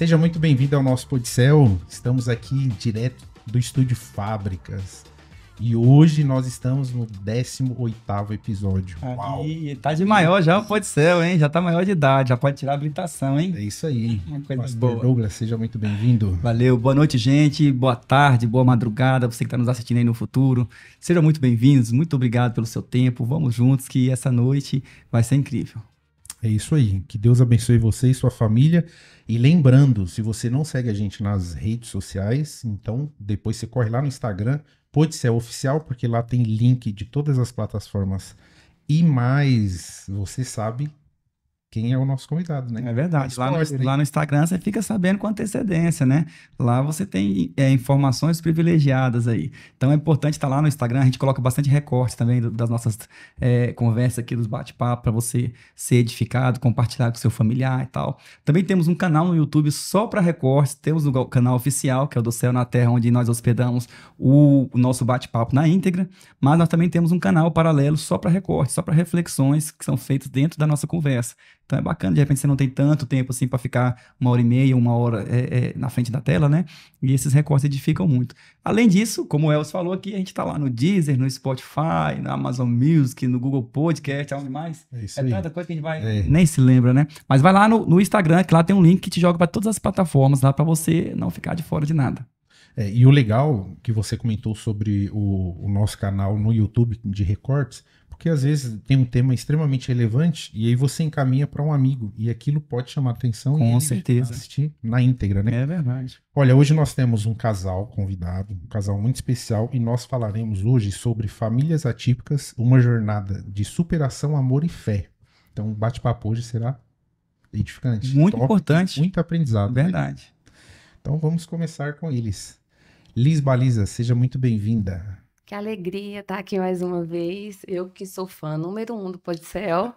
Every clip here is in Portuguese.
Seja muito bem-vindo ao nosso Podicel. Estamos aqui direto do Estúdio Fábricas. E hoje nós estamos no 18º episódio. Uau! Tá de maior já o Podicel, hein? Já tá maior de idade, já pode tirar a habilitação, hein? É isso aí. Uma coisa Pastor boa. Douglas, seja muito bem-vindo. Valeu, boa noite, gente. Boa tarde, boa madrugada, você que tá nos assistindo aí no futuro. Sejam muito bem-vindos, muito obrigado pelo seu tempo. Vamos juntos que essa noite vai ser incrível. É isso aí. Que Deus abençoe você e sua família. E lembrando, se você não segue a gente nas redes sociais, então depois você corre lá no Instagram, Podicel Oficial, porque lá tem link de todas as plataformas. E mais, você sabe quem é o nosso convidado, né? É verdade. Spoiler, hein? Lá no Instagram você fica sabendo com antecedência, né? Lá você tem informações privilegiadas aí. Então é importante estar lá no Instagram. A gente coloca bastante recorte também das nossas conversas aqui, dos bate-papos, para você ser edificado, compartilhar com seu familiar e tal. Também temos um canal no YouTube só para recortes. Temos o canal oficial, que é o Do Céu na Terra, onde nós hospedamos o nosso bate-papo na íntegra. Mas nós também temos um canal paralelo só para recortes, só para reflexões que são feitas dentro da nossa conversa. Então é bacana, de repente você não tem tanto tempo assim para ficar 1h30, 1 hora na frente da tela, né? E esses recortes edificam muito. Além disso, como o Elcio falou aqui, a gente tá lá no Deezer, no Spotify, na Amazon Music, no Google Podcast, aonde mais? É isso aí. Tanta coisa que a gente vai... Nem se lembra, né? Mas vai lá no Instagram, que lá tem um link que te joga para todas as plataformas lá para você não ficar de fora de nada. E o legal que você comentou sobre o nosso canal no YouTube de recortes, porque às vezes tem um tema extremamente relevante e aí você encaminha para um amigo e aquilo pode chamar atenção Com e ele certeza. assistir na íntegra, né? É verdade. Olha, hoje nós temos um casal convidado, um casal muito especial, e nós falaremos hoje sobre famílias atípicas, uma jornada de superação, amor e fé. Então o bate-papo hoje será edificante. Muito top, importante. muito aprendizado. Né? Verdade. Então vamos começar com eles. Liz Baliza, seja muito bem-vinda. Que alegria estar aqui mais uma vez. Eu que sou fã número 1 do Podicel.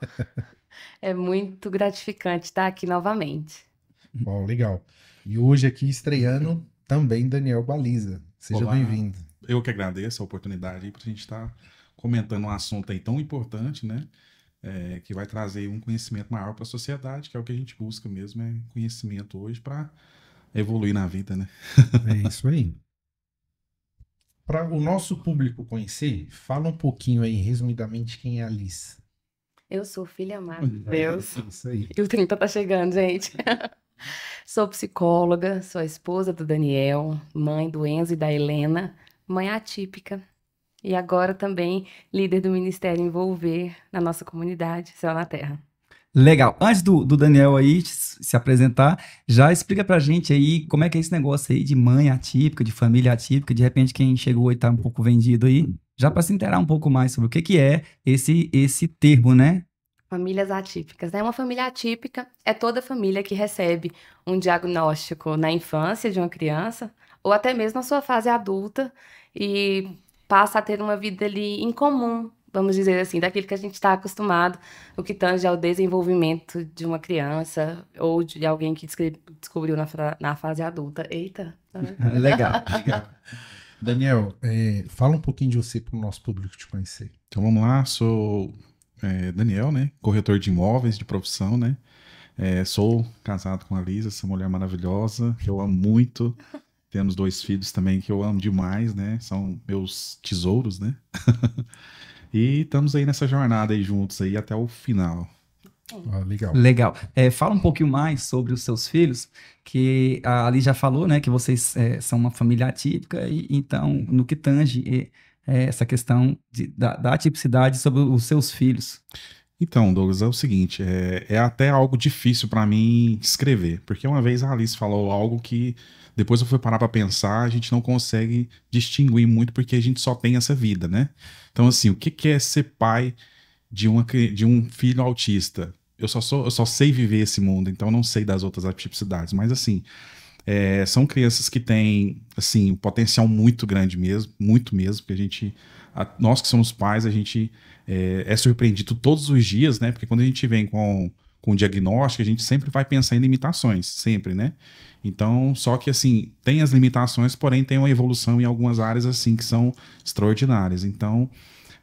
É muito gratificante estar aqui novamente. Bom, legal. E hoje aqui estreando também Daniel Baliza. Seja Olá. bem-vindo. Eu que agradeço a oportunidade para a gente estar comentando um assunto aí tão importante, né? Que vai trazer um conhecimento maior para a sociedade, que é o que a gente busca mesmo, é conhecimento hoje para evoluir na vida, né? É isso aí. Para o nosso público conhecer, fala um pouquinho aí, resumidamente, quem é a Liz. Eu sou filha amada de Deus. Isso aí. E o 30 tá chegando, gente. Sou psicóloga, sou a esposa do Daniel, mãe do Enzo e da Helena, mãe atípica. E agora também líder do Ministério Envolver na nossa comunidade, Céu na Terra. Legal. Antes do Daniel aí se apresentar, já explica pra gente aí como é que é esse negócio aí de mãe atípica, de família atípica, de repente quem chegou e tá um pouco vendido aí, já para se inteirar um pouco mais sobre o que é esse termo, né? Famílias atípicas, né? Uma família atípica é toda família que recebe um diagnóstico na infância de uma criança, ou até mesmo na sua fase adulta, e passa a ter uma vida ali incomum, vamos dizer assim, daquilo que a gente está acostumado, o que tange ao desenvolvimento de uma criança ou de alguém que descobriu na fase adulta. Eita! Legal. Daniel, fala um pouquinho de você para o nosso público te conhecer. Então vamos lá, sou Daniel, né? Corretor de imóveis de profissão, né? Sou casado com a Liz, essa mulher maravilhosa, que eu amo muito. Temos 2 filhos também que eu amo demais, né? São meus tesouros, né? E estamos aí nessa jornada aí juntos aí até o final. Legal. Legal. Fala um pouquinho mais sobre os seus filhos, que a Ali já falou, né, que vocês são uma família atípica, e então, no que tange essa questão da atipicidade sobre os seus filhos. Então, Douglas, é o seguinte, é até algo difícil para mim descrever, porque uma vez a Alice falou algo que depois eu fui parar para pensar, a gente não consegue distinguir muito porque a gente só tem essa vida, né? Então, assim, o que é ser pai de um filho autista? Eu só sei viver esse mundo, então eu não sei das outras atipicidades, mas assim, são crianças que têm, assim, um potencial muito grande mesmo, muito mesmo, porque nós que somos pais, a gente é surpreendido todos os dias, né? Porque quando a gente vem com o diagnóstico, a gente sempre vai pensar em limitações, sempre, né? Então, só que assim, tem as limitações, porém tem uma evolução em algumas áreas assim que são extraordinárias. Então,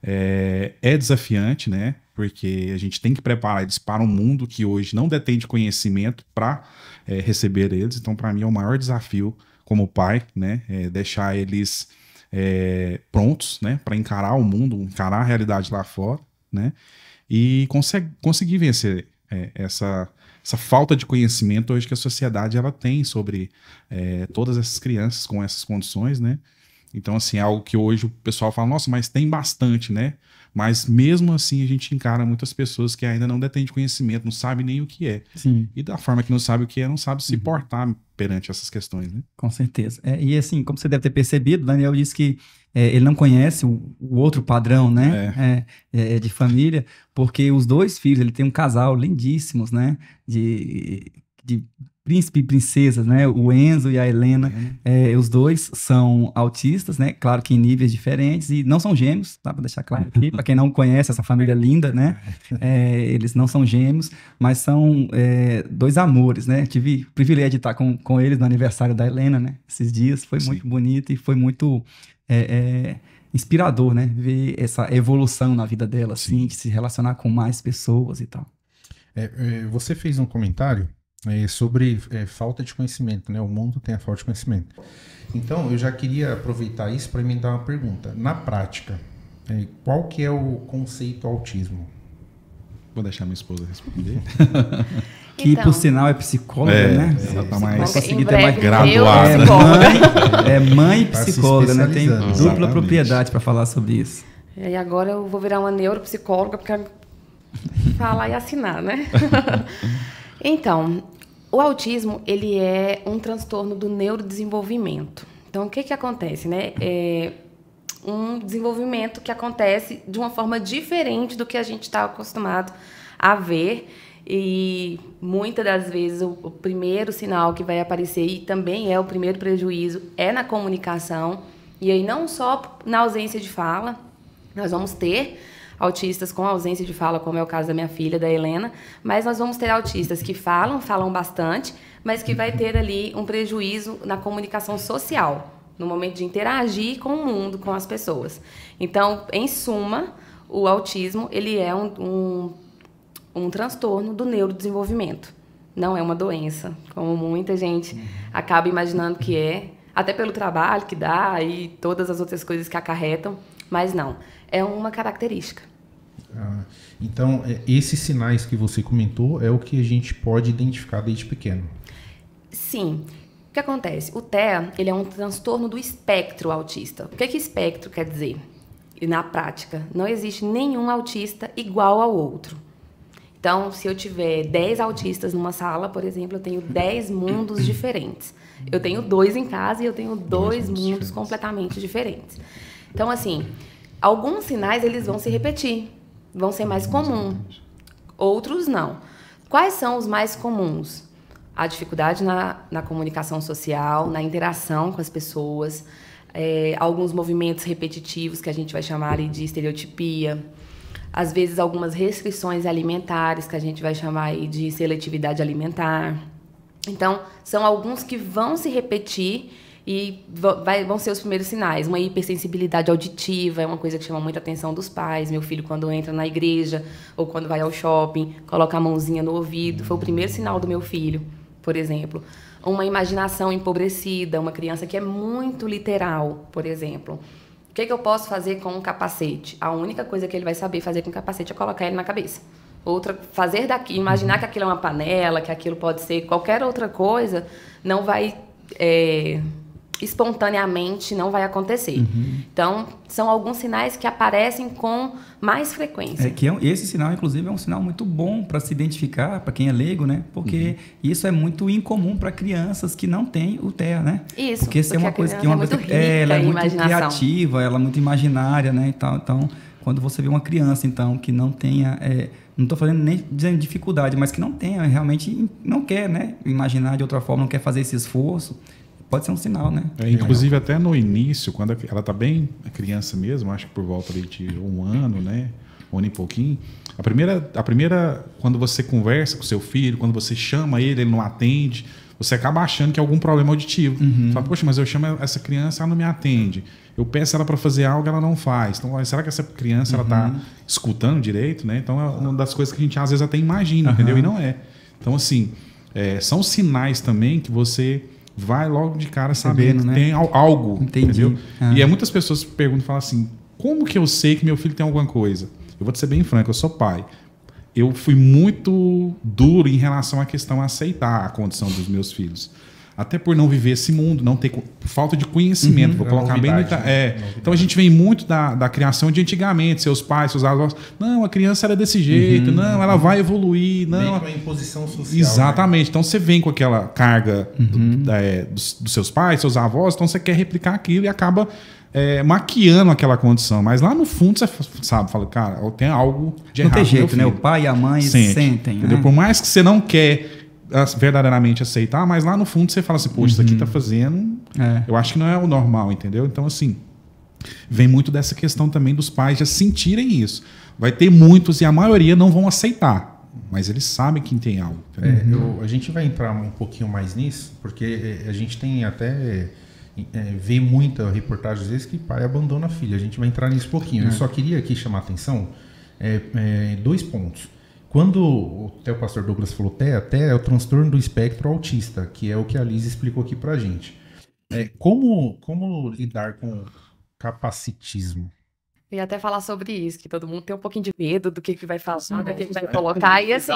é desafiante, né? porque a gente tem que preparar eles para um mundo que hoje não detém de conhecimento para receber eles. Então, para mim, é o maior desafio como pai, né? Deixar eles prontos, né? Para encarar o mundo, encarar a realidade lá fora, né? E conseguir vencer essa falta de conhecimento hoje que a sociedade ela tem sobre todas essas crianças com essas condições, né? Então, assim, é algo que hoje o pessoal fala, nossa, mas tem bastante, né? Mas mesmo assim a gente encara muitas pessoas que ainda não detêm de conhecimento, não sabem nem o que é. Sim. E da forma que não sabe o que é, não sabe se portar perante essas questões, né? Com certeza. E assim, como você deve ter percebido, Daniel disse que ele não conhece o outro padrão, né? De família, porque os dois filhos, ele tem um casal lindíssimos, né? De príncipe e princesas, né? O Enzo e a Helena. Os dois são autistas, né? Claro que em níveis diferentes e não são gêmeos, tá? Para deixar claro aqui, para quem não conhece essa família linda, né? Eles não são gêmeos, mas são dois amores, né? Tive o privilégio de estar com eles no aniversário da Helena, né? Esses dias, foi muito bonito e foi muito inspirador, né? Ver essa evolução na vida dela, assim, de se relacionar com mais pessoas e tal. Você fez um comentário sobre falta de conhecimento, né? O mundo tem a falta de conhecimento. Então, eu já queria aproveitar isso para emendar uma pergunta. Na prática, qual que é o conceito autismo? Vou deixar minha esposa responder. Que, então, por sinal, é psicóloga, né? Ela tá mais conseguir ter mais graduada. Mãe e psicóloga, né? Tem dupla Exatamente. propriedade para falar sobre isso. E agora eu vou virar uma neuropsicóloga, porque falar e assinar, né? Então, o autismo, ele é um transtorno do neurodesenvolvimento. Então, o que acontece, né? É um desenvolvimento que acontece de uma forma diferente do que a gente está acostumado a ver. E muitas das vezes o primeiro sinal que vai aparecer, e também é o primeiro prejuízo, é na comunicação. E aí não só na ausência de fala, nós vamos ter autistas com ausência de fala, como é o caso da minha filha, da Helena, mas nós vamos ter autistas que falam bastante, mas que vai ter ali um prejuízo na comunicação social, no momento de interagir com o mundo, com as pessoas. Então, em suma, o autismo ele é um transtorno do neurodesenvolvimento. Não é uma doença, como muita gente acaba imaginando que é, até pelo trabalho que dá e todas as outras coisas que acarretam, mas não. É uma característica. Então, esses sinais que você comentou é o que a gente pode identificar desde pequeno. Sim. O que acontece? O TEA, ele é um transtorno do espectro autista. O que espectro quer dizer? E na prática, não existe nenhum autista igual ao outro. Então, se eu tiver 10 autistas numa sala, por exemplo, eu tenho 10 mundos diferentes. Eu tenho 2 em casa e eu tenho 2 mundos completamente diferentes. Então, assim, alguns sinais eles vão se repetir, vão ser mais comuns. Outros não. Quais são os mais comuns? A dificuldade na comunicação social, na interação com as pessoas, alguns movimentos repetitivos que a gente vai chamar de estereotipia, às vezes algumas restrições alimentares que a gente vai chamar de seletividade alimentar. Então, são alguns que vão se repetir e vão ser os primeiros sinais. Uma hipersensibilidade auditiva é uma coisa que chama muita atenção dos pais. Meu filho, quando entra na igreja ou quando vai ao shopping, coloca a mãozinha no ouvido. Foi o primeiro sinal do meu filho, por exemplo. Uma imaginação empobrecida, uma criança que é muito literal, por exemplo. O que eu posso fazer com um capacete? A única coisa que ele vai saber fazer com o capacete é colocar ele na cabeça. Outra, fazer daqui, imaginar que aquilo é uma panela, que aquilo pode ser qualquer outra coisa, não vai... espontaneamente não vai acontecer. Então, são alguns sinais que aparecem com mais frequência. Esse sinal, inclusive, é um sinal muito bom para se identificar, para quem é leigo, né? Porque isso é muito incomum para crianças que não têm o TEA, né? Isso. Porque é uma coisa que ela é muito criativa, ela é muito imaginária, né? Então, quando você vê uma criança, então, que não tenha... não estou falando nem dizendo dificuldade, mas que não tenha, realmente não quer, né? Imaginar de outra forma, não quer fazer esse esforço, pode ser um sinal, né? Inclusive, até no início, quando ela está bem criança mesmo, acho que por volta de 1 ano, né? 1 ano e pouquinho. A primeira, quando você conversa com seu filho, quando você chama ele não atende, você acaba achando que é algum problema auditivo. Você fala, poxa, mas eu chamo essa criança, ela não me atende. Eu peço ela para fazer algo, ela não faz. Então, será que essa criança ela tá escutando direito, né? Então, é uma das coisas que a gente às vezes até imagina, entendeu? E não é. Então, assim, são sinais também que você vai logo de cara sabendo que, né, tem algo, entendeu? E muitas pessoas perguntam e falam assim, como que eu sei que meu filho tem alguma coisa? Eu vou te ser bem franco, eu sou pai. Eu fui muito duro em relação à questão de aceitar a condição dos meus filhos. Até por não viver esse mundo, não ter falta de conhecimento. Vou colocar novidade, bem... Né? Então a gente vem muito da criação de antigamente, seus pais, seus avós. Não, a criança era desse jeito, não, ela vai evoluir. Não, vem com a imposição social. Exatamente. Né? Então você vem com aquela carga dos seus pais, seus avós, então você quer replicar aquilo e acaba maquiando aquela condição. Mas lá no fundo você sabe, fala, cara, tem algo de errado. Não tem jeito, né? O pai e a mãe sentem. Entendeu? Né? Por mais que você não quer verdadeiramente aceitar, mas lá no fundo você fala assim, poxa, isso aqui tá fazendo, eu acho que não é o normal, entendeu? Então, assim, vem muito dessa questão também dos pais já sentirem isso. Vai ter muitos e a maioria não vão aceitar, mas eles sabem que tem algo. A gente vai entrar um pouquinho mais nisso, porque a gente tem até... vê muita reportagem às vezes que pai abandona a filha. A gente vai entrar nisso um pouquinho. Eu só queria aqui chamar a atenção 2 pontos. Quando até o pastor Douglas falou TEA é o transtorno do espectro autista, que é o que a Liz explicou aqui pra gente. Como lidar com capacitismo? Eu ia até falar sobre isso, que todo mundo tem um pouquinho de medo do que vai falar, do que vai colocar, e assim...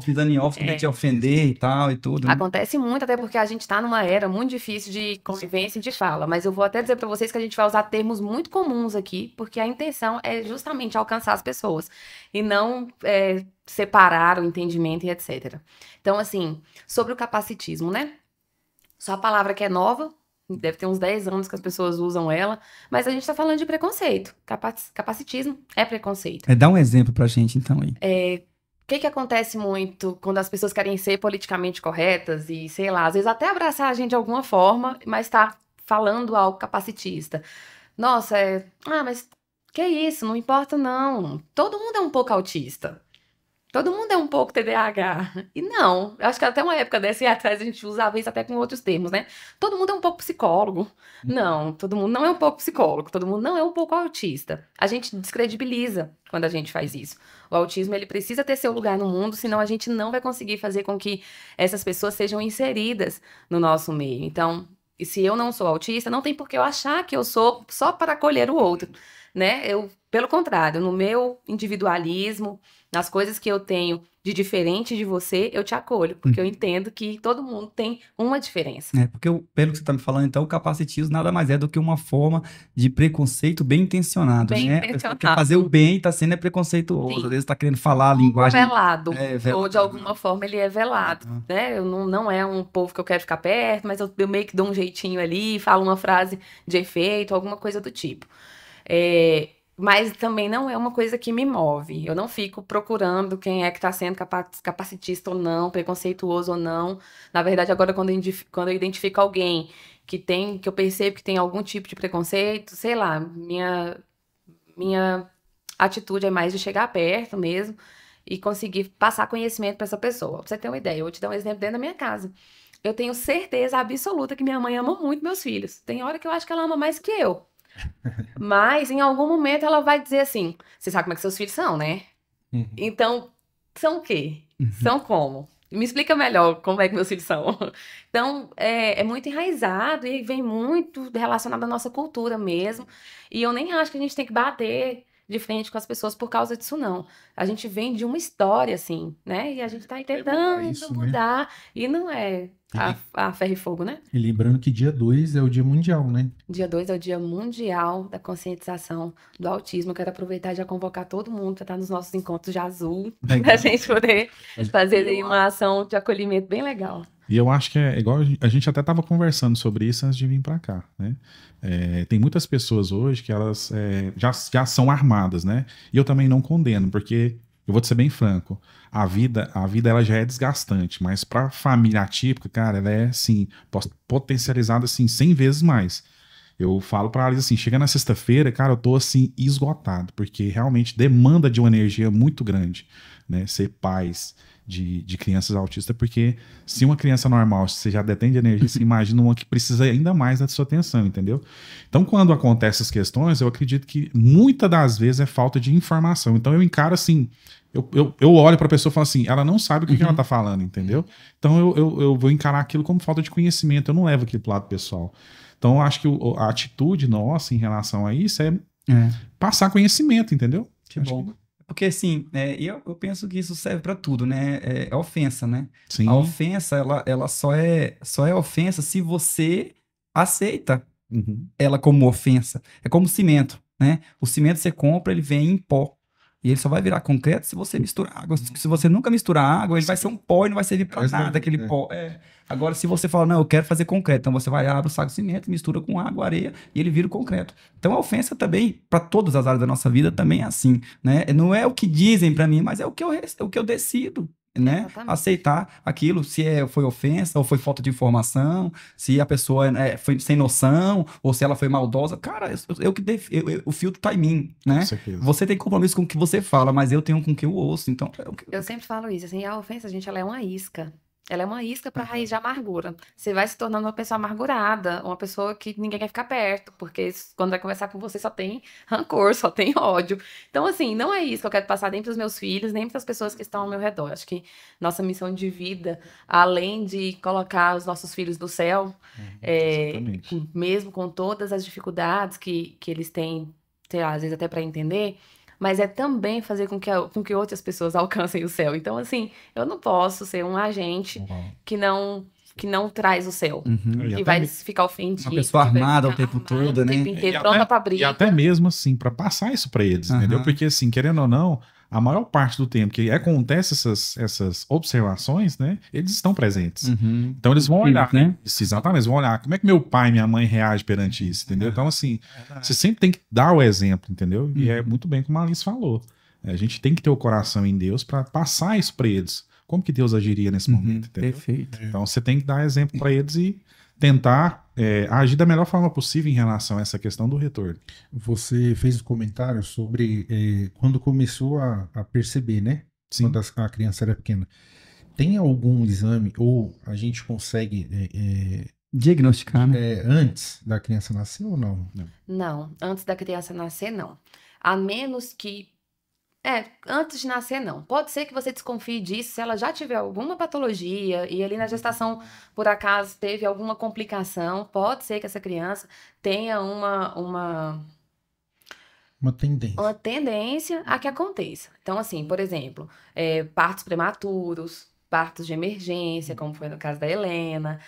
Pisando em ovos, que te ofender e tal, e tudo. Né? Acontece muito, até porque a gente tá numa era muito difícil de convivência e de fala, mas eu vou até dizer para vocês que a gente vai usar termos muito comuns aqui, porque a intenção é justamente alcançar as pessoas, e não separar o entendimento e etc. Então, assim, sobre o capacitismo, né? Só a palavra que é nova, deve ter uns 10 anos que as pessoas usam ela, mas a gente tá falando de preconceito. Capacitismo é preconceito. Dá um exemplo pra gente, então, aí. O que acontece muito quando as pessoas querem ser politicamente corretas e, sei lá, às vezes até abraçar a gente de alguma forma, mas tá falando algo capacitista. Nossa, mas que isso? Não importa, não. Todo mundo é um pouco autista. Todo mundo é um pouco TDAH. E não, eu acho que até uma época dessa e atrás a gente usava isso até com outros termos, né? Todo mundo é um pouco psicólogo. Não, todo mundo não é um pouco psicólogo. Todo mundo não é um pouco autista. A gente descredibiliza quando a gente faz isso. O autismo, ele precisa ter seu lugar no mundo, senão a gente não vai conseguir fazer com que essas pessoas sejam inseridas no nosso meio. Então, e se eu não sou autista, não tem por que eu achar que eu sou só para acolher o outro, né? Pelo contrário, no meu individualismo, nas coisas que eu tenho de diferente de você, eu te acolho, porque eu entendo que todo mundo tem uma diferença. Porque pelo que você está me falando, então, o capacitismo nada mais é do que uma forma de preconceito bem intencionado, né? A pessoa quer fazer o bem e está sendo preconceituoso, às vezes está querendo falar a linguagem... Velado, ou de alguma forma ele é velado, né? Eu não é um povo que eu quero ficar perto, mas eu meio que dou um jeitinho ali, falo uma frase de efeito, alguma coisa do tipo. Mas também não é uma coisa que me move. Eu não fico procurando quem é que está sendo capacitista ou não, preconceituoso ou não. Na verdade, agora, quando eu identifico alguém que eu percebo que tem algum tipo de preconceito, sei lá, minha atitude é mais de chegar perto mesmo e conseguir passar conhecimento para essa pessoa. Pra você ter uma ideia, eu vou te dar um exemplo dentro da minha casa. Eu tenho certeza absoluta que minha mãe ama muito meus filhos. Tem hora que eu acho que ela ama mais que eu. Mas em algum momento ela vai dizer assim, você sabe como é que seus filhos são, né? Então, são o quê? São como? Me explica melhor como é que meus filhos são. Então, é muito enraizado e vem muito relacionado à nossa cultura mesmo. E eu nem acho que a gente tem que bater de frente com as pessoas por causa disso, não. A gente vem de uma história, assim, né? E a gente tá tentando mudar. Né? E não é a ferro e fogo, né? E lembrando que dia 2 é o dia mundial, né? Dia 2 é o dia mundial da conscientização do autismo. Eu quero aproveitar e já convocar todo mundo para estar nos nossos encontros de azul, pra gente poder fazer aí uma ação de acolhimento bem legal. E eu acho que é igual, a gente até estava conversando sobre isso antes de vir para cá, né? Tem muitas pessoas hoje que elas já são armadas, né? E eu também não condeno, porque eu vou te ser bem franco, a vida ela já é desgastante, mas para família atípica, cara, ela é assim, potencializada assim 100 vezes mais. Eu falo para eles assim, chega na sexta-feira, cara, eu tô assim esgotado, porque realmente demanda de uma energia muito grande, né? Ser pais, de crianças autistas, porque se uma criança normal você já detém de energia, você imagina uma que precisa ainda mais da sua atenção, entendeu? Então, quando acontecem essas questões, eu acredito que muitas das vezes é falta de informação. Então, eu encaro assim, eu olho para a pessoa e falo assim, ela não sabe o que ela tá falando, entendeu? Então, eu vou encarar aquilo como falta de conhecimento, eu não levo aquilo pro lado pessoal. Então, eu acho que a atitude nossa em relação a isso é passar conhecimento, entendeu? Que bom. Porque, assim, eu penso que isso serve para tudo, né? É ofensa, né? Sim. A ofensa, ela só é ofensa se você aceita ela como ofensa. É como cimento, né? O cimento você compra, ele vem em pó. E ele só vai virar concreto se você misturar água. Se você nunca misturar água, ele vai ser um pó e não vai servir para nada aquele pó. Agora, se você fala, não, eu quero fazer concreto, então você vai, abre o saco de cimento, mistura com água, areia e ele vira o concreto. Então, a ofensa também, para todas as áreas da nossa vida, também é assim, né? Não é o que dizem para mim, mas é o que eu decido, né? Exatamente. Aceitar aquilo, se foi ofensa ou foi falta de informação, se a pessoa foi sem noção ou se ela foi maldosa. Cara, o filtro tá em mim, né? Com certeza. Você tem compromisso com o que você fala, mas eu tenho com o que eu ouço. Então, Eu sempre falo isso, assim, a ofensa, gente, ela é uma isca. Ela é uma isca para raiz de amargura. Você vai se tornando uma pessoa amargurada, uma pessoa que ninguém quer ficar perto, porque quando vai conversar com você só tem rancor, só tem ódio. Então, assim, não é isso que eu quero passar nem para os meus filhos, nem para as pessoas que estão ao meu redor. Acho que nossa missão de vida, além de colocar os nossos filhos no céu, Exatamente. mesmo com todas as dificuldades que eles têm, sei lá, às vezes até para entender, mas é também fazer com que outras pessoas alcancem o céu. Então, assim, eu não posso ser um agente que não traz o céu. E E até vai ficar ofendido. uma pessoa que vai armada o ficar tempo armado todo, o né? tempo inteiro, pronta pra briga. E até mesmo assim, para passar isso para eles, entendeu? Porque assim, querendo ou não, a maior parte do tempo que acontece essas observações, né? Eles estão presentes. Então eles vão olhar, né? Isso, exatamente, eles vão olhar como é que meu pai e minha mãe reagem perante isso, entendeu? Então assim, você sempre tem que dar o exemplo, entendeu? E é muito bem como a Alice falou. A gente tem que ter o coração em Deus para passar isso para eles. Como que Deus agiria nesse momento, entendeu? Perfeito. Então você tem que dar exemplo para eles e tentar agir da melhor forma possível em relação a essa questão do retorno. Você fez um comentário sobre quando começou a perceber, né? Sim. Quando a criança era pequena. Tem algum exame, ou a gente consegue Diagnosticar, né? antes da criança nascer ou não? Não, antes da criança nascer, não. A menos que... antes de nascer, não. Pode ser que você desconfie disso se ela já tiver alguma patologia e ali na gestação, por acaso, teve alguma complicação. Pode ser que essa criança tenha uma tendência a que aconteça. Então, assim, por exemplo, partos prematuros, partos de emergência, como foi no caso da Helena,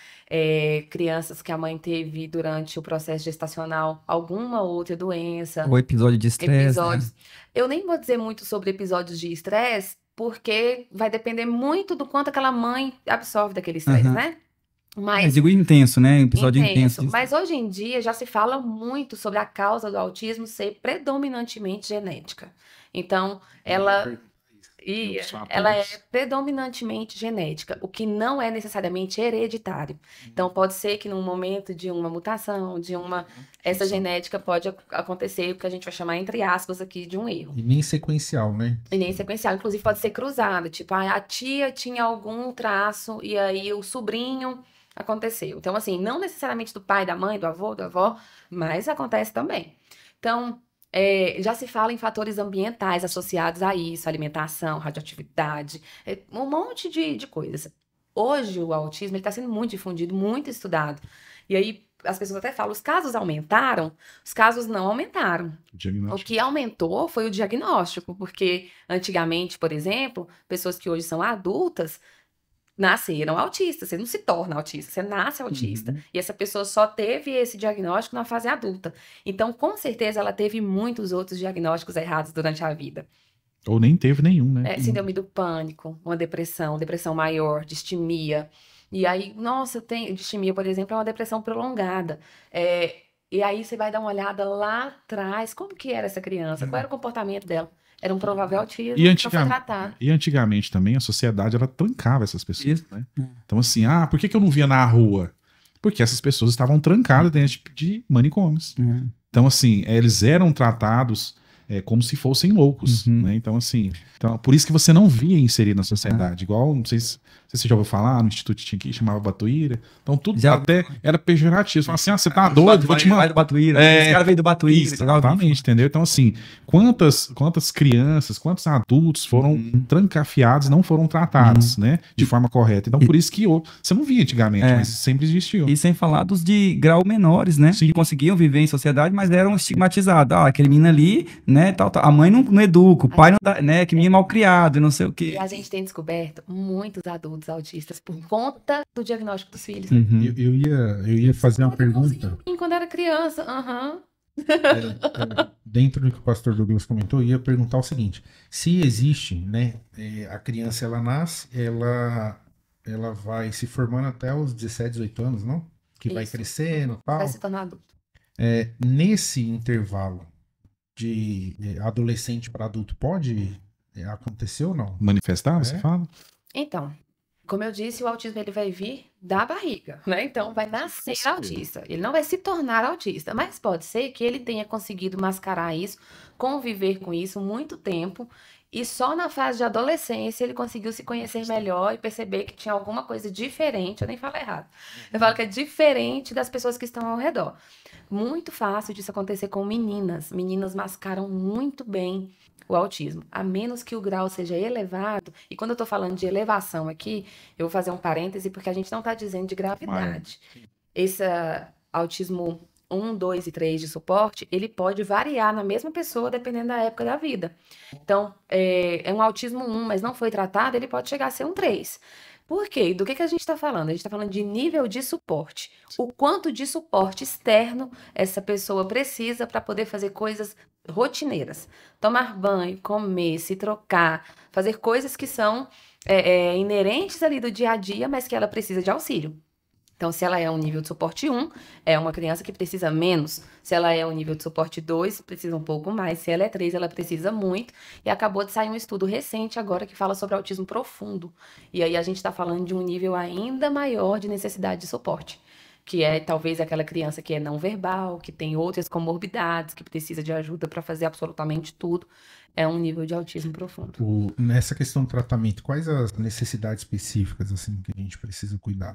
crianças que a mãe teve durante o processo gestacional alguma outra doença. O episódio de estresse, né? Eu nem vou dizer muito sobre episódios de estresse, porque vai depender muito do quanto aquela mãe absorve daquele estresse, né? Mas digo intenso, né? Episódio intenso. Mas hoje em dia já se fala muito sobre a causa do autismo ser predominantemente genética. Então, ela é predominantemente genética, o que não é necessariamente hereditário. Então, pode ser que num momento de uma mutação, essa genética pode acontecer, o que a gente vai chamar, entre aspas, aqui, de um erro. E nem sequencial, né? E nem sequencial. Inclusive, pode ser cruzado. Tipo, a tia tinha algum traço e aí o sobrinho aconteceu. Então, assim, não necessariamente do pai, da mãe, do avô, da avó, mas acontece também. Então, já se fala em fatores ambientais associados a isso, alimentação, radioatividade, um monte de coisas. Hoje, o autismo está sendo muito difundido, muito estudado. E aí, as pessoas até falam, os casos aumentaram, os casos não aumentaram. O que aumentou foi o diagnóstico, porque antigamente, por exemplo, pessoas que hoje são adultas, nasceram autistas, você não se torna autista, você nasce autista. E essa pessoa só teve esse diagnóstico na fase adulta. Então, com certeza, ela teve muitos outros diagnósticos errados durante a vida. Ou nem teve nenhum, né? Síndrome do pânico, uma depressão maior, distimia. E aí, nossa, distimia, por exemplo, é uma depressão prolongada. E aí você vai dar uma olhada lá atrás, como que era essa criança? Qual era o comportamento dela? Era um provável autismo, não foi tratado. E antigamente também a sociedade ela trancava essas pessoas, né? Então assim, por que eu não via na rua? Porque essas pessoas estavam trancadas dentro de manicômios. Então assim, eles eram tratados como se fossem loucos, né? Então, assim, por isso que você não via inserir na sociedade. Igual, não sei se você já ouviu falar, no Instituto tinha que chamava Batuíra. Então, tudo até era pejorativo. Você fala assim, você tá doido, vou te mandar. Batuíra. Esse cara veio do Batuíra. Exatamente, entendeu? Então, assim, quantas crianças, quantos adultos foram trancafiados, não foram tratados, né? De forma correta. Então, por isso que você não via antigamente, mas sempre existiu. E sem falar dos de grau menores, né? Sim. Que conseguiam viver em sociedade, mas eram estigmatizados. Aquele menino ali, né? Tal. A mãe não educa, o pai não dá, né? Que menino mal criado, não sei o quê. E a gente tem descoberto muitos adultos autistas por conta do diagnóstico dos filhos. Eu ia fazer uma pergunta. Quando era criança, Dentro do que o pastor Douglas comentou, eu ia perguntar o seguinte: se existe, né? A criança ela nasce, ela vai se formando até os 17, 18 anos, não? Que vai Isso. crescendo e tal. Vai se tornar adulto. Nesse intervalo de adolescente para adulto, pode acontecer ou não? Manifestar, você fala? Então, como eu disse, o autismo ele vai vir da barriga, né? Então, vai nascer autista. Ele não vai se tornar autista, mas pode ser que ele tenha conseguido mascarar isso, conviver com isso muito tempo, e só na fase de adolescência ele conseguiu se conhecer melhor e perceber que tinha alguma coisa diferente. Eu nem falo errado. Eu falo que é diferente das pessoas que estão ao redor. Muito fácil disso acontecer com meninas. Meninas mascaram muito bem o autismo, a menos que o grau seja elevado. E quando eu estou falando de elevação aqui, eu vou fazer um parêntese, porque a gente não está dizendo de gravidade. Esse autismo 1, 2 e 3 de suporte, ele pode variar na mesma pessoa, dependendo da época da vida. Então, é um autismo 1, mas não foi tratado, ele pode chegar a ser um 3. Por quê? Do que a gente está falando? A gente está falando de nível de suporte. O quanto de suporte externo essa pessoa precisa para poder fazer coisas rotineiras. Tomar banho, comer, se trocar, fazer coisas que são inerentes ali do dia a dia, mas que ela precisa de auxílio. Então, se ela é um nível de suporte 1, é uma criança que precisa menos. Se ela é um nível de suporte 2, precisa um pouco mais. Se ela é 3, ela precisa muito. E acabou de sair um estudo recente agora que fala sobre autismo profundo. E aí a gente está falando de um nível ainda maior de necessidade de suporte. Que é talvez aquela criança que é não verbal, que tem outras comorbidades, que precisa de ajuda para fazer absolutamente tudo. É um nível de autismo profundo. Nessa questão do tratamento, quais as necessidades específicas assim que a gente precisa cuidar?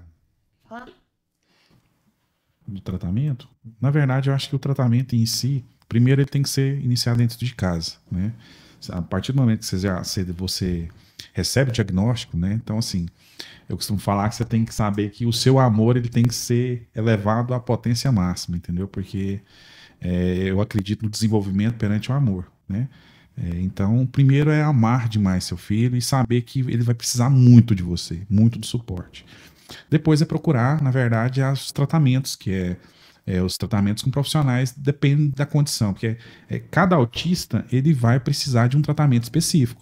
Do tratamento? Na verdade, eu acho que o tratamento em si, primeiro ele tem que ser iniciado dentro de casa, né? A partir do momento que você recebe o diagnóstico, né? Então, assim, eu costumo falar que você tem que saber que o seu amor ele tem que ser elevado à potência máxima, entendeu? Porque eu acredito no desenvolvimento perante o amor, né? Então, primeiro é amar demais seu filho e saber que ele vai precisar muito de você, muito do suporte. Depois é procurar, na verdade, os tratamentos, que os tratamentos com profissionais, depende da condição, porque cada autista ele vai precisar de um tratamento específico.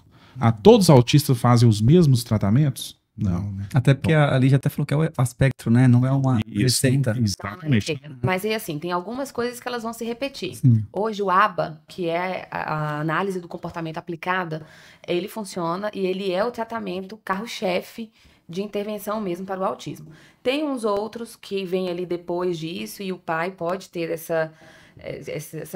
Todos os autistas fazem os mesmos tratamentos? Não, né? Até porque a Lígia até falou que é o aspecto, né? Não é uma receita. Exatamente. Mas aí, assim, tem algumas coisas que elas vão se repetir. Sim. Hoje, o ABA, que é a análise do comportamento aplicada, ele funciona e ele é o tratamento carro-chefe de intervenção mesmo para o autismo. Tem uns outros que vêm ali depois disso e o pai pode ter essa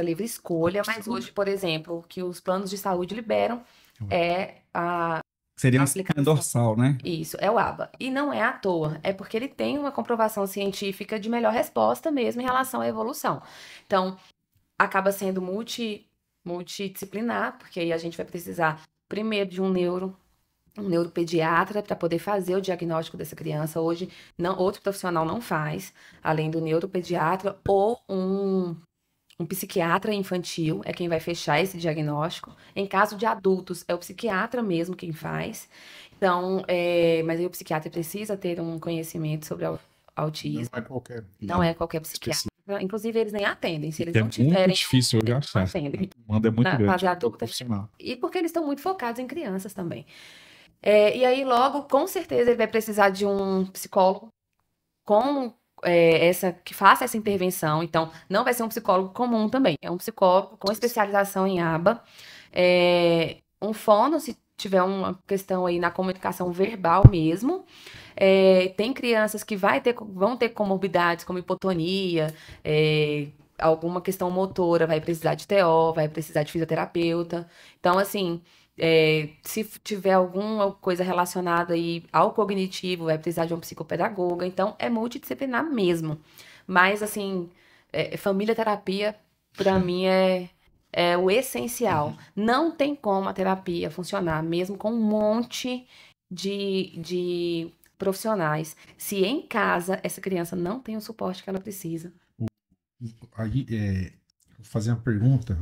livre escolha, mas hoje, por exemplo, o que os planos de saúde liberam é a Seria uma aplicação. dorsal, né? Isso, é o ABA. E não é à toa, é porque ele tem uma comprovação científica de melhor resposta mesmo em relação à evolução. Então, acaba sendo multidisciplinar, porque aí a gente vai precisar primeiro de um neuropediatra para poder fazer o diagnóstico dessa criança. Hoje, outro profissional não faz, além do neuropediatra ou um psiquiatra infantil é quem vai fechar esse diagnóstico. Em caso de adultos, é o psiquiatra mesmo quem faz. Então, mas aí o psiquiatra precisa ter um conhecimento sobre autismo. Não é qualquer psiquiatra. Inclusive, eles nem atendem. Se eles não tiverem... É muito difícil eu achar. Manda é muito grande. Fase adulta, e porque eles estão muito focados em crianças também. E aí, logo, com certeza, ele vai precisar de um psicólogo que faça essa intervenção. Então, não vai ser um psicólogo comum também. É um psicólogo com especialização em ABA. Um fono, se tiver uma questão aí na comunicação verbal mesmo. Tem crianças que vão ter comorbidades, como hipotonia, alguma questão motora, vai precisar de TO, vai precisar de fisioterapeuta. Então, assim, se tiver alguma coisa relacionada aí ao cognitivo, vai precisar de um psicopedagoga. Então, é multidisciplinar mesmo. Mas, assim, família terapia, para mim, é o essencial. Não tem como a terapia funcionar, mesmo com um monte de profissionais, se em casa essa criança não tem o suporte que ela precisa. Aí, vou fazer uma pergunta.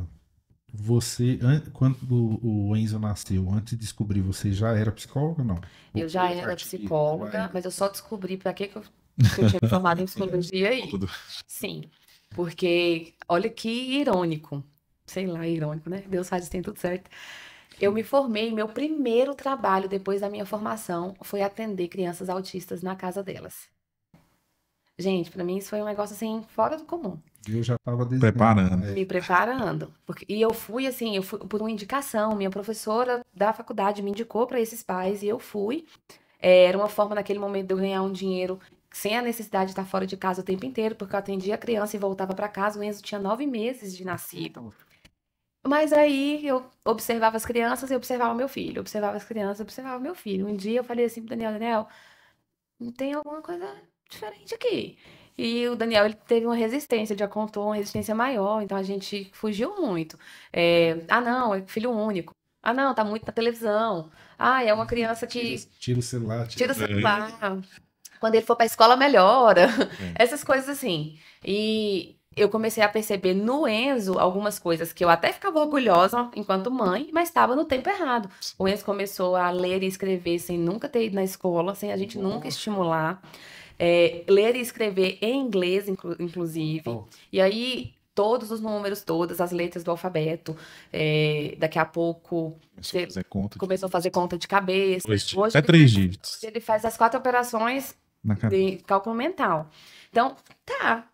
Você, quando o Enzo nasceu, antes de descobrir, você já era psicóloga ou não? Eu já Ou era parte de- psicóloga, mas eu só descobri para que eu tinha me formado em psicologia aí. Tudo. Sim, porque olha que irônico. Sei lá, irônico, né? Deus faz isso, tem tudo certo. Eu me formei, meu primeiro trabalho depois da minha formação foi atender crianças autistas na casa delas. Gente, pra mim isso foi um negócio assim, fora do comum. Eu já estava Preparando. Me preparando. E eu fui assim, eu fui por uma indicação. Minha professora da faculdade me indicou para esses pais e eu fui. Era uma forma naquele momento de eu ganhar um dinheiro sem a necessidade de estar fora de casa o tempo inteiro, porque eu atendia a criança e voltava para casa. O Enzo tinha 9 meses de nascido. Mas aí eu observava as crianças e observava meu filho. Observava as crianças e observava meu filho. Um dia eu falei assim pro Daniel, tem alguma coisa diferente aqui. E o Daniel, ele teve uma resistência, ele já contou uma resistência maior, então a gente fugiu muito. Não, é filho único. Ah, não, tá muito na televisão. Ah, é uma criança que Tira o celular. tira o celular. Quando ele for pra escola, melhora. É. Essas coisas assim. E eu comecei a perceber no Enzo algumas coisas que eu até ficava orgulhosa enquanto mãe, mas estava no tempo errado. O Enzo começou a ler e escrever sem nunca ter ido na escola, sem a gente nunca estimular. Ler e escrever em inglês, inclusive. Oh. E aí, todos os números, todas as letras do alfabeto. Daqui a pouco, Começou a fazer conta. começou a fazer conta de cabeça. Hoje Até ele 3 faz- dígitos. hoje ele faz as 4 operações Na cara. de cálculo mental. Então, tá,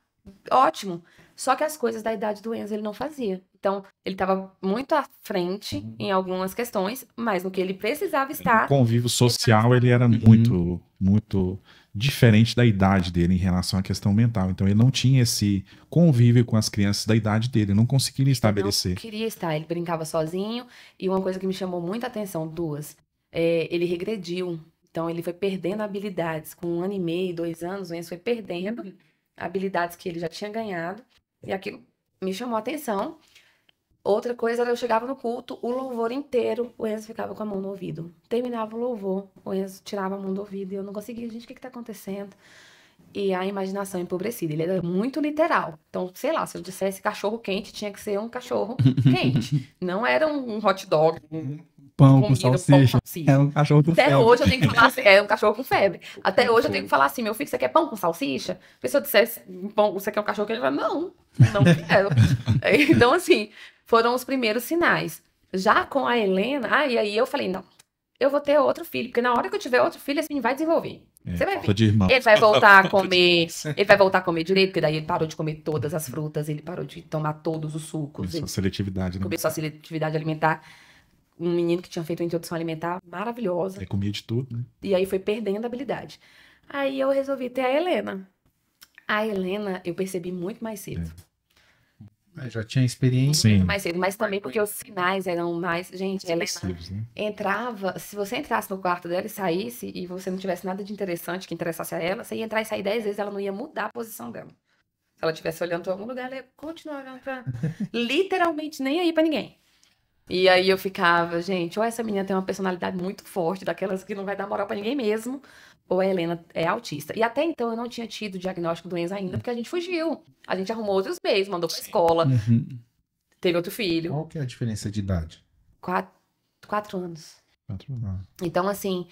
ótimo. Só que as coisas da idade do Enzo ele não fazia. Então, ele estava muito à frente em algumas questões, mas no que ele precisava O estar. convívio social, ele era muito, muito diferente da idade dele em relação à questão mental. Então, ele não tinha esse convívio com as crianças da idade dele, não conseguia estabelecer. Não queria estar, ele brincava sozinho. E uma coisa que me chamou muita atenção, ele regrediu. Então, ele foi perdendo habilidades. Com 1 ano e meio, 2 anos, o Enzo foi perdendo habilidades que ele já tinha ganhado. E aquilo me chamou a atenção. Outra coisa era eu chegava no culto, o louvor inteiro, o Enzo ficava com a mão no ouvido. Terminava o louvor, o Enzo tirava a mão do ouvido e eu não conseguia, gente, o que está acontecendo? E a imaginação empobrecida, ele era muito literal. Então, sei lá, se eu dissesse cachorro quente, tinha que ser um cachorro quente. Não era um hot dog, Pão com comida, pão com salsicha. salsicha. É um cachorro com Até febre. hoje eu tenho que falar assim, é um cachorro com febre. Até hoje eu tenho que falar assim, meu filho, você quer pão com salsicha? Porque se eu dissesse, você quer um cachorro quente? Ele vai, não quero. Então, assim, foram os primeiros sinais. Já com a Helena, e aí eu falei, não, eu vou ter outro filho, porque na hora que eu tiver outro filho, esse menino vai desenvolver. Você vai Falta ver. de irmão. Ele vai voltar a comer, ele vai voltar a comer direito, porque daí ele parou de comer todas as frutas, ele parou de tomar todos os sucos, Começou ele a seletividade, né? começou a seletividade alimentar. Um menino que tinha feito uma introdução alimentar maravilhosa. Ele comia de tudo, né? E aí foi perdendo a habilidade. Aí eu resolvi ter a Helena. A Helena eu percebi muito mais cedo. Já tinha experiência. Sim. Muito mais cedo, mas também porque os sinais eram mais. Gente, a Helena Expressivos, né? entrava. Se você entrasse no quarto dela e saísse, e você não tivesse nada de interessante que interessasse a ela, você ia entrar e sair 10 vezes, ela não ia mudar a posição dela. Se ela estivesse olhando para algum lugar, ela ia continuar olhando pra. Literalmente nem aí para ninguém. E aí eu ficava, gente, ou essa menina tem uma personalidade muito forte, daquelas que não vai dar moral pra ninguém mesmo, ou a Helena é autista. E até então eu não tinha tido o diagnóstico do Enzo ainda, porque a gente fugiu. A gente arrumou outros meios, mandou pra escola, Uhum. teve outro filho. Qual que é a diferença de idade? 4 anos. Ah, Então, assim,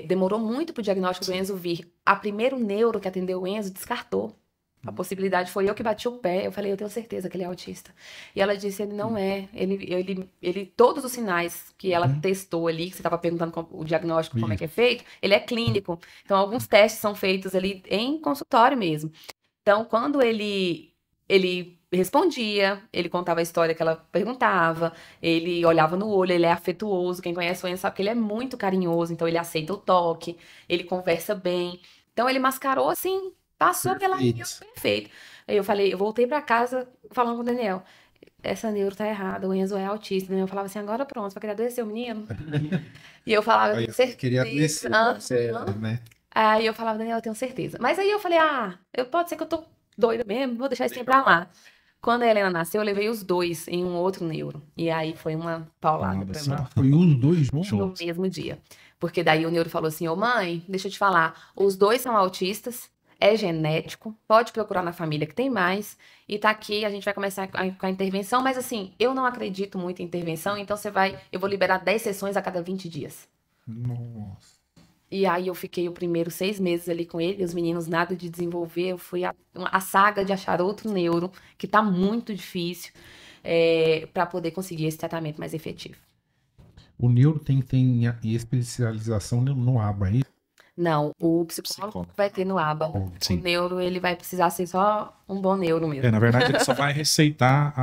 demorou muito pro diagnóstico do Enzo vir. A primeiro neuro que atendeu o Enzo descartou. A possibilidade foi eu que bati o pé. Eu falei, eu tenho certeza que ele é autista. E ela disse, ele não é. Ele todos os sinais que ela testou ali, que você estava perguntando o diagnóstico, como é que é feito, ele é clínico. Então, alguns testes são feitos ali em consultório mesmo. Então, quando ele respondia, ele contava a história que ela perguntava, ele olhava no olho, ele é afetuoso. Quem conhece o Enzo sabe que ele é muito carinhoso, então ele aceita o toque, ele conversa bem. Então, ele mascarou assim. Passou pela linha perfeito. Aí eu falei, eu voltei pra casa falando com o Daniel. Essa neuro tá errada, o Enzo é autista. O Daniel falava assim, agora pronto, vai querer adoecer o menino? E eu falava, eu tenho Eu queria adoecer, certeza. você era, né? Aí eu falava, Daniel, eu tenho certeza. Mas aí eu falei, pode ser que eu tô doida mesmo, vou deixar isso tempo pra lá. Quando a Helena nasceu, eu levei os dois em um outro neuro. E aí foi uma paulada pra mim. Foi os dois No juntos? mesmo dia. Porque daí o neuro falou assim, ô mãe, deixa eu te falar, os dois são autistas, é genético, pode procurar na família que tem mais, e tá aqui, a gente vai começar com a intervenção, mas assim, eu não acredito muito em intervenção, então eu vou liberar 10 sessões a cada 20 dias. Nossa. E aí eu fiquei o primeiro 6 meses ali com ele, os meninos nada de desenvolver, eu fui a saga de achar outro neuro, que tá muito difícil, para poder conseguir esse tratamento mais efetivo. O neuro tem especialização no ABA aí? Não, o psicólogo vai ter no ABA. Sim. O neuro, ele vai precisar ser só um bom neuro mesmo. Na verdade, ele só vai receitar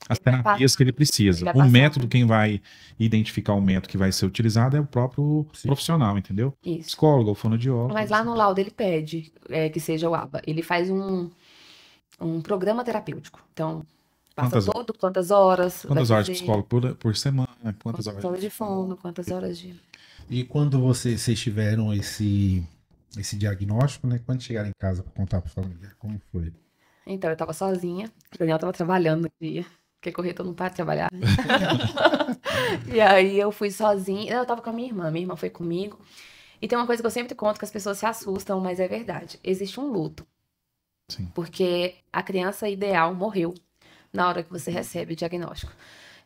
as terapias que ele precisa. Ele vai O passar. método, quem vai identificar o método que vai ser utilizado é o próprio profissional, entendeu? Isso. Psicólogo ou fonoaudiólogo. Mas lá no laudo ele pede que seja o ABA. Ele faz um programa terapêutico. Então, passa quantas horas. Quantas horas de psicólogo por semana? Quantas horas de fundo, quantas horas de... E quando vocês tiveram esse diagnóstico, né? Quando chegaram em casa para contar para a família, como foi? Então, eu tava sozinha. O Daniel tava trabalhando no dia. Porque corretor não para de trabalhar, né? E aí eu fui sozinha. Eu tava com a minha irmã foi comigo. E tem uma coisa que eu sempre conto que as pessoas se assustam, mas é verdade. Existe um luto. Sim. Porque a criança ideal morreu na hora que você recebe o diagnóstico.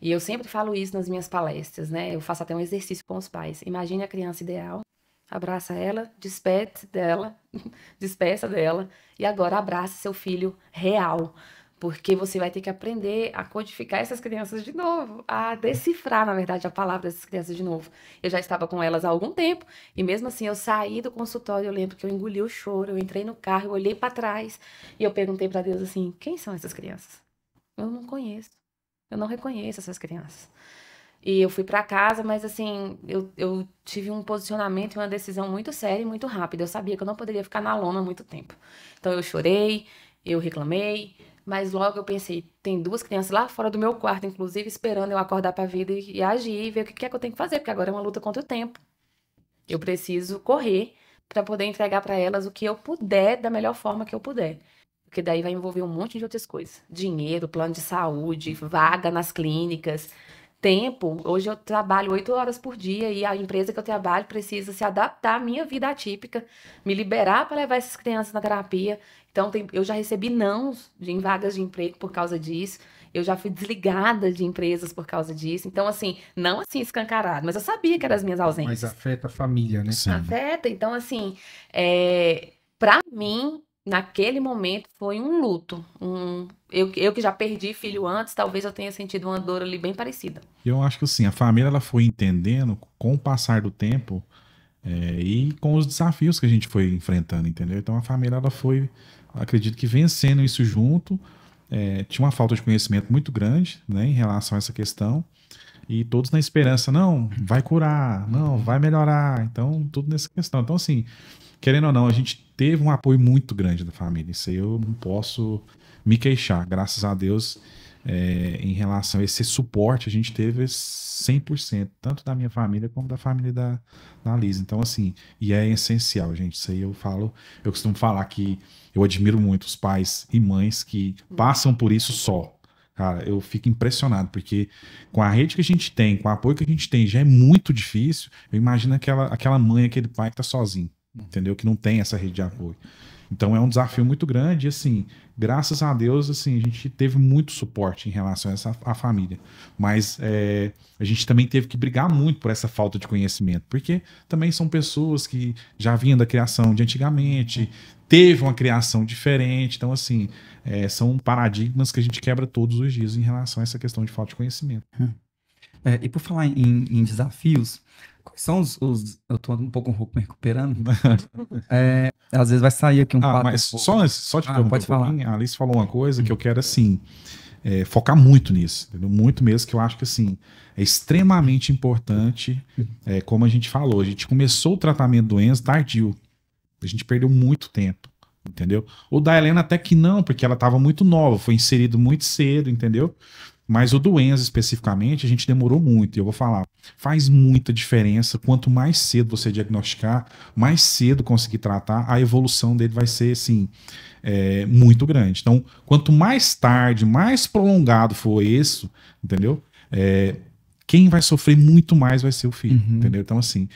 E eu sempre falo isso nas minhas palestras, né? Eu faço até um exercício com os pais. Imagine a criança ideal, abraça ela, despeça dela, e agora abraça seu filho real. Porque você vai ter que aprender a codificar essas crianças de novo, a decifrar, na verdade, a palavra dessas crianças de novo. Eu já estava com elas há algum tempo, e mesmo assim eu saí do consultório, eu lembro que eu engoli o choro, eu entrei no carro, eu olhei para trás, e eu perguntei para Deus assim, quem são essas crianças? Eu não conheço. Eu não reconheço essas crianças. E eu fui para casa, mas assim, eu tive um posicionamento e uma decisão muito séria e muito rápida. Eu sabia que eu não poderia ficar na lona muito tempo. Então eu chorei, eu reclamei, mas logo eu pensei, tem 2 crianças lá fora do meu quarto, inclusive, esperando eu acordar para a vida e agir e ver o que é que eu tenho que fazer, porque agora é uma luta contra o tempo. Eu preciso correr para poder entregar para elas o que eu puder, da melhor forma que eu puder. Porque daí vai envolver um monte de outras coisas. Dinheiro, plano de saúde, vaga nas clínicas, tempo. Hoje eu trabalho 8 horas por dia e a empresa que eu trabalho precisa se adaptar à minha vida atípica, me liberar para levar essas crianças na terapia. Então, eu já recebi nãos em vagas de emprego por causa disso. Eu já fui desligada de empresas por causa disso. Então, assim, não assim escancarado, mas eu sabia que eram as minhas ausências. Mas afeta a família, né? Sim. Afeta. Então, assim, para mim, naquele momento foi um luto. Eu que já perdi filho antes, talvez eu tenha sentido uma dor ali bem parecida. Eu acho que assim, a família ela foi entendendo com o passar do tempo e com os desafios que a gente foi enfrentando, entendeu? Então a família ela foi, acredito que vencendo isso junto. Tinha uma falta de conhecimento muito grande, né, em relação a essa questão. E todos na esperança, não, vai curar, não, vai melhorar. Então, tudo nessa questão. Então, assim, querendo ou não, a gente teve um apoio muito grande da família. Isso aí eu não posso me queixar. Graças a Deus, em relação a esse suporte, a gente teve 100%, tanto da minha família como da família da Liz. Então, assim, e é essencial, gente. Isso aí eu costumo falar que eu admiro muito os pais e mães que passam por isso só. Cara, eu fico impressionado, porque com a rede que a gente tem, com o apoio que a gente tem, já é muito difícil. Eu imagino aquela mãe, aquele pai que tá sozinho, entendeu? Que não tem essa rede de apoio. Então é um desafio muito grande e, assim, graças a Deus, assim, a gente teve muito suporte em relação a essa família. Mas a gente também teve que brigar muito por essa falta de conhecimento, porque também são pessoas que já vinham da criação de antigamente, teve uma criação diferente. Então, assim, são paradigmas que a gente quebra todos os dias em relação a essa questão de falta de conhecimento. E por falar em desafios, quais são eu tô um pouco me recuperando. Às vezes vai sair aqui um papo. Mas só te perguntar pode falar. A Alice falou uma coisa que eu quero, assim, focar muito nisso, entendeu? Muito mesmo, que eu acho que, assim, é extremamente importante, como a gente falou, a gente começou o tratamento do Enzo tardio. A gente perdeu muito tempo, entendeu? O da Helena até que não, porque ela estava muito nova, foi inserido muito cedo, entendeu? Mas o do Enzo especificamente, a gente demorou muito, e eu vou falar, faz muita diferença, quanto mais cedo você diagnosticar, mais cedo conseguir tratar, a evolução dele vai ser, assim, muito grande. Então, quanto mais tarde, mais prolongado for isso, entendeu? Quem vai sofrer muito mais vai ser o filho, entendeu? Então, assim,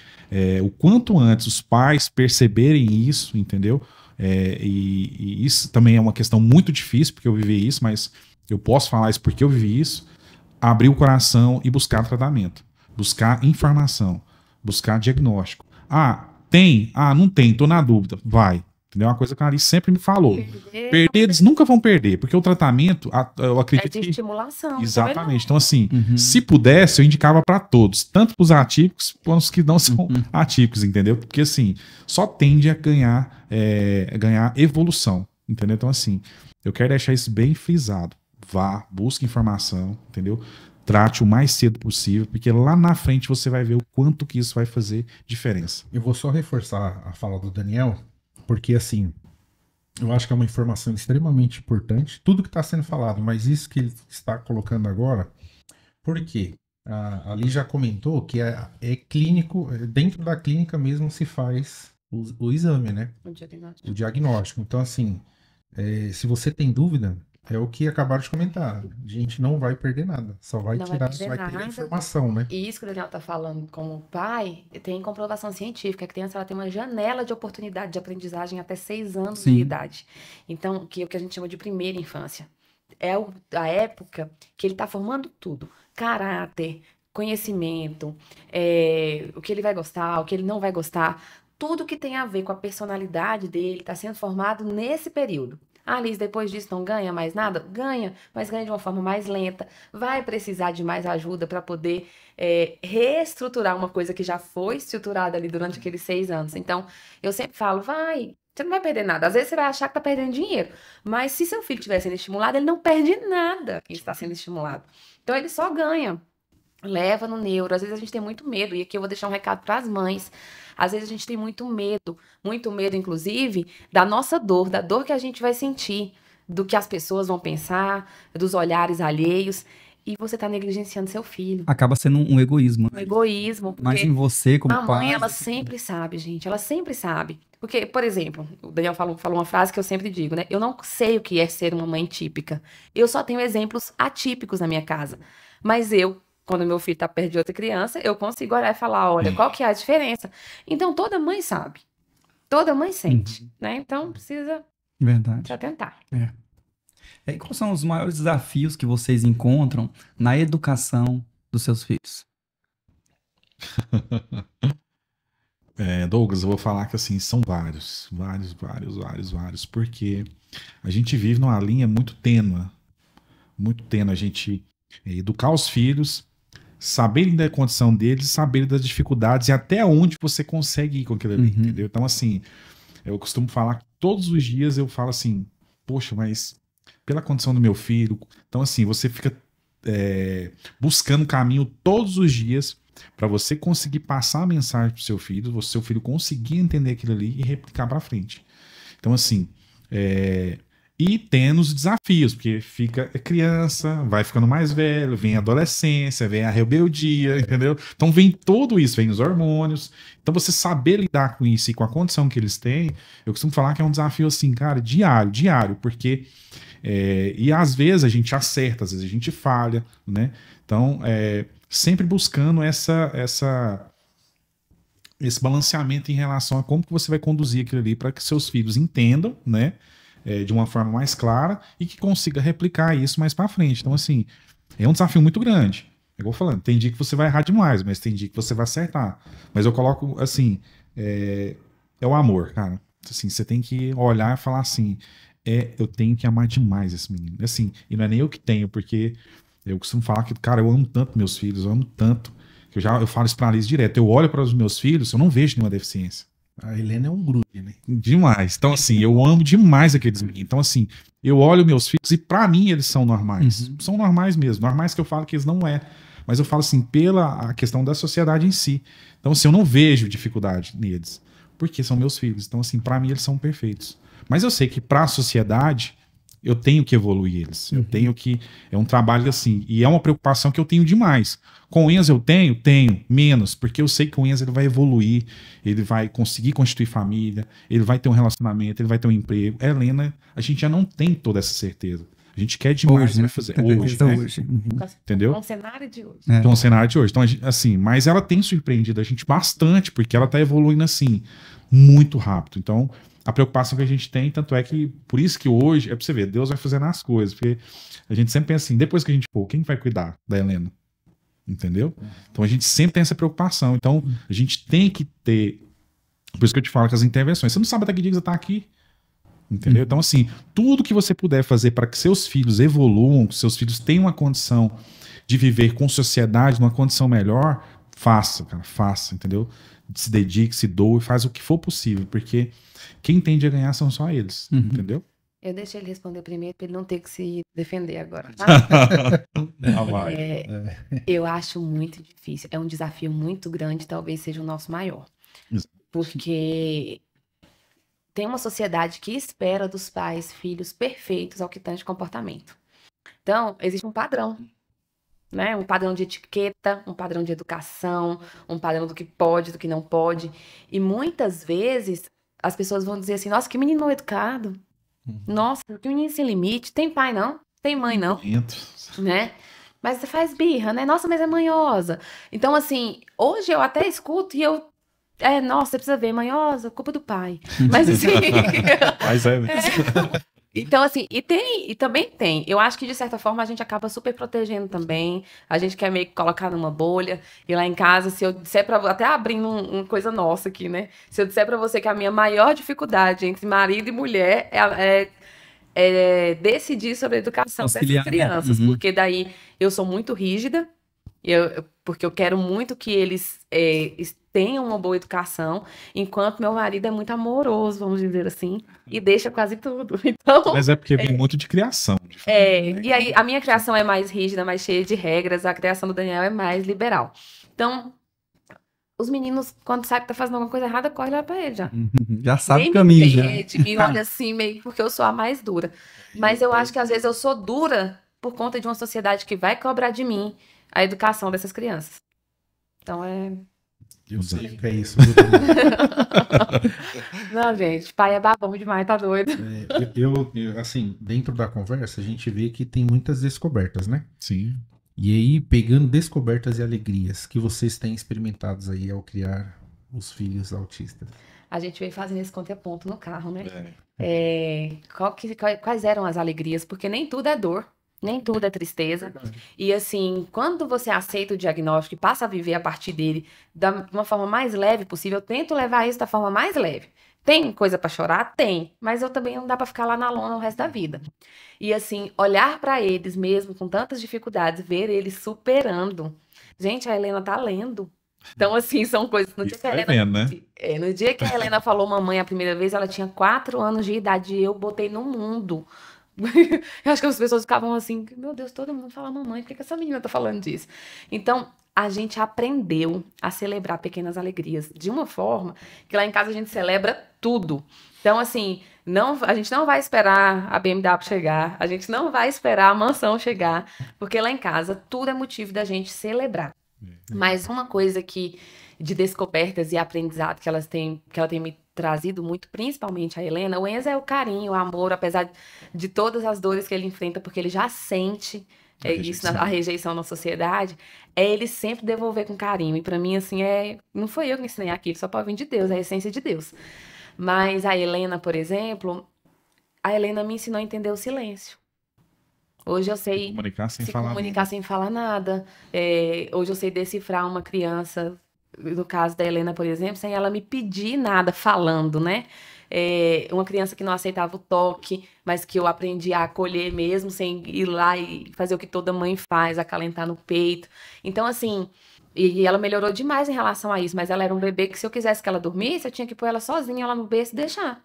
o quanto antes os pais perceberem isso, entendeu? E isso também é uma questão muito difícil, porque eu vivi isso, mas eu posso falar isso porque eu vivi isso. Abrir o coração e buscar tratamento, buscar informação, buscar diagnóstico. Ah, tem? Ah, não tem, tô na dúvida. Vai. Entendeu? Uma coisa que a Alice sempre me falou. Perder, eles nunca vão perder, porque o tratamento, eu acredito de estimulação. Exatamente. Então, assim, se pudesse, eu indicava para todos, tanto para os atípicos quanto os que não são atípicos, entendeu? Porque, assim, só tende a ganhar evolução, entendeu? Então, assim, eu quero deixar isso bem frisado. Vá, busque informação, entendeu? Trate o mais cedo possível, porque lá na frente você vai ver o quanto que isso vai fazer diferença. Eu vou só reforçar a fala do Daniel, porque assim, eu acho que é uma informação extremamente importante, tudo que está sendo falado, mas isso que ele está colocando agora, por quê? Ali já comentou que é clínico, dentro da clínica mesmo se faz o exame, né? O diagnóstico. Então, assim, se você tem dúvida, é o que acabaram de comentar. A gente não vai perder nada. Só vai tirar, só vai ter informação, né? E isso que o Daniel tá falando como pai, tem comprovação científica. A criança ela tem uma janela de oportunidade de aprendizagem até 6 anos de idade. Então, que é o que a gente chama de primeira infância. É a época que ele tá formando tudo. Caráter, conhecimento, o que ele vai gostar, o que ele não vai gostar. Tudo que tem a ver com a personalidade dele está sendo formado nesse período. Ah, Liz, depois disso não ganha mais nada? Ganha, mas ganha de uma forma mais lenta. Vai precisar de mais ajuda para poder reestruturar uma coisa que já foi estruturada ali durante aqueles 6 anos. Então, eu sempre falo, você não vai perder nada. Às vezes você vai achar que tá perdendo dinheiro, mas se seu filho estiver sendo estimulado, ele não perde nada que está sendo estimulado. Então, ele só ganha. Leva no neuro. Às vezes a gente tem muito medo, e aqui eu vou deixar um recado para as mães. Às vezes a gente tem muito medo, inclusive, da nossa dor, da dor que a gente vai sentir, do que as pessoas vão pensar, dos olhares alheios, e você tá negligenciando seu filho. Acaba sendo um egoísmo. Um egoísmo. Mas em você, como pai... A mãe, ela sempre sabe, gente, ela sempre sabe. Porque, por exemplo, o Daniel falou uma frase que eu sempre digo, né? Eu não sei o que é ser uma mãe típica. Eu só tenho exemplos atípicos na minha casa. Mas quando meu filho tá perto de outra criança, eu consigo olhar e falar, olha, qual que é a diferença? Então, toda mãe sabe. Toda mãe sente, né? Então, precisa se atentar. E quais são os maiores desafios que vocês encontram na educação dos seus filhos? Douglas, eu vou falar que, assim, são vários, porque a gente vive numa linha muito tênue, a gente educar os filhos, saberem da condição deles, saberem das dificuldades e até onde você consegue ir com aquilo ali, entendeu? Então, assim, eu costumo falar que todos os dias eu falo assim, poxa, mas pela condição do meu filho, então, assim, você fica buscando caminho todos os dias para você conseguir passar a mensagem pro seu filho conseguir entender aquilo ali e replicar para frente. Então, assim, e tendo os desafios, porque fica criança, vai ficando mais velho, vem a adolescência, vem a rebeldia, entendeu? Então vem tudo isso, vem os hormônios. Então você saber lidar com isso e com a condição que eles têm, eu costumo falar que é um desafio assim, cara, diário, porque e às vezes a gente acerta, às vezes a gente falha, né? Então, sempre buscando esse balanceamento em relação a como que você vai conduzir aquilo ali para que seus filhos entendam, né? De uma forma mais clara e que consiga replicar isso mais para frente. Então, assim, é um desafio muito grande. Eu vou falando, tem dia que você vai errar demais, mas tem dia que você vai acertar. Mas eu coloco, assim, é o amor, cara. Assim, você tem que olhar e falar assim, eu tenho que amar demais esse menino. Assim, e não é nem eu que tenho, porque eu costumo falar que, cara, eu amo tanto meus filhos, eu amo tanto, que eu falo isso pra Alice direto. Eu olho para os meus filhos, eu não vejo nenhuma deficiência. A Helena é um grude, né? Demais. Então, assim, eu amo demais aqueles meninos. Então, assim, eu olho meus filhos e pra mim eles são normais. São normais mesmo. Normais que eu falo que eles não é. Mas eu falo assim, pela a questão da sociedade em si. Então, assim, eu não vejo dificuldade neles. Porque são meus filhos. Então, assim, pra mim eles são perfeitos. Mas eu sei que para a sociedade eu tenho que evoluir eles. Eu tenho que. É um trabalho assim. E é uma preocupação que eu tenho demais. Com o Enzo eu tenho menos, porque eu sei que o Enzo ele vai evoluir, ele vai conseguir constituir família, ele vai ter um relacionamento, ele vai ter um emprego. A Helena, a gente já não tem toda essa certeza. A gente quer demais Hoje, né? fazer hoje, né? Hoje. Entendeu? Com o cenário de hoje. É. Com o cenário de hoje. Então, assim, mas ela tem surpreendido a gente bastante, porque ela tá evoluindo assim, muito rápido. Então, a preocupação que a gente tem, tanto é que, por isso que hoje, é pra você ver, Deus vai fazendo as coisas, porque a gente sempre pensa assim, depois que a gente for, quem vai cuidar da Helena? Entendeu? Então a gente sempre tem essa preocupação. Então a gente tem que ter. Por isso que eu te falo que as intervenções. Você não sabe até que dia que você tá aqui. Entendeu? Então, assim, tudo que você puder fazer para que seus filhos evoluam, que seus filhos tenham uma condição de viver com sociedade, numa condição melhor, faça, cara, faça, entendeu? Se dedique, se doe, faz o que for possível, porque quem tende a ganhar são só eles, entendeu? Eu deixei ele responder primeiro para ele não ter que se defender agora. Tá? Vai. Eu acho muito difícil. É um desafio muito grande, talvez seja o nosso maior. Exato. Porque tem uma sociedade que espera dos pais filhos perfeitos ao que tange comportamento. Então, existe um padrão, né? Um padrão de etiqueta, um padrão de educação, um padrão do que pode, do que não pode. E muitas vezes as pessoas vão dizer assim, nossa, que menino mal educado. Nossa, que menino sem limite. Tem pai não, tem mãe não, né? Mas você faz birra, né? Nossa, mas é manhosa. Então, assim, hoje eu até escuto e eu... nossa, você precisa ver, manhosa, culpa do pai. Mas assim... Mas Então, assim, e também tem. Eu acho que, de certa forma, a gente acaba super protegendo também. A gente quer meio que colocar numa bolha. E lá em casa, se eu disser pra você, até abrindo uma coisa nossa aqui, né? Se eu disser pra você que a minha maior dificuldade entre marido e mulher é decidir sobre a educação Auxiliar, dessas crianças. né? Uhum. Porque daí eu sou muito rígida. Porque eu quero muito que eles tenham uma boa educação, enquanto meu marido é muito amoroso, vamos dizer assim, e deixa quase tudo. Então, Mas é porque vem muito de criação. De família, né? e aí a minha criação é mais rígida, mais cheia de regras, a criação do Daniel é mais liberal. Então, os meninos, quando sabem que tá fazendo alguma coisa errada, correm lá pra ele já. Já sabe Nem o caminho, me já. pede, me olha assim, meio porque eu sou a mais dura. Mas eu acho que às vezes eu sou dura por conta de uma sociedade que vai cobrar de mim a educação dessas crianças. Então Eu sei o que é isso. Não, gente, pai é babão demais, tá doido. Assim, dentro da conversa, a gente vê que tem muitas descobertas, né? Sim. E aí, pegando descobertas e alegrias que vocês têm experimentados aí ao criar os filhos autistas. A gente veio fazendo esse contraponto no carro, né? Quais eram as alegrias? Porque nem tudo é dor. Nem tudo é tristeza. E assim, quando você aceita o diagnóstico e passa a viver a partir dele de uma forma mais leve possível, eu tento levar isso da forma mais leve. Tem coisa pra chorar? Tem. Mas eu também não dá pra ficar lá na lona o resto da vida. E assim, olhar pra eles mesmo com tantas dificuldades, ver eles superando. Gente, a Helena tá lendo. Então, assim, são coisas... No dia que a Helena, né? no dia que a Helena falou mamãe a primeira vez, ela tinha 4 anos de idade e eu botei no mundo. Eu acho que as pessoas ficavam assim, meu Deus, todo mundo fala mamãe, por que essa menina tá falando disso? Então, a gente aprendeu a celebrar pequenas alegrias de uma forma que lá em casa a gente celebra tudo. Então, assim, a gente não vai esperar a BMW chegar, a gente não vai esperar a mansão chegar, porque lá em casa tudo é motivo da gente celebrar. Mas uma coisa de descobertas e aprendizado que ela tem me trazido muito, principalmente a Helena, o Enzo é o carinho, o amor, apesar de todas as dores que ele enfrenta, porque ele já sente a rejeição na sociedade, é ele sempre devolver com carinho. E pra mim, assim, não foi eu que ensinei aquilo, só pode vir de Deus, é a essência de Deus. Mas a Helena, por exemplo, a Helena me ensinou a entender o silêncio. Hoje eu sei se comunicar sem falar nada. Hoje eu sei decifrar uma criança, no caso da Helena, por exemplo, sem ela me pedir nada falando, né? Uma criança que não aceitava o toque, mas que eu aprendi a acolher mesmo, sem ir lá e fazer o que toda mãe faz, acalentar no peito. Então, assim, e ela melhorou demais em relação a isso, mas ela era um bebê que se eu quisesse que ela dormisse, eu tinha que pôr ela sozinha lá no berço e deixar.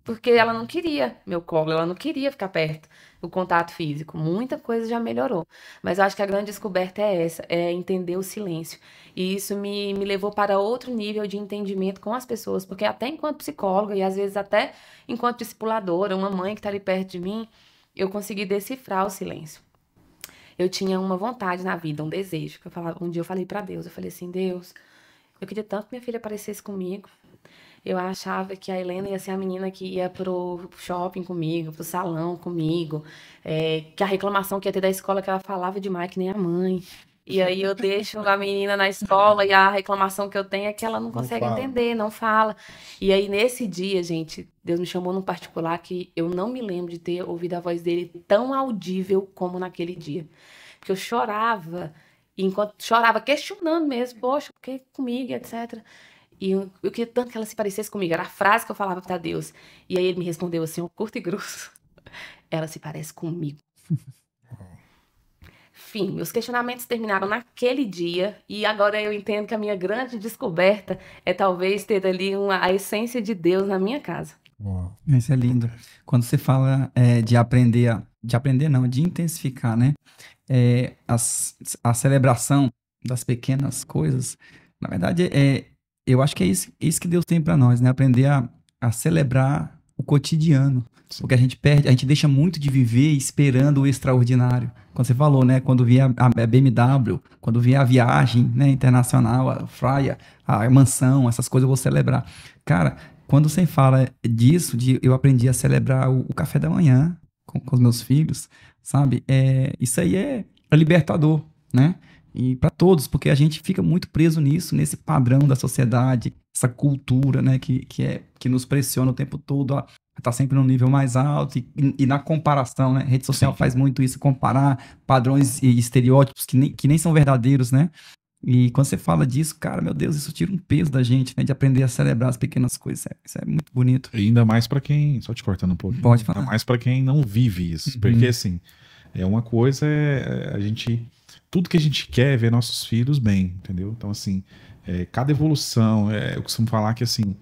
porque ela não queria meu colo, ela não queria ficar perto, o contato físico. Muita coisa já melhorou. Mas eu acho que a grande descoberta é essa, é entender o silêncio. E isso me levou para outro nível de entendimento com as pessoas, porque até enquanto psicóloga e às vezes até enquanto discipuladora, uma mãe que está ali perto de mim, eu consegui decifrar o silêncio. Eu tinha uma vontade na vida, um desejo. Um dia eu falei para Deus, eu falei assim, Deus, eu queria tanto que minha filha aparecesse comigo. Eu achava que a Helena ia ser a menina que ia pro shopping comigo, pro salão comigo, que a reclamação que ia ter da escola que ela falava demais, que nem a mãe. E aí eu deixo a menina na escola e a reclamação que eu tenho é que ela não consegue entender, não fala. E aí nesse dia, gente, Deus me chamou num particular que eu não me lembro de ter ouvido a voz dele tão audível como naquele dia. Porque eu chorava, e enquanto chorava, questionando mesmo, poxa, por que comigo, etc. E eu queria tanto que ela se parecesse comigo, era a frase que eu falava para Deus. E aí ele me respondeu assim, curto e grosso, ela se parece comigo. Fim, meus questionamentos terminaram naquele dia e agora eu entendo que a minha grande descoberta é talvez ter ali a essência de Deus na minha casa. Uau. Isso é lindo. Quando você fala de intensificar, né? A celebração das pequenas coisas, na verdade, eu acho que é isso que Deus tem para nós, né? Aprender a celebrar o cotidiano. Porque a gente deixa muito de viver esperando o extraordinário. Quando você falou, né? Quando vier a BMW, quando vier a viagem, né, internacional, a praia, a mansão, essas coisas eu vou celebrar. Cara, quando você fala disso, eu aprendi a celebrar o café da manhã com os meus filhos, sabe? Isso aí é libertador, né? E para todos, porque a gente fica muito preso nisso, nesse padrão da sociedade, essa cultura, né, que nos pressiona o tempo todo a estar sempre no nível mais alto e na comparação, né? A rede social faz muito isso, comparar padrões e estereótipos que nem são verdadeiros, né? E quando você fala disso, cara, meu Deus, isso tira um peso da gente, né? De aprender a celebrar as pequenas coisas. Isso é muito bonito. E ainda mais pra quem, só te cortando um pouco, Pode falar. ainda mais pra quem não vive isso. Porque assim, uma coisa a gente, tudo que a gente quer é ver nossos filhos bem, entendeu? Então assim, cada evolução, eu costumo falar que assim,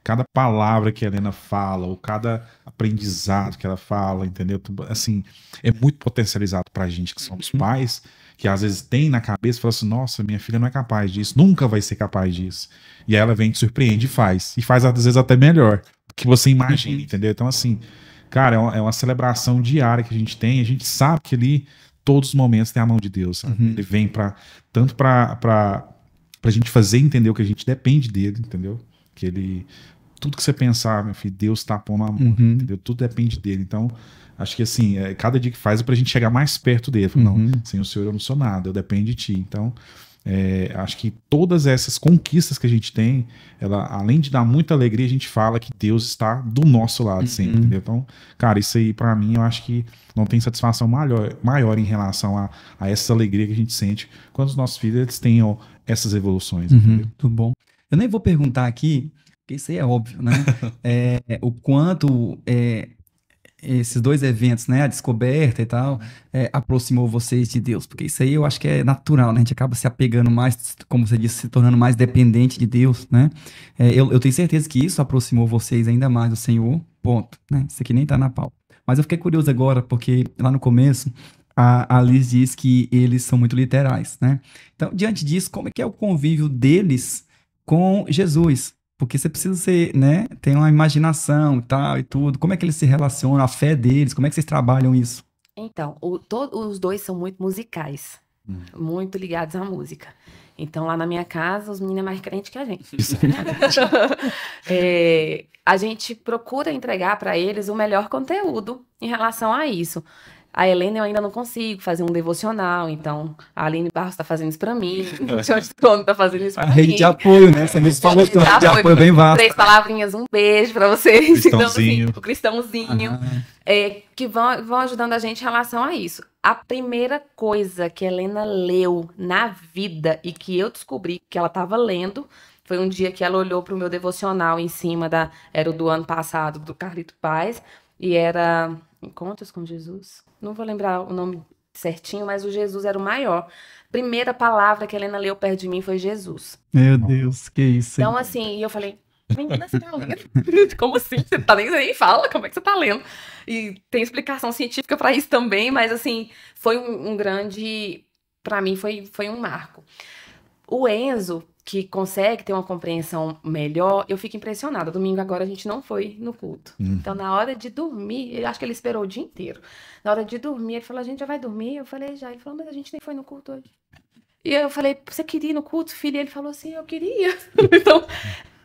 cada palavra que a Helena fala, ou cada aprendizado que ela fala, entendeu? Assim, é muito potencializado pra gente que somos pais, que às vezes tem na cabeça e fala assim, nossa, minha filha não é capaz disso, nunca vai ser capaz disso. E aí ela vem, te surpreende e faz. E faz às vezes até melhor do que você imagina, entendeu? Então assim, cara, é uma celebração diária que a gente sabe que ali todos os momentos tem a mão de Deus, sabe? Ele vem tanto pra gente fazer entender o que a gente depende dele, entendeu? Que ele, tudo que você pensar, meu filho, Deus tá pondo a mão, entendeu? Tudo depende dele. Então, acho que assim, cada dia que faz é pra gente chegar mais perto dele. Fala, não, sem o Senhor eu não sou nada, eu dependo de ti. Então, acho que todas essas conquistas que a gente tem, ela, além de dar muita alegria, a gente fala que Deus está do nosso lado sempre, entendeu? Então, cara, isso aí pra mim, eu acho que não tem satisfação maior em relação a essa alegria que a gente sente quando os nossos filhos eles tenham essas evoluções, entendeu? Muito bom. Eu nem vou perguntar aqui, porque isso aí é óbvio, né? O quanto esses dois eventos, né? A descoberta e tal, aproximou vocês de Deus. Porque isso aí eu acho que é natural, né? A gente acaba se apegando mais, como você disse, se tornando mais dependente de Deus, né? Eu tenho certeza que isso aproximou vocês ainda mais do Senhor, ponto, né? Isso aqui nem tá na pauta. Mas eu fiquei curioso agora, porque lá no começo, a Liz diz que eles são muito literais, né? Então, diante disso, como é que é o convívio deles com Jesus? Porque você precisa né, ter uma imaginação e tal e tudo. Como é que eles se relacionam, a fé deles, como é que vocês trabalham isso? Então, os dois são muito musicais, muito ligados à música. Então, lá na minha casa, os meninos é mais crentes que a gente. A gente procura entregar para eles o melhor conteúdo em relação a isso. A Helena eu ainda não consigo fazer um devocional, então a Aline Barros está fazendo isso para mim, o Jorge Trono está fazendo isso para mim. A rede de apoio, né? Você me falou que a rede de apoio bem vasta. 3 palavrinhas, um beijo para vocês. Cristãozinho. Então, assim, o cristãozinho, que vão ajudando a gente em relação a isso. A primeira coisa que a Helena leu na vida e que eu descobri que ela estava lendo foi um dia que ela olhou para o meu devocional em cima era o do ano passado, do Carlito Paz, e era Encontros com Jesus. Não vou lembrar o nome certinho, mas o Jesus era o maior. Primeira palavra que a Helena leu perto de mim foi Jesus. Meu Deus, que isso. Então, assim, eu falei, menina, você tá lendo? Como assim? Você tá lendo aí? Fala, como é que você tá lendo? E tem explicação científica pra isso também, mas assim, foi um grande... Pra mim, foi um marco. O Enzo, que consegue ter uma compreensão melhor, eu fico impressionada. Domingo agora a gente não foi no culto. Então, na hora de dormir, eu acho que ele esperou o dia inteiro. Na hora de dormir, ele falou, a gente já vai dormir? Eu falei, já. Ele falou, mas a gente nem foi no culto hoje. E eu falei, você queria ir no culto, filho? E ele falou assim, eu queria. Então,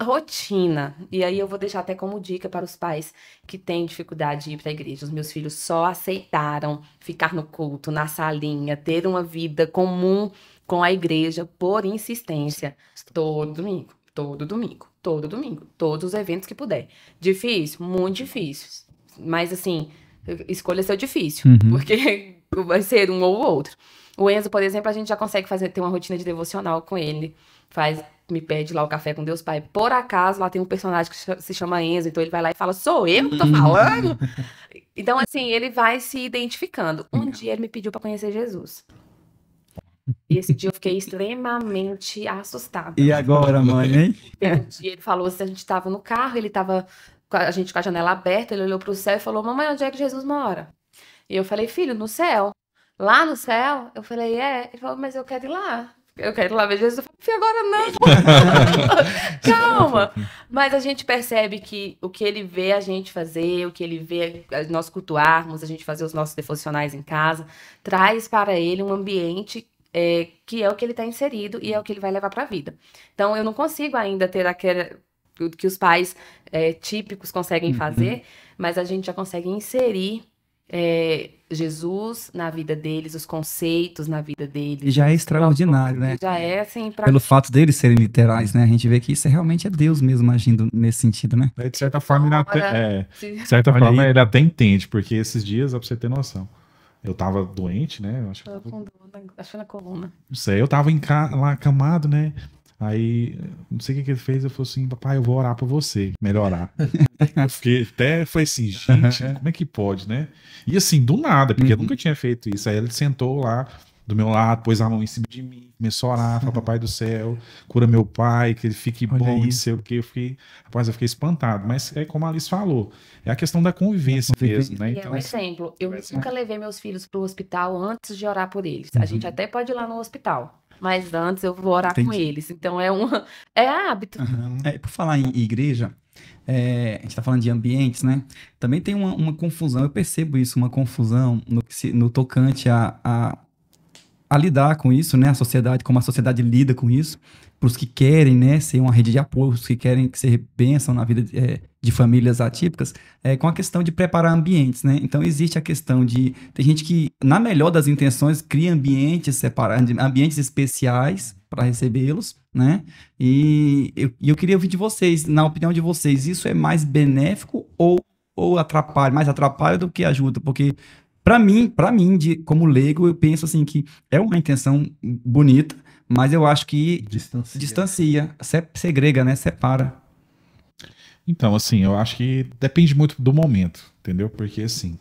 rotina. E aí eu vou deixar até como dica para os pais que têm dificuldade de ir para a igreja. Os meus filhos só aceitaram ficar no culto, na salinha, ter uma vida comum com a igreja por insistência. Todo domingo, todo domingo, todo domingo. Todos os eventos que puder. Difícil? Muito difícil. Mas assim, escolha seu difícil. Porque vai ser um ou o outro. O Enzo, por exemplo, a gente já consegue ter uma rotina de devocional com ele. Me pede lá o café com Deus Pai. Por acaso, lá tem um personagem que se chama Enzo, então ele vai lá e fala, sou eu que tô falando? Então, assim, ele vai se identificando. Um dia ele me pediu para conhecer Jesus. E esse dia eu fiquei extremamente assustada. E agora, mãe, hein? Um dia ele falou assim, a gente tava no carro, ele tava, a gente com a janela aberta, ele olhou pro céu e falou, mamãe, onde é que Jesus mora? E eu falei, filho, no céu. Lá no céu? Eu falei, é. Ele falou, mas eu quero ir lá. Eu quero ir lá ver Jesus. Eu falei, filho, agora não. Calma. Mas a gente percebe que o que ele vê a gente fazer, o que ele vê nós cultuarmos, a gente fazer os nossos devocionais em casa, traz para ele um ambiente que é o que ele está inserido e é o que ele vai levar para a vida. Então, eu não consigo ainda ter aquela que os pais típicos conseguem fazer, mas a gente já consegue inserir Jesus na vida deles, os conceitos na vida deles. E já é extraordinário, né? Já é assim... Pelo fato deles serem literais, né? A gente vê que isso realmente é Deus mesmo agindo nesse sentido, né? De certa forma, ele até entende, porque esses dias, pra você ter noção, eu tava doente, né? Acho que na coluna. Não sei, eu tava lá acamado, né? Aí, não sei o que ele fez, eu falei assim, papai, eu vou orar por você, melhorar. Eu fiquei, até foi assim, gente, como é que pode, né? E assim, do nada, porque eu nunca tinha feito isso. Aí ele sentou lá, do meu lado, pôs a mão em cima de mim, começou a orar, falou, papai do céu, cura meu pai, que ele fique bom, não sei o que. Eu fiquei espantado. Mas é como a Alice falou, é a questão da convivência mesmo, né? Então, exemplo, eu nunca levei meus filhos pro hospital antes de orar por eles. A gente até pode ir lá no hospital. Mas antes eu vou orar com eles. Então é hábito. Por falar em igreja, a gente está falando de ambientes, né? Também tem uma confusão, eu percebo isso, uma confusão no tocante a lidar com isso, né? A sociedade, como a sociedade lida com isso, para os que querem, né, ser uma rede de apoio, os que querem ser bênção na vida de famílias atípicas, com a questão de preparar ambientes, né? Então existe a questão tem gente que, na melhor das intenções, cria ambientes separados, ambientes especiais para recebê-los, né? E eu queria ouvir de vocês, na opinião de vocês, isso é mais benéfico ou atrapalha, mais atrapalha do que ajuda? Porque para mim, como leigo, eu penso assim que é uma intenção bonita, mas eu acho que distancia, segrega, né? Separa. Então, assim, eu acho que depende muito do momento, entendeu? Porque, assim,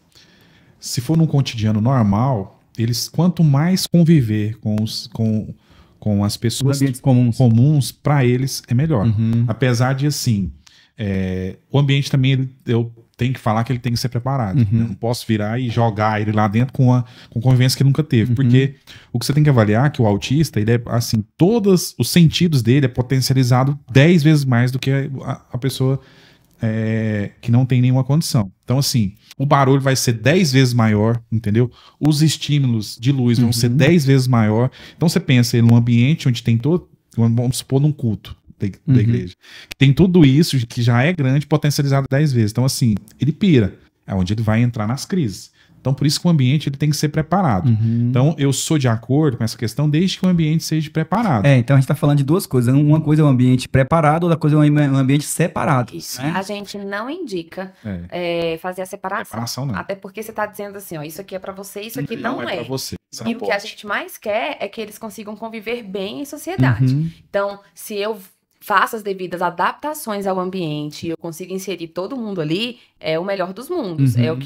se for num cotidiano normal, eles, quanto mais conviver com as pessoas comuns, para eles é melhor. Apesar de, assim, o ambiente também, eu tenho que falar que ele tem que ser preparado. Eu não posso virar e jogar ele lá dentro com convivência que ele nunca teve. Porque o que você tem que avaliar é que o autista, ele é, assim, todos os sentidos dele é potencializado 10 vezes mais do que a pessoa que não tem nenhuma condição. Então, assim, o barulho vai ser 10 vezes maior, entendeu? Os estímulos de luz vão ser 10 vezes maior. Então, você pensa em um ambiente onde tem todo, vamos supor, num culto da igreja, que tem tudo isso, que já é grande, potencializado 10 vezes. Então, assim, ele pira. É onde ele vai entrar nas crises. Então, por isso que o ambiente ele tem que ser preparado. Então, eu sou de acordo com essa questão desde que o ambiente seja preparado. Então a gente está falando de duas coisas. Uma coisa é um ambiente preparado, outra coisa é um ambiente separado. Isso. Né? A gente não indica fazer a separação. Não. Até porque você está dizendo assim, ó, isso aqui é para você, isso aqui não é. Para você. E o que a gente mais quer é que eles consigam conviver bem em sociedade. Então, se eu faço as devidas adaptações ao ambiente e eu consigo inserir todo mundo ali, é o melhor dos mundos. É o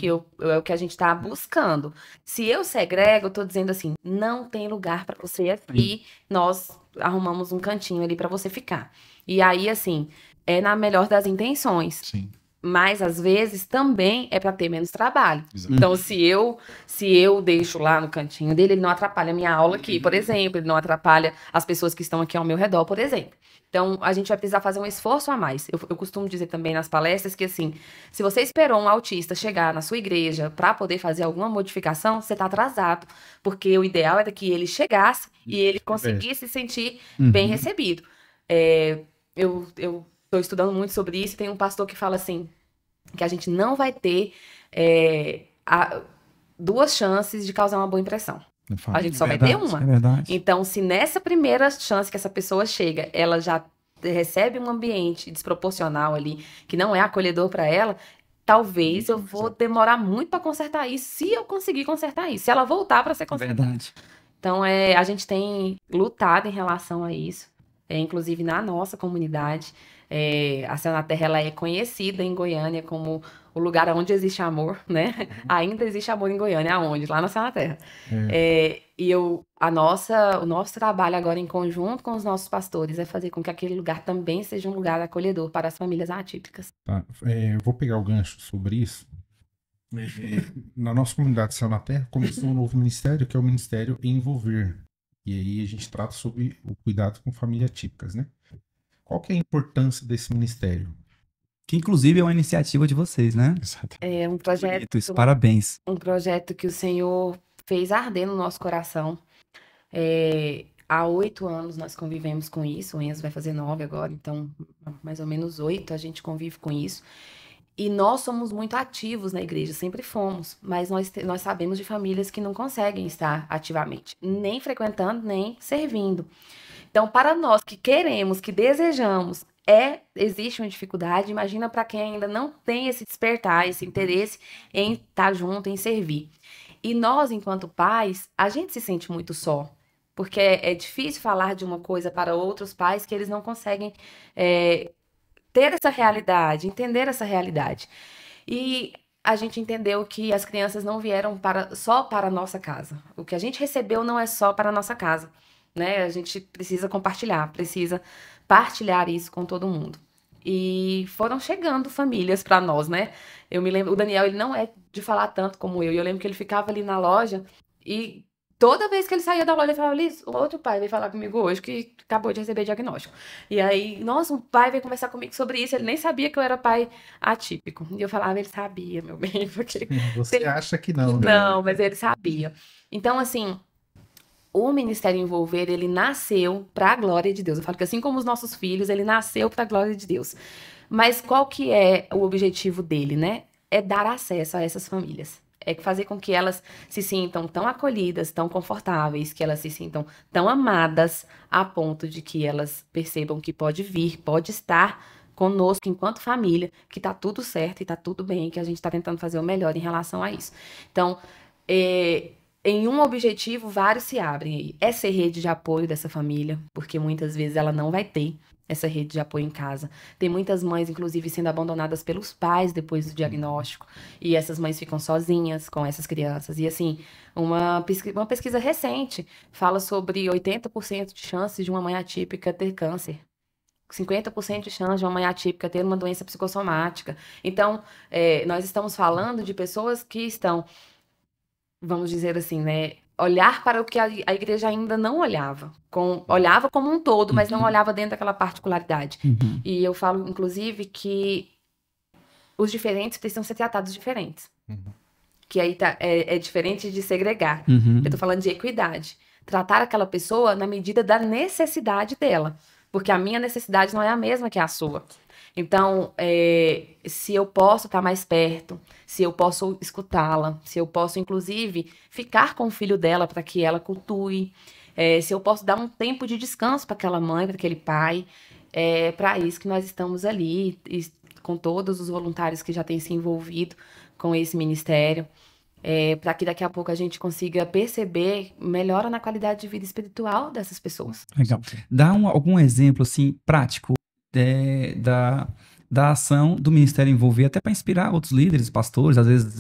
que a gente está buscando. Se eu segrego, eu tô dizendo assim, não tem lugar para você aqui, nós arrumamos um cantinho ali para você ficar. E aí, assim, é na melhor das intenções. Sim. Mas, às vezes, também é para ter menos trabalho. Exato. Então, se eu deixo lá no cantinho dele, ele não atrapalha a minha aula aqui, por exemplo. Ele não atrapalha as pessoas que estão aqui ao meu redor, por exemplo. Então, a gente vai precisar fazer um esforço a mais. Eu costumo dizer também nas palestras que, assim, se você esperou um autista chegar na sua igreja para poder fazer alguma modificação, você está atrasado. Porque o ideal era que ele chegasse e ele conseguisse se sentir bem recebido. Eu estou estudando muito sobre isso. Tem um pastor que fala assim, que a gente não vai ter 2 chances de causar uma boa impressão. A gente só vai ter uma. É verdade. Então, se nessa primeira chance que essa pessoa chega, ela já recebe um ambiente desproporcional ali, que não é acolhedor para ela, talvez eu vou demorar muito para consertar isso, se eu conseguir consertar isso. Se ela voltar para ser consertada. Verdade. Então, a gente tem lutado em relação a isso, inclusive na nossa comunidade. A Céu na Terra, ela é conhecida em Goiânia como o lugar onde existe amor, né? Ainda existe amor em Goiânia, aonde? Lá na Céu na Terra. E o nosso trabalho agora em conjunto com os nossos pastores é fazer com que aquele lugar também seja um lugar acolhedor para as famílias atípicas. Tá, eu vou pegar o gancho sobre isso. Na nossa comunidade Céu na Terra começou um novo ministério, que é o Ministério Envolver. E aí a gente trata sobre o cuidado com famílias atípicas, né? Qual que é a importância desse ministério? Que inclusive é uma iniciativa de vocês, né? Exato. É um projeto, Bonito isso, parabéns. um projeto que o Senhor fez arder no nosso coração. Há 8 anos nós convivemos com isso. O Enzo vai fazer 9 agora, então mais ou menos 8 a gente convive com isso. E nós somos muito ativos na igreja, sempre fomos. Mas nós sabemos de famílias que não conseguem estar ativamente, nem frequentando, nem servindo. Então, para nós que queremos, que desejamos, existe uma dificuldade. Imagina para quem ainda não tem esse despertar, esse interesse em estar junto, em servir. E nós, enquanto pais, a gente se sente muito só. Porque é difícil falar de uma coisa para outros pais que eles não conseguem ter essa realidade, entender essa realidade. E a gente entendeu que as crianças não vieram só para a nossa casa. O que a gente recebeu não é só para a nossa casa, né? A gente precisa compartilhar, precisa partilhar isso com todo mundo. E foram chegando famílias para nós, né? Eu me lembro, o Daniel, ele não é de falar tanto como eu. E eu lembro que ele ficava ali na loja e toda vez que ele saía da loja, ele falava, Liz, o outro pai veio falar comigo hoje que acabou de receber diagnóstico. E aí, nossa, um pai veio conversar comigo sobre isso, ele nem sabia que eu era pai atípico. E eu falava, ele sabia, meu bem, porque... Você acha que não, né? Não, mas ele sabia. Então, assim, o Ministério Envolver, ele nasceu para a glória de Deus. Eu falo que assim como os nossos filhos, ele nasceu para a glória de Deus. Mas qual que é o objetivo dele, né? É dar acesso a essas famílias. É fazer com que elas se sintam tão acolhidas, tão confortáveis, que elas se sintam tão amadas, a ponto de que elas percebam que pode vir, pode estar conosco enquanto família, que tá tudo certo e tá tudo bem, que a gente tá tentando fazer o melhor em relação a isso. Então, em um objetivo, vários se abrem aí. É ser rede de apoio dessa família, porque muitas vezes ela não vai ter essa rede de apoio em casa. Tem muitas mães, inclusive, sendo abandonadas pelos pais depois do diagnóstico. E essas mães ficam sozinhas com essas crianças. E, assim, uma pesquisa recente fala sobre 80% de chances de uma mãe atípica ter câncer. 50% de chance de uma mãe atípica ter uma doença psicossomática. Então, nós estamos falando de pessoas que estão, vamos dizer assim, né, olhar para o que a igreja ainda não olhava. Olhava como um todo, mas não olhava dentro daquela particularidade. E eu falo, inclusive, que os diferentes precisam ser tratados diferentes. Que aí é diferente de segregar. Eu tô falando de equidade. Tratar aquela pessoa na medida da necessidade dela. Porque a minha necessidade não é a mesma que a sua. Então, se eu posso estar mais perto, se eu posso escutá-la, se eu posso, inclusive, ficar com o filho dela para que ela cultue, se eu posso dar um tempo de descanso para aquela mãe, para aquele pai, é para isso que nós estamos ali, e com todos os voluntários que já têm se envolvido com esse ministério, para que daqui a pouco a gente consiga perceber melhora na qualidade de vida espiritual dessas pessoas. Legal. Dá algum exemplo, assim, prático da ação do Ministério Envolver, até para inspirar outros líderes, pastores, às vezes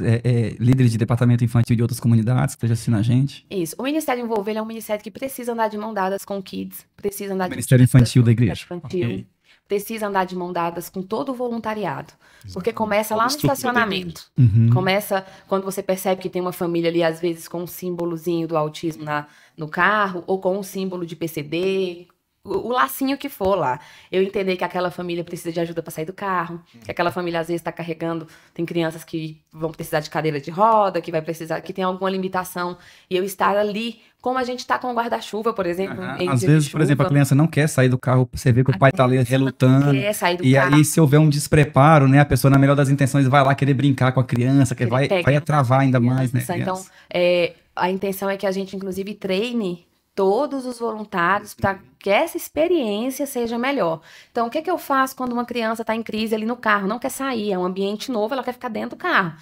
líderes de departamento infantil de outras comunidades, que estejam assistindo a gente. Isso. O Ministério Envolver é um ministério que precisa andar de mão dadas com o Kids, precisa andar Ministério Infantil da igreja. Infantil. Okay. precisa andar de mão dadas com todo o voluntariado. Porque começa lá no Estrutura estacionamento. Uhum. Começa quando você percebe que tem uma família ali, às vezes, com um símbolozinho do autismo no carro, ou com um símbolo de PCD, o lacinho que for lá. Eu entender que aquela família precisa de ajuda para sair do carro, que aquela família, às vezes, está carregando, tem crianças que vão precisar de cadeira de roda, que vai precisar, que tem alguma limitação, e eu estar ali, como a gente está com o guarda-chuva, por exemplo. em Às dia de vezes, por exemplo, a chuva. criança não quer sair do carro, você vê que o pai tá ali relutando. Quer sair do E carro. aí, se houver um despreparo, né? A pessoa, na melhor das intenções, vai lá querer brincar com a criança, que Ele vai pega travar ainda mais, né? criança. Então, criança? a intenção é que a gente, inclusive, treine todos os voluntários para que essa experiência seja melhor. Então, o que que eu faço quando uma criança está em crise ali no carro, não quer sair, é um ambiente novo, ela quer ficar dentro do carro?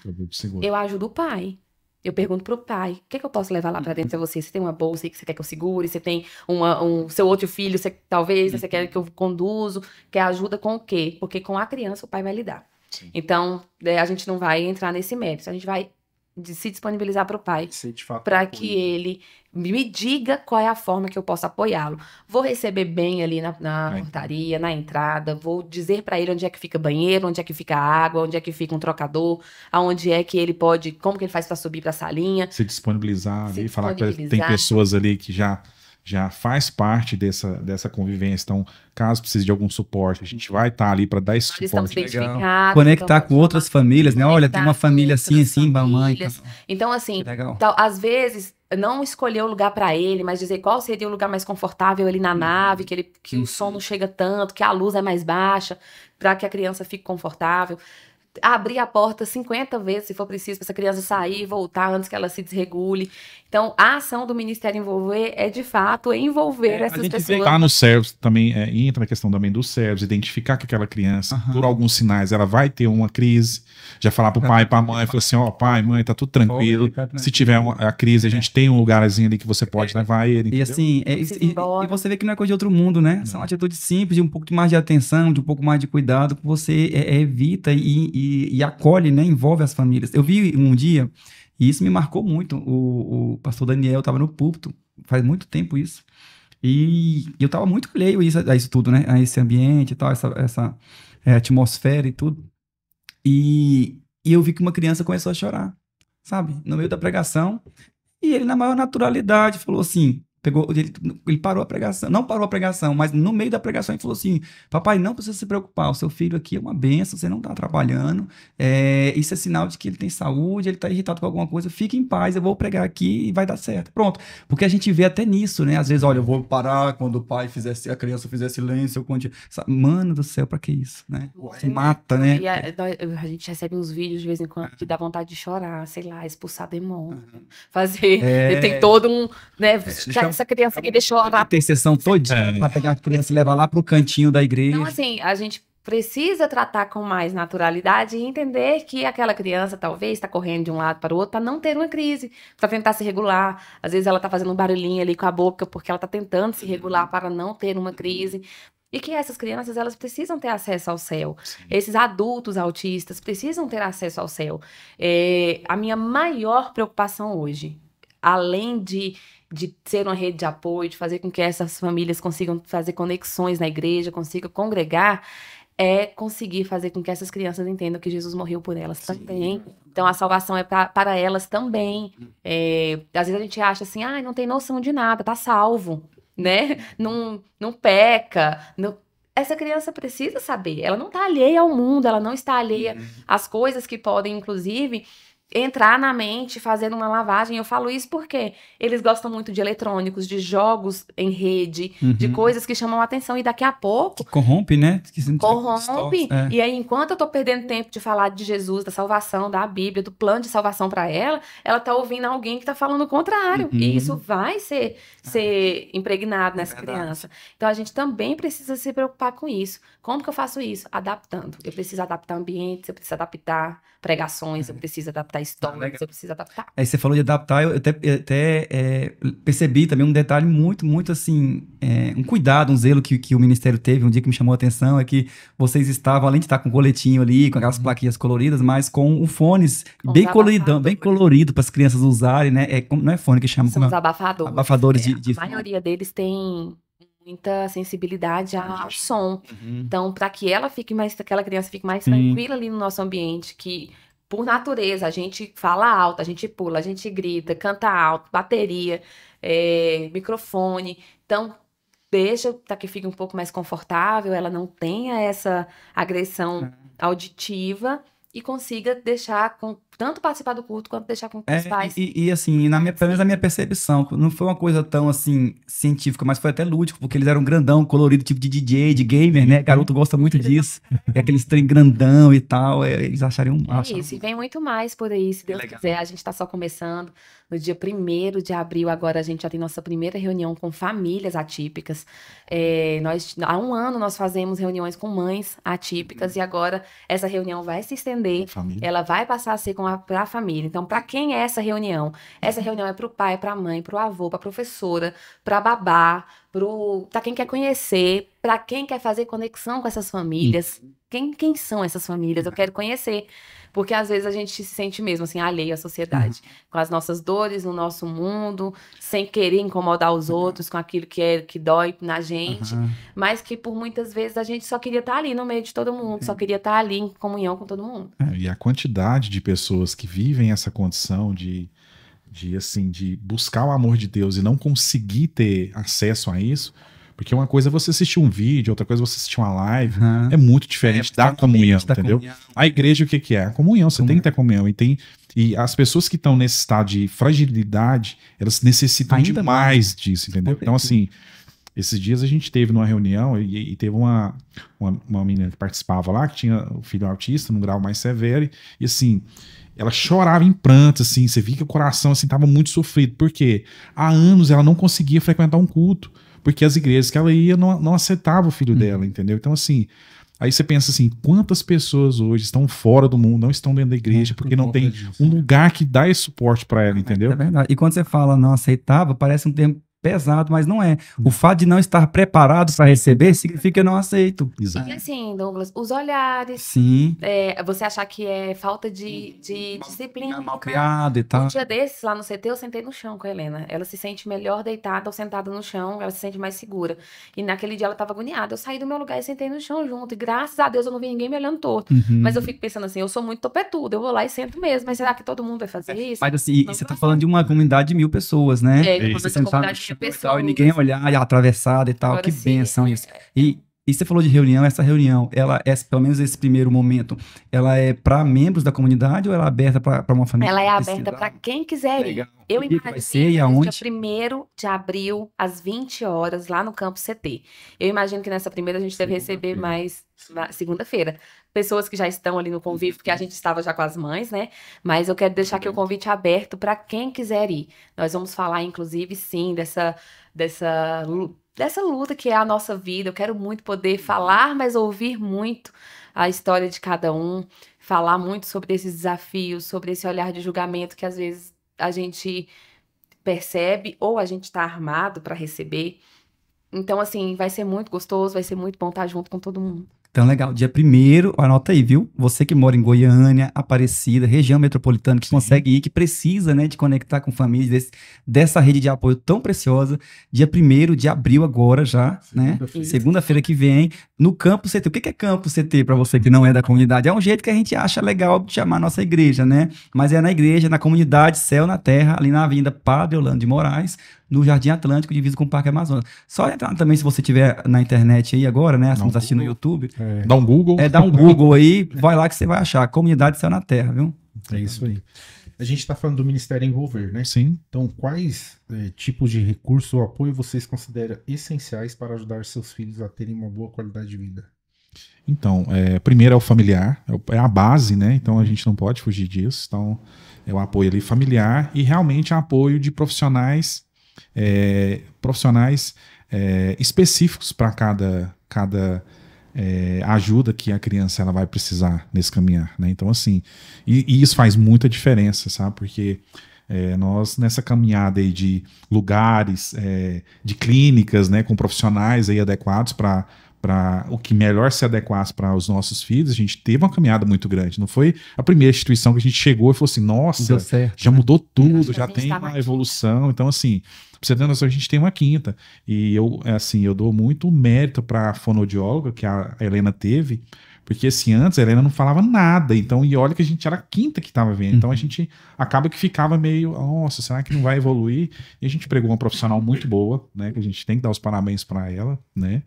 Eu ajudo o pai. Eu pergunto pro pai, o que que eu posso levar lá para dentro de você? Você tem uma bolsa aí que você quer que eu segure? Você tem seu outro filho, talvez você quer que eu conduzo? Quer ajuda com o quê? Porque com a criança o pai vai lidar. Sim. Então, a gente não vai entrar nesse mérito. A gente vai se disponibilizar para o pai, Ser de fato para apoio. que ele me diga qual é a forma que eu posso apoiá-lo. Vou receber bem ali na portaria, na entrada, vou dizer para ele onde é que fica banheiro, onde é que fica água, onde é que fica um trocador, aonde é que ele pode, como que ele faz para subir para a salinha. Se disponibilizar Se ali, falar que disponibilizar. tem pessoas ali que já faz parte dessa convivência. Então, caso precise de algum suporte, a gente vai estar ali para dar esse Nós estamos suporte. identificados. Conectar então, com outras famílias, né? Olha, tem uma conectar família com assim, outras assim, mamãe. famílias. Então, assim, Que legal. às vezes, não escolher o lugar para ele, mas dizer qual seria o lugar mais confortável ali na nave, que o som não chega tanto, que a luz é mais baixa, para que a criança fique confortável. Abrir a porta 50 vezes, se for preciso, para essa criança sair e voltar antes que ela se desregule. Então, a ação do Ministério Envolver é, de fato, envolver a essas gente pessoas. Tá no service também, entra na questão também do service, identificar que aquela criança, por alguns sinais, ela vai ter uma crise. Já falar pro pai e pra mãe, falar assim, ó, pai, mãe, tá tudo tranquilo. Se tiver a crise, a gente tem um lugarzinho ali que você pode levar ele. E entendeu? assim, Precisa ir embora. e você vê que não é coisa de outro mundo, né? São atitudes simples, de um pouco mais de atenção, de um pouco mais de cuidado, que você evita e acolhe, né? Envolve as famílias. Eu vi um dia, e isso me marcou muito, o pastor Daniel estava no púlpito, faz muito tempo isso, e eu estava muito alheio a isso tudo, né? A esse ambiente e tal, essa atmosfera e tudo. E eu vi que uma criança começou a chorar, sabe? No meio da pregação. E ele, na maior naturalidade, falou assim... Ele parou a pregação, não parou a pregação, mas no meio da pregação ele falou assim: papai, não precisa se preocupar, o seu filho aqui é uma bênção, você não está trabalhando, isso é sinal de que ele tem saúde, ele está irritado com alguma coisa, fique em paz, eu vou pregar aqui e vai dar certo. Pronto, porque a gente vê até nisso, né? Às vezes, olha, eu vou parar quando o pai a criança fizer silêncio, mano do céu, pra que isso, né? Se mata, né? E a gente recebe uns vídeos de vez em quando que dá vontade de chorar, sei lá, expulsar demônio, fazer. Tem todo um. Né, essa criança que deixou a intercessão todinha pra pegar a criança e levar lá pro cantinho da igreja. Então, assim, a gente precisa tratar com mais naturalidade e entender que aquela criança talvez está correndo de um lado para o outro para não ter uma crise, para tentar se regular. Às vezes ela está fazendo um barulhinho ali com a boca porque ela está tentando se regular para não ter uma crise. E que essas crianças, elas precisam ter acesso ao céu. Sim. Esses adultos autistas precisam ter acesso ao céu. A minha maior preocupação hoje, além de ser uma rede de apoio, de fazer com que essas famílias consigam fazer conexões na igreja, consigam congregar, é conseguir fazer com que essas crianças entendam que Jesus morreu por elas também. Então, a salvação é para elas também. Às vezes a gente acha assim, não tem noção de nada, tá salvo, né? Não peca, Essa criança precisa saber, ela não está alheia ao mundo, ela não está alheia às coisas que podem, inclusive, entrar na mente, fazer uma lavagem. Eu falo isso porque eles gostam muito de eletrônicos, de jogos em rede, de coisas que chamam a atenção. E daqui a pouco... Que corrompe, né? Corrompe. E aí, enquanto eu tô perdendo tempo de falar de Jesus, da salvação, da Bíblia, do plano de salvação para ela tá ouvindo alguém que tá falando o contrário. E isso vai ser impregnado nessa criança. Então, a gente também precisa se preocupar com isso. Como que eu faço isso? Adaptando. Eu preciso adaptar ambientes, eu preciso adaptar pregações, eu preciso adaptar histórias, eu preciso adaptar. Aí você falou de adaptar, eu até percebi também um detalhe muito, muito assim, um cuidado, um zelo que o Ministério teve, um dia que me chamou a atenção, é que vocês estavam, além de estar com o coletinho ali, com aquelas plaquinhas coloridas, mas com o fones bem colorido para as crianças usarem, né? Não é fone que chama. São os abafadores. Abafadores A maioria deles tem muita sensibilidade ao som. Então, para que aquela criança fique mais tranquila ali no nosso ambiente, que por natureza a gente fala alto, a gente pula, a gente grita, canta alto, bateria, microfone. Então, deixa para que fique um pouco mais confortável, ela não tenha essa agressão auditiva e consiga deixar tanto participar do culto quanto deixar com os pais. E assim, pelo menos na minha percepção, não foi uma coisa tão assim científica, mas foi até lúdico, porque eles eram grandão, colorido, tipo de DJ, de gamer, né? Garoto gosta muito disso. É aqueles trem grandão e tal, eles achariam... Isso, e vem muito mais por aí, se Deus quiser. A gente tá só começando. No dia 1º de abril, agora a gente já tem nossa primeira reunião com famílias atípicas. Há um ano nós fazemos reuniões com mães atípicas e agora essa reunião vai se estender. Ela vai passar a ser para a família. Então, para quem é essa reunião? Essa reunião é para o pai, para a mãe, para o avô, para a professora, para a babá, para quem quer conhecer, para quem quer fazer conexão com essas famílias. Quem são essas famílias? Eu quero conhecer. Porque às vezes a gente se sente mesmo assim, alheio à sociedade, com as nossas dores no nosso mundo, sem querer incomodar os outros com aquilo que dói na gente, mas que por muitas vezes a gente só queria estar ali no meio de todo mundo, só queria estar ali em comunhão com todo mundo. E a quantidade de pessoas que vivem essa condição de buscar o amor de Deus e não conseguir ter acesso a isso. Porque uma coisa é você assistir um vídeo, outra coisa é você assistir uma live. É muito diferente da comunhão, entendeu? A igreja, o que é? A comunhão, você tem que ter comunhão. E as pessoas que estão nesse estado de fragilidade, elas necessitam demais disso, entendeu? Então, assim, esses dias a gente teve numa reunião e teve uma menina que participava lá, que tinha o filho autista, num grau mais severo, e assim... Ela chorava em pranto, assim, você via que o coração, assim, tava muito sofrido. Por quê? Há anos ela não conseguia frequentar um culto, porque as igrejas que ela ia não aceitavam o filho dela, entendeu? Então, assim, aí você pensa assim, quantas pessoas hoje estão fora do mundo, não estão dentro da igreja, porque não tem um lugar que dá esse suporte para ela, entendeu? É verdade. E quando você fala não aceitava, parece um termo pesado, mas não é. O fato de não estar preparado para receber significa que eu não aceito. Exato. E assim, Douglas, os olhares. Sim. Você achar que é falta de disciplina. Mal criado e tal. Um dia desses, lá no CT, eu sentei no chão com a Helena. Ela se sente melhor deitada ou sentada no chão, ela se sente mais segura. E naquele dia ela estava agoniada. Eu saí do meu lugar e sentei no chão junto. E graças a Deus eu não vi ninguém me olhando torto. Mas eu fico pensando assim, eu sou muito topetuda, eu vou lá e sento mesmo. Mas será que todo mundo vai fazer isso? Mas assim, você tá falando de uma comunidade de 1000 pessoas, né? Você sentar no chão e ninguém olhar, atravessado e tal. Agora, que bênção isso. E você falou de reunião, essa reunião, ela é, pelo menos esse primeiro momento, ela é para membros da comunidade ou ela é aberta para uma família? Ela é aberta para quem quiser ir. Legal. Eu imagino vai ser, e aonde? Dia 1º de abril, às 20 horas, lá no Campo CT. Eu imagino que nessa primeira a gente deve receber mais, segunda-feira, pessoas que já estão ali no convívio, porque a gente estava já com as mães, né? Mas eu quero deixar aqui o convite aberto para quem quiser ir. Nós vamos falar, inclusive, sim, dessa luta que é a nossa vida. Eu quero muito poder falar, mas ouvir muito a história de cada um, falar muito sobre esses desafios, sobre esse olhar de julgamento que às vezes a gente percebe ou a gente está armado para receber. Então, assim, vai ser muito gostoso, vai ser muito bom estar junto com todo mundo. Então, legal. Dia 1º, anota aí, viu? Você que mora em Goiânia, Aparecida, região metropolitana, que consegue ir, que precisa, né, de conectar com famílias, dessa rede de apoio tão preciosa. Dia 1º de abril agora já, né? Segunda-feira que vem, no Campo CT. O que é Campo CT para você que não é da comunidade? É um jeito que a gente acha legal de chamar a nossa igreja, né? Mas é na igreja, na comunidade Céu na Terra, ali na Avenida Padre Orlando de Moraes, no Jardim Atlântico, divisa com o Parque Amazonas. Só entrar também, se você estiver na internet aí agora, né? Estamos assistindo no YouTube. Dá um Google. Dá um Google aí, vai lá que você vai achar. Comunidade Céu na Terra, viu? É isso aí. A gente está falando do Ministério Envolver, né? Sim. Então, quais tipos de recurso ou apoio vocês consideram essenciais para ajudar seus filhos a terem uma boa qualidade de vida? Então, primeiro é o familiar, é a base, né? Então a gente não pode fugir disso. Então, é o apoio ali familiar e realmente apoio de profissionais específicos para cada ajuda que a criança ela vai precisar nesse caminhar, né? Então, assim, e isso faz muita diferença, sabe? Porque nós, nessa caminhada aí de lugares, de clínicas, né, com profissionais aí adequados para para o que melhor se adequasse para os nossos filhos, a gente teve uma caminhada muito grande. Não foi a primeira instituição que a gente chegou e falou assim, nossa, já mudou tudo, já tem uma evolução. Então, assim, pra você ter noção, a gente tem uma quinta. E eu dou muito mérito para a fonoaudióloga que a Helena teve, porque assim, antes a Helena não falava nada, então, e olha que a gente era a quinta que estava vendo, então a gente acaba que ficava meio, nossa, será que não vai evoluir? E a gente pregou uma profissional muito boa, né, que a gente tem que dar os parabéns para ela, né.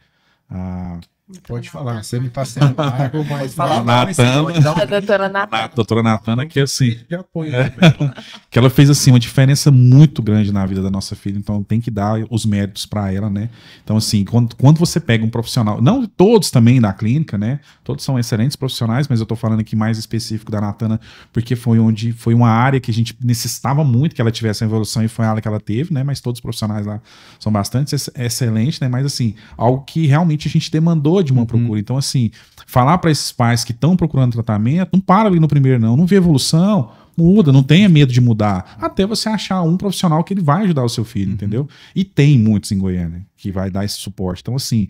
Pode falar, você não tá sendo pago, mas a doutora Natana, que assim, de apoio, que ela fez assim uma diferença muito grande na vida da nossa filha, então tem que dar os méritos para ela, né? Então assim, quando você pega um profissional, não todos também da clínica, né? Todos são excelentes profissionais, mas eu tô falando aqui mais específico da Natana, porque foi uma área que a gente necessitava muito que ela tivesse a evolução e foi a área que ela teve, né? Mas todos os profissionais lá são bastante excelentes, né? Mas assim, algo que realmente a gente demandou de uma procura. Então, assim, falar para esses pais que estão procurando tratamento, não para ali no primeiro, não vê evolução, muda, não tenha medo de mudar, até você achar um profissional que ele vai ajudar o seu filho, entendeu? E tem muitos em Goiânia que vai dar esse suporte. Então, assim,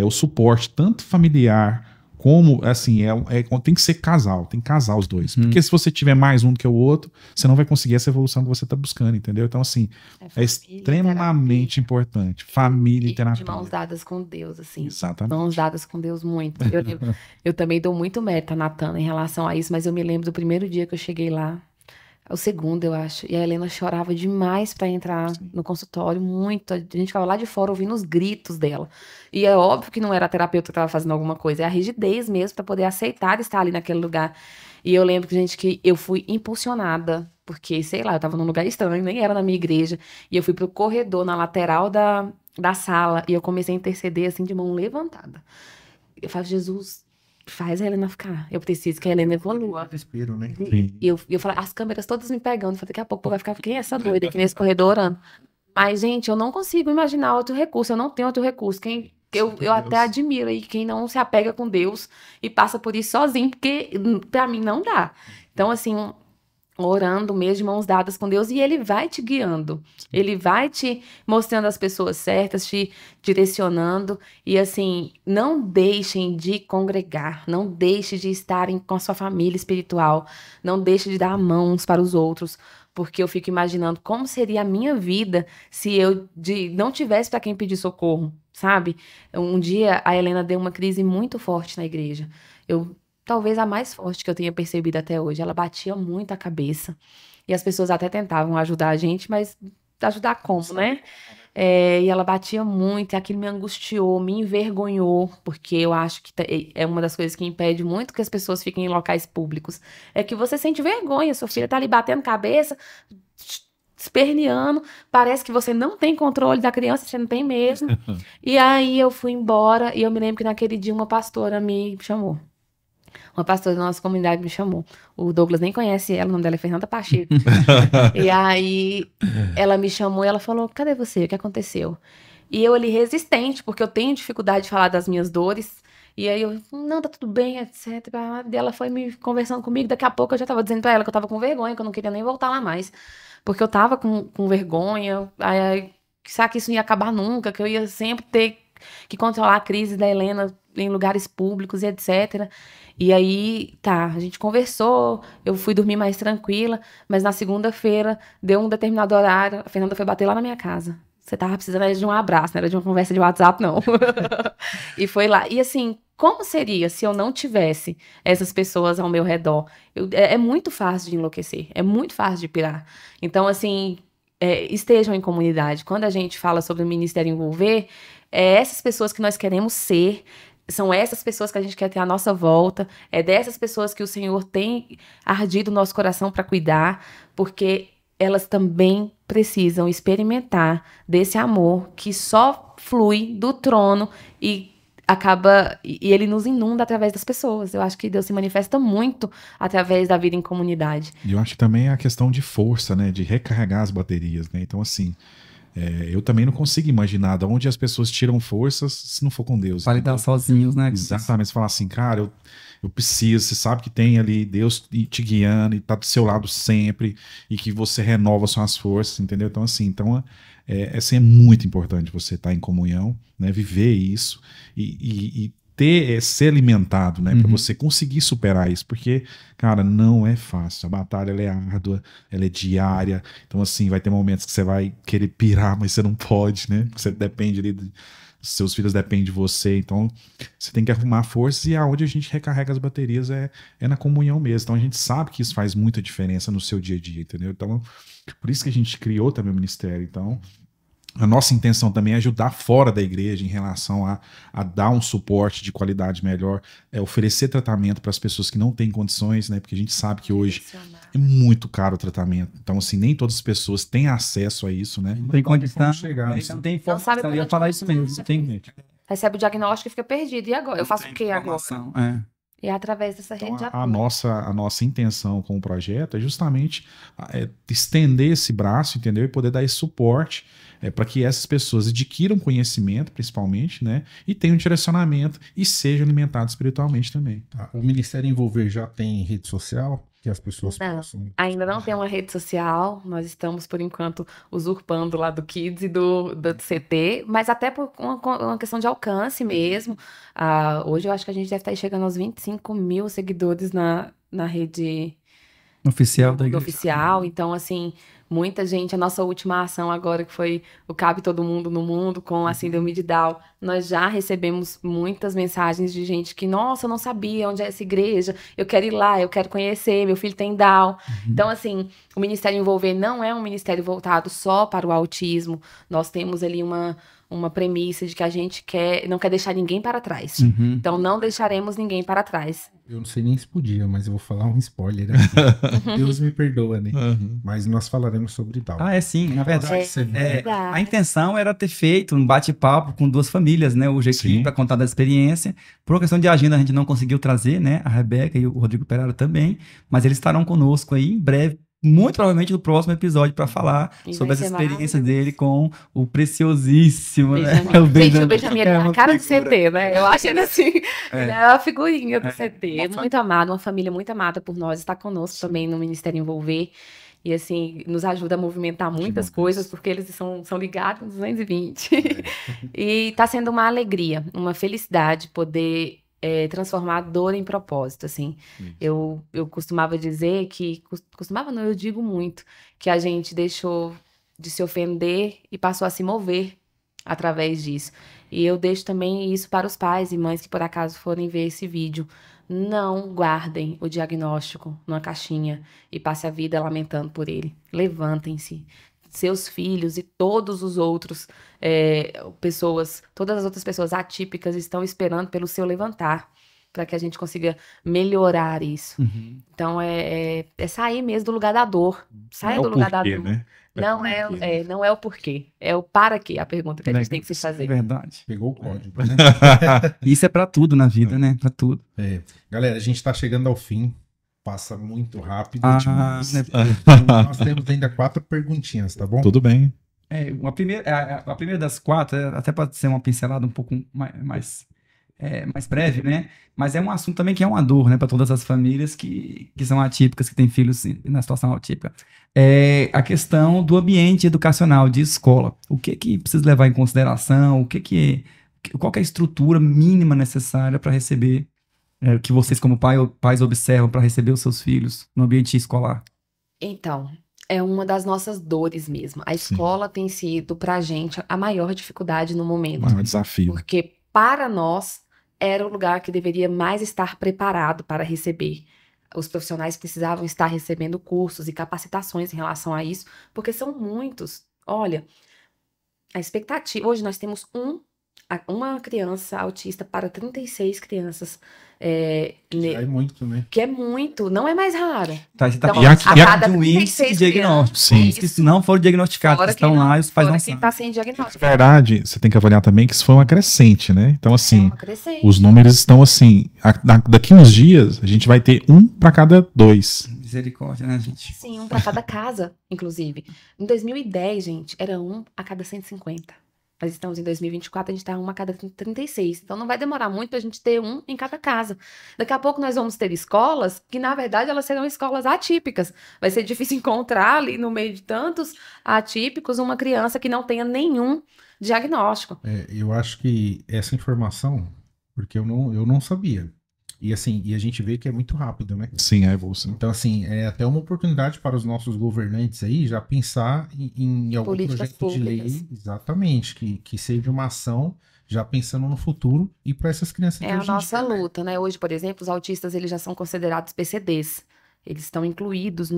o suporte tanto familiar como, assim, tem que ser casal, tem que casar os dois. Porque se você tiver mais um do que o outro, você não vai conseguir essa evolução que você está buscando, entendeu? Então, assim, é extremamente importante. Família e terapia. De mãos dadas com Deus, assim. Exatamente. Mãos dadas com Deus muito. Eu também dou muito mérito a Natana em relação a isso, mas eu me lembro do primeiro dia que eu cheguei lá, o segundo, eu acho. E a Helena chorava demais pra entrar no consultório, muito. A gente ficava lá de fora ouvindo os gritos dela. E é óbvio que não era a terapeuta que estava fazendo alguma coisa, é a rigidez mesmo pra poder aceitar estar ali naquele lugar. E eu lembro que eu fui impulsionada, porque, sei lá, eu tava num lugar estranho, nem era na minha igreja. E eu fui pro corredor, na lateral da sala, e eu comecei a interceder, assim, de mão levantada. Eu falo, Jesus, faz a Helena ficar. Eu preciso que a Helena evolua. Respiro, né? E eu falei, as câmeras todas me pegando. Eu falei, daqui a pouco vai ficar, quem é essa doida aqui nesse corredor orando? Mas, gente, eu não consigo imaginar outro recurso. Eu não tenho outro recurso. Eu até admiro aí quem não se apega com Deus e passa por isso sozinho, porque pra mim não dá. Então, assim, orando mesmo, de mãos dadas com Deus, e Ele vai te guiando. Ele vai te mostrando as pessoas certas, te direcionando. E assim, não deixem de congregar, não deixe de estarem com a sua família espiritual, não deixe de dar mãos para os outros, porque eu fico imaginando como seria a minha vida se eu não tivesse para quem pedir socorro, sabe? Um dia a Helena deu uma crise muito forte na igreja. Talvez a mais forte que eu tenha percebido até hoje. Ela batia muito a cabeça. E as pessoas até tentavam ajudar a gente, mas ajudar como, né? E ela batia muito, e aquilo me angustiou, me envergonhou, porque eu acho que é uma das coisas que impede muito que as pessoas fiquem em locais públicos. É que você sente vergonha, sua filha tá ali batendo cabeça, esperneando, parece que você não tem controle da criança, você não tem mesmo. E aí eu fui embora, e eu me lembro que naquele dia uma pastora me chamou. Uma pastora da nossa comunidade me chamou. O Douglas nem conhece ela, o nome dela é Fernanda Pacheco. E aí ela me chamou e ela falou, cadê você? O que aconteceu? E eu ali resistente, porque eu tenho dificuldade de falar das minhas dores. E aí eu, não, tá tudo bem, etc. E ela foi me conversando comigo. Daqui a pouco eu já tava dizendo pra ela que eu tava com vergonha, que eu não queria nem voltar lá mais. Porque eu tava com vergonha. Aí, será que isso não ia acabar nunca? Que eu ia sempre ter que controlar a crise da Helena em lugares públicos e etc. E aí, a gente conversou, eu fui dormir mais tranquila, mas na segunda-feira, deu um determinado horário, a Fernanda foi bater lá na minha casa. Você tava precisando de um abraço, não era de uma conversa de WhatsApp, não. E foi lá. E assim, como seria se eu não tivesse essas pessoas ao meu redor? É muito fácil de enlouquecer, é muito fácil de pirar. Então, assim, estejam em comunidade. Quando a gente fala sobre o Ministério Envolver, essas pessoas que nós queremos ser, são essas pessoas que a gente quer ter à nossa volta, é dessas pessoas que o Senhor tem ardido o nosso coração para cuidar, porque elas também precisam experimentar desse amor que só flui do trono e ele nos inunda através das pessoas. Eu acho que Deus se manifesta muito através da vida em comunidade. E eu acho que também é a questão de força, né, de recarregar as baterias, né? Então, assim, eu também não consigo imaginar de onde as pessoas tiram forças se não for com Deus. Para lidar sozinhos, né? Exatamente. Você fala assim, cara, eu preciso, você sabe que tem ali Deus te guiando e tá do seu lado sempre, e que você renova suas forças, entendeu? Então, assim, assim, é muito importante você estar em comunhão, né? Viver isso e ser alimentado, né? Para você conseguir superar isso, porque, cara, não é fácil. A batalha, ela é árdua, ela é diária. Então, assim, vai ter momentos que você vai querer pirar, mas você não pode, né? Você depende ali, seus filhos dependem de você. Então, você tem que arrumar forças, e aonde a gente recarrega as baterias é na comunhão mesmo. Então, a gente sabe que isso faz muita diferença no seu dia a dia, entendeu? Então, por isso que a gente criou também o ministério. Então, a nossa intenção também é ajudar fora da igreja em relação a dar um suporte de qualidade melhor, oferecer tratamento para as pessoas que não têm condições, né? Porque a gente sabe que hoje é muito caro o tratamento. Então, assim, nem todas as pessoas têm acesso a isso, né? Não tem condição, chegar, não tem informação. Eu ia falar isso mesmo. Não tem Recebe o diagnóstico e fica perdido. E agora? Eu faço o quê agora? informação. É. E é através dessa rede de Então, apoio. a nossa intenção com o projeto é justamente estender esse braço, entendeu? E poder dar esse suporte para que essas pessoas adquiram conhecimento, principalmente, né? E tenham direcionamento e sejam alimentados espiritualmente também. Tá. O Ministério Envolver já tem rede social que as pessoas Não, possam... ainda não tem uma rede social. Nós estamos, por enquanto, usurpando lá do Kids e do CT, mas até por uma questão de alcance mesmo. Hoje eu acho que a gente deve estar chegando aos 25 mil seguidores na rede Oficial da igreja. oficial. Então, assim, muita gente. A nossa última ação agora, que foi o Cabe Todo Mundo no Mundo, com a Síndrome de Down, nós já recebemos muitas mensagens de gente que, nossa, eu não sabia onde é essa igreja, eu quero ir lá, eu quero conhecer, meu filho tem Down. Então, assim, o Ministério Envolver não é um ministério voltado só para o autismo. Nós temos ali uma premissa de que a gente não quer deixar ninguém para trás. Então, não deixaremos ninguém para trás. Eu não sei nem se podia, mas eu vou falar um spoiler aqui. Deus me perdoa, né? Mas nós falaremos sobre Down. Ah, é sim, na verdade. Verdade. A intenção era ter feito um bate-papo com duas famílias, né? O Jequim para contar da experiência. Por uma questão de agenda, a gente não conseguiu trazer, né? A Rebeca e o Rodrigo Perara também. Mas eles estarão conosco aí em breve, muito provavelmente no próximo episódio, para falar E sobre vai as ser experiências maravilhoso. dele com o preciosíssimo, né? Benjamin. Gente, o Benjamin é uma a cara do figura. CT, né? Eu acho ele assim, ele é a figurinha do É. CT. Muito amado, uma família muito amada por nós. Está conosco também no Ministério Envolver. E, assim, nos ajuda a movimentar muitas coisas, porque eles são ligados no 220. E está sendo uma alegria, uma felicidade poder transformar a dor em propósito, assim. Eu costumava dizer que... Costumava não, eu digo muito. Que a gente deixou de se ofender e passou a se mover através disso. E eu deixo também isso para os pais e mães que por acaso forem ver esse vídeo. Não guardem o diagnóstico numa caixinha e passe a vida lamentando por ele. Levantem-se. Seus filhos e todos os outros todas as outras pessoas atípicas estão esperando pelo seu levantar, para que a gente consiga melhorar isso. Então, é sair mesmo do lugar da dor. Saia do lugar da dor. Né? Não é o porquê, é o para quê, a pergunta que a gente tem que se fazer. É verdade. Pegou o código, né? Isso é para tudo na vida, né? Para tudo. Galera, a gente tá chegando ao fim. Passa muito rápido. Demais. Nós temos ainda 4 perguntinhas, tá bom? Tudo bem. A primeira das 4, até pode ser uma pincelada um pouco mais breve, né? Mas é um assunto também que é uma dor, né? Para todas as famílias que são atípicas, que têm filhos na situação atípica. É a questão do ambiente educacional, de escola. O que precisa levar em consideração? Qual que é a estrutura mínima necessária para receber, que vocês como pais observam para receber os seus filhos no ambiente escolar? Então, é uma das nossas dores mesmo. A escola tem sido, pra gente, a maior dificuldade no momento. É um desafio. Porque, para nós, era o lugar que deveria mais estar preparado para receber. Os profissionais precisavam estar recebendo cursos e capacitações em relação a isso, porque são muitos. Olha, a expectativa... Hoje nós temos uma criança autista para 36 crianças. Já é muito, né? Que é muito, não é mais rara. Tá, você tá Então, falando a cada de um índice 36 de diagnóstico. Sim. Que se não foram diagnosticados, que estão lá e os pais não Fora quem sabem. está sem diagnóstico. Na verdade, você tem que avaliar também que isso foi uma crescente, né? Então, assim, uma crescente. os números estão assim, daqui uns dias, a gente vai ter 1 para cada 2. Misericórdia, né, gente? Sim, 1 para cada casa, inclusive. Em 2010, gente, era 1 a cada 150. Nós estamos em 2024, a gente está 1 a cada 36. Então, não vai demorar muito para a gente ter um em cada casa. Daqui a pouco nós vamos ter escolas que, na verdade, elas serão escolas atípicas. Vai ser difícil encontrar ali, no meio de tantos atípicos, uma criança que não tenha nenhum diagnóstico. Eu acho que essa informação, porque eu não sabia. E assim, e a gente vê que é muito rápido, né? Sim, a evolução. Então, assim, é até uma oportunidade para os nossos governantes aí já pensar em algum Políticas projeto de lei, públicas. exatamente, que seja uma ação já pensando no futuro e para essas crianças de É a hoje em nossa dia, né? luta, né? Hoje, por exemplo, os autistas eles já são considerados PCDs. Eles estão incluídos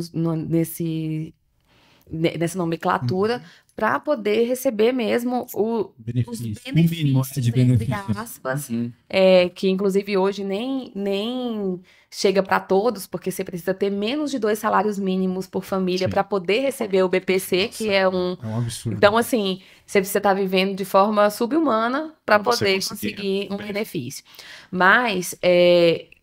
nessa nomenclatura para poder receber mesmo os Benefício. mínimo benefícios, de entre benefício. aspas, Uhum. que inclusive hoje nem chega para todos, porque você precisa ter menos de 2 salários mínimos por família Sim. para poder receber o BPC, que é um. É um absurdo. Então, assim, você precisa estar vivendo de forma subhumana para Pra você poder conseguir conseguir um benefício. benefício. Mas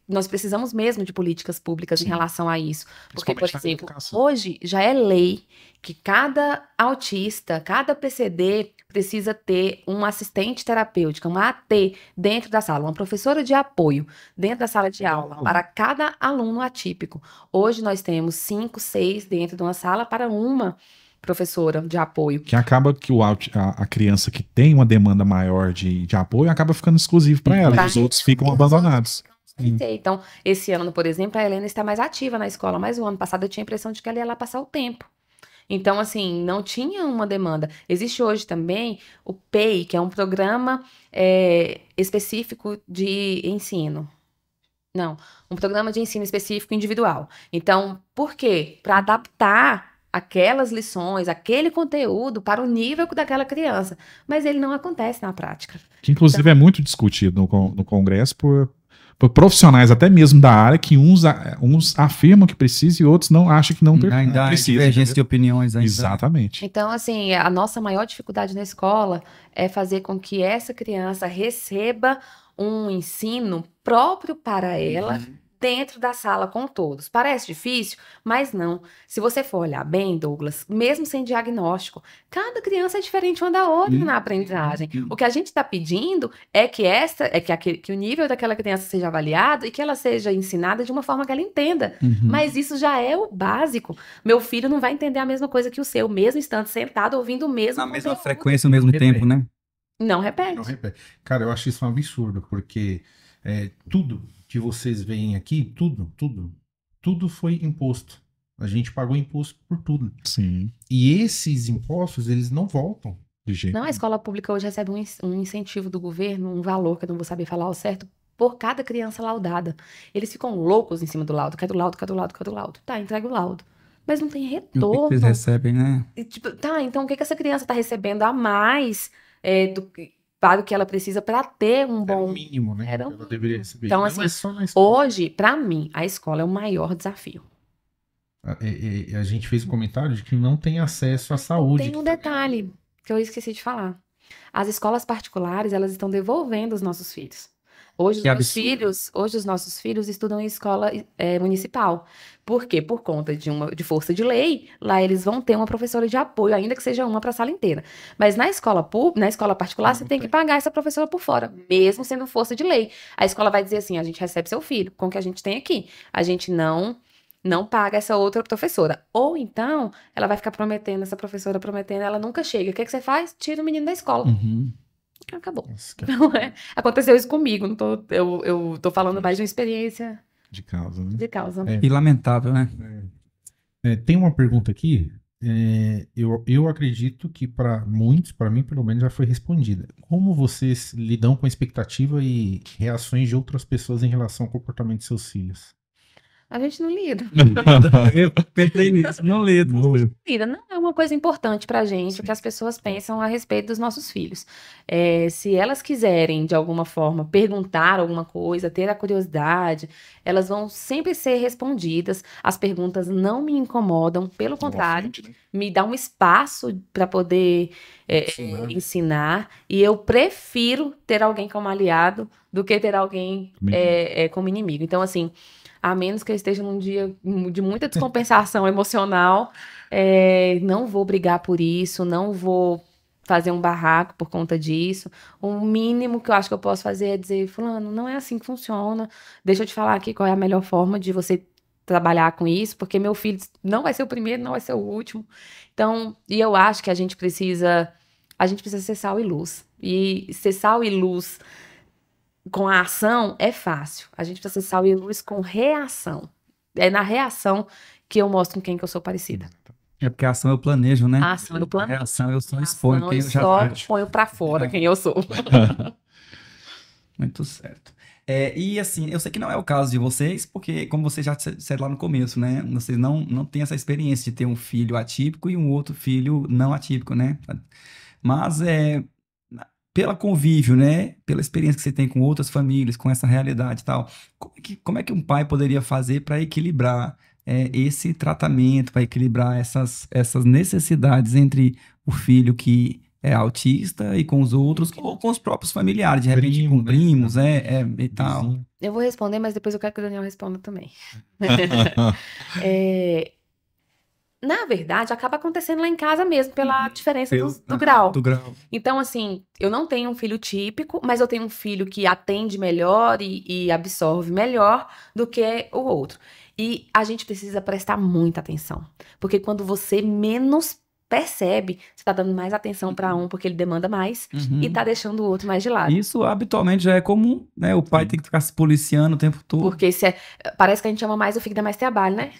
nós precisamos mesmo de políticas públicas em Sim. relação a isso. Porque, por Principalmente na exemplo, educação. hoje já é lei que cada autista, cada PCD precisa ter um assistente terapêutico, uma AT, dentro da sala, uma professora de apoio dentro da sala de aula, para cada aluno atípico. Hoje nós temos 5, 6 dentro de uma sala para uma professora de apoio. Que acaba que a criança que tem uma demanda maior de apoio acaba ficando exclusivo para ela. Pra E os outros ficam abandonados. Então, esse ano, por exemplo, a Helena está mais ativa na escola, mas o ano passado eu tinha a impressão de que ela ia lá passar o tempo. Então, assim, não tinha uma demanda. Existe hoje também o PEI, que é um programa específico de ensino. Não, um programa de ensino específico individual. Então, por quê? Para adaptar aquelas lições, aquele conteúdo para o nível daquela criança. Mas ele não acontece na prática. Que inclusive é muito discutido no Congresso por profissionais até mesmo da área que uns afirmam que precisa e outros não acham que não Ainda há precisa. divergência de opiniões ainda. Exatamente. Então, assim, a nossa maior dificuldade na escola é fazer com que essa criança receba um ensino próprio para ela dentro da sala com todos. Parece difícil, mas não. Se você for olhar bem, Douglas, mesmo sem diagnóstico, cada criança é diferente uma da outra na aprendizagem. O que a gente está pedindo é que o nível daquela criança seja avaliado e que ela seja ensinada de uma forma que ela entenda. Mas isso já é o básico. Meu filho não vai entender a mesma coisa que o seu, mesmo estando sentado ouvindo o mesmo Na mesma conteúdo. frequência, ao mesmo tempo, né? Não repete. Não repete. Cara, eu acho isso um absurdo, porque tudo que vocês veem aqui, tudo foi imposto. A gente pagou imposto por tudo. Sim. E esses impostos, eles não voltam. De jeito. Não, a escola pública hoje recebe um incentivo do governo, um valor que eu não vou saber falar ao certo, por cada criança laudada. Eles ficam loucos em cima do laudo. Quer do laudo, quer do laudo, quer do laudo. Tá, entrega o laudo. Mas não tem E o retorno. que vocês recebem, né? E, tipo, tá, então o que essa criança está recebendo a mais para o que ela precisa para ter um É o bom. mínimo, né? Era o Ela deveria receber. Então, Não assim, é só na escola. Hoje, para mim, a escola é o maior desafio. A gente fez um comentário de que não tem acesso à saúde. Tem um detalhe que eu esqueci de falar. As escolas particulares, elas estão devolvendo os nossos filhos. Hoje Que os nossos filhos estudam em escola municipal. Por quê? Por conta de força de lei, lá eles vão ter uma professora de apoio, ainda que seja uma para a sala inteira. Mas na escola particular, você tem que pagar essa professora por fora, mesmo sendo força de lei. A escola vai dizer assim: a gente recebe seu filho com o que a gente tem aqui. A gente não paga essa outra professora. Ou então, ela vai ficar prometendo, essa professora prometendo, ela nunca chega. O que você faz? Tira o menino da escola. Acabou. Nossa, Não é? Aconteceu isso comigo. Eu tô falando mais de uma experiência De causa, né? de causa. E lamentável, né? tem uma pergunta aqui. Eu acredito que para muitos, para mim pelo menos, já foi respondida. Como vocês lidam com a expectativa e reações de outras pessoas em relação ao comportamento de seus filhos? A gente não lida. Eu pensei nisso, não lido. Lida não é uma coisa importante pra gente, o que as pessoas pensam a respeito dos nossos filhos. Se elas quiserem, de alguma forma, perguntar alguma coisa, ter a curiosidade, elas vão sempre ser respondidas. As perguntas não me incomodam, pelo contrário, me dá um espaço para poder ensinar. E eu prefiro ter alguém como aliado do que ter alguém como inimigo. Então, assim, a menos que eu esteja num dia de muita descompensação emocional, não vou brigar por isso, não vou fazer um barraco por conta disso. O mínimo que eu acho que eu posso fazer é dizer, fulano, não é assim que funciona. Deixa eu te falar aqui qual é a melhor forma de você trabalhar com isso, porque meu filho não vai ser o primeiro, não vai ser o último. Então, e eu acho que a gente precisa ser sal e luz. E ser sal e luz com a ação é fácil. A gente precisa ser sal e luz com reação. É na reação que eu mostro com quem que eu sou parecida. É porque a ação eu planejo, né? A ação eu planejo. A reação eu só exponho quem eu já só acho. ponho pra fora quem eu sou. Muito certo. E assim, eu sei que não é o caso de vocês, porque como vocês já disseram lá no começo, né? Vocês não têm essa experiência de ter um filho atípico e um outro filho não atípico, né? Mas pela convívio, né? Pela experiência que você tem com outras famílias, com essa realidade e tal, como é que um pai poderia fazer para equilibrar esse tratamento, para equilibrar essas necessidades entre o filho que é autista e com os outros, ou com os próprios familiares, de repente com primos, e tal. Eu vou responder, mas depois eu quero que o Daniel responda também. Na verdade, acaba acontecendo lá em casa mesmo, pela diferença do grau. Do grau. Então, assim, eu não tenho um filho típico, mas eu tenho um filho que atende melhor e absorve melhor do que o outro. E a gente precisa prestar muita atenção. Porque quando você menos percebe, você tá dando mais atenção para um porque ele demanda mais e tá deixando o outro mais de lado. Isso habitualmente já é comum, né? O pai tem que ficar se policiando o tempo todo. Porque parece que a gente ama mais o filho, dá mais trabalho, né?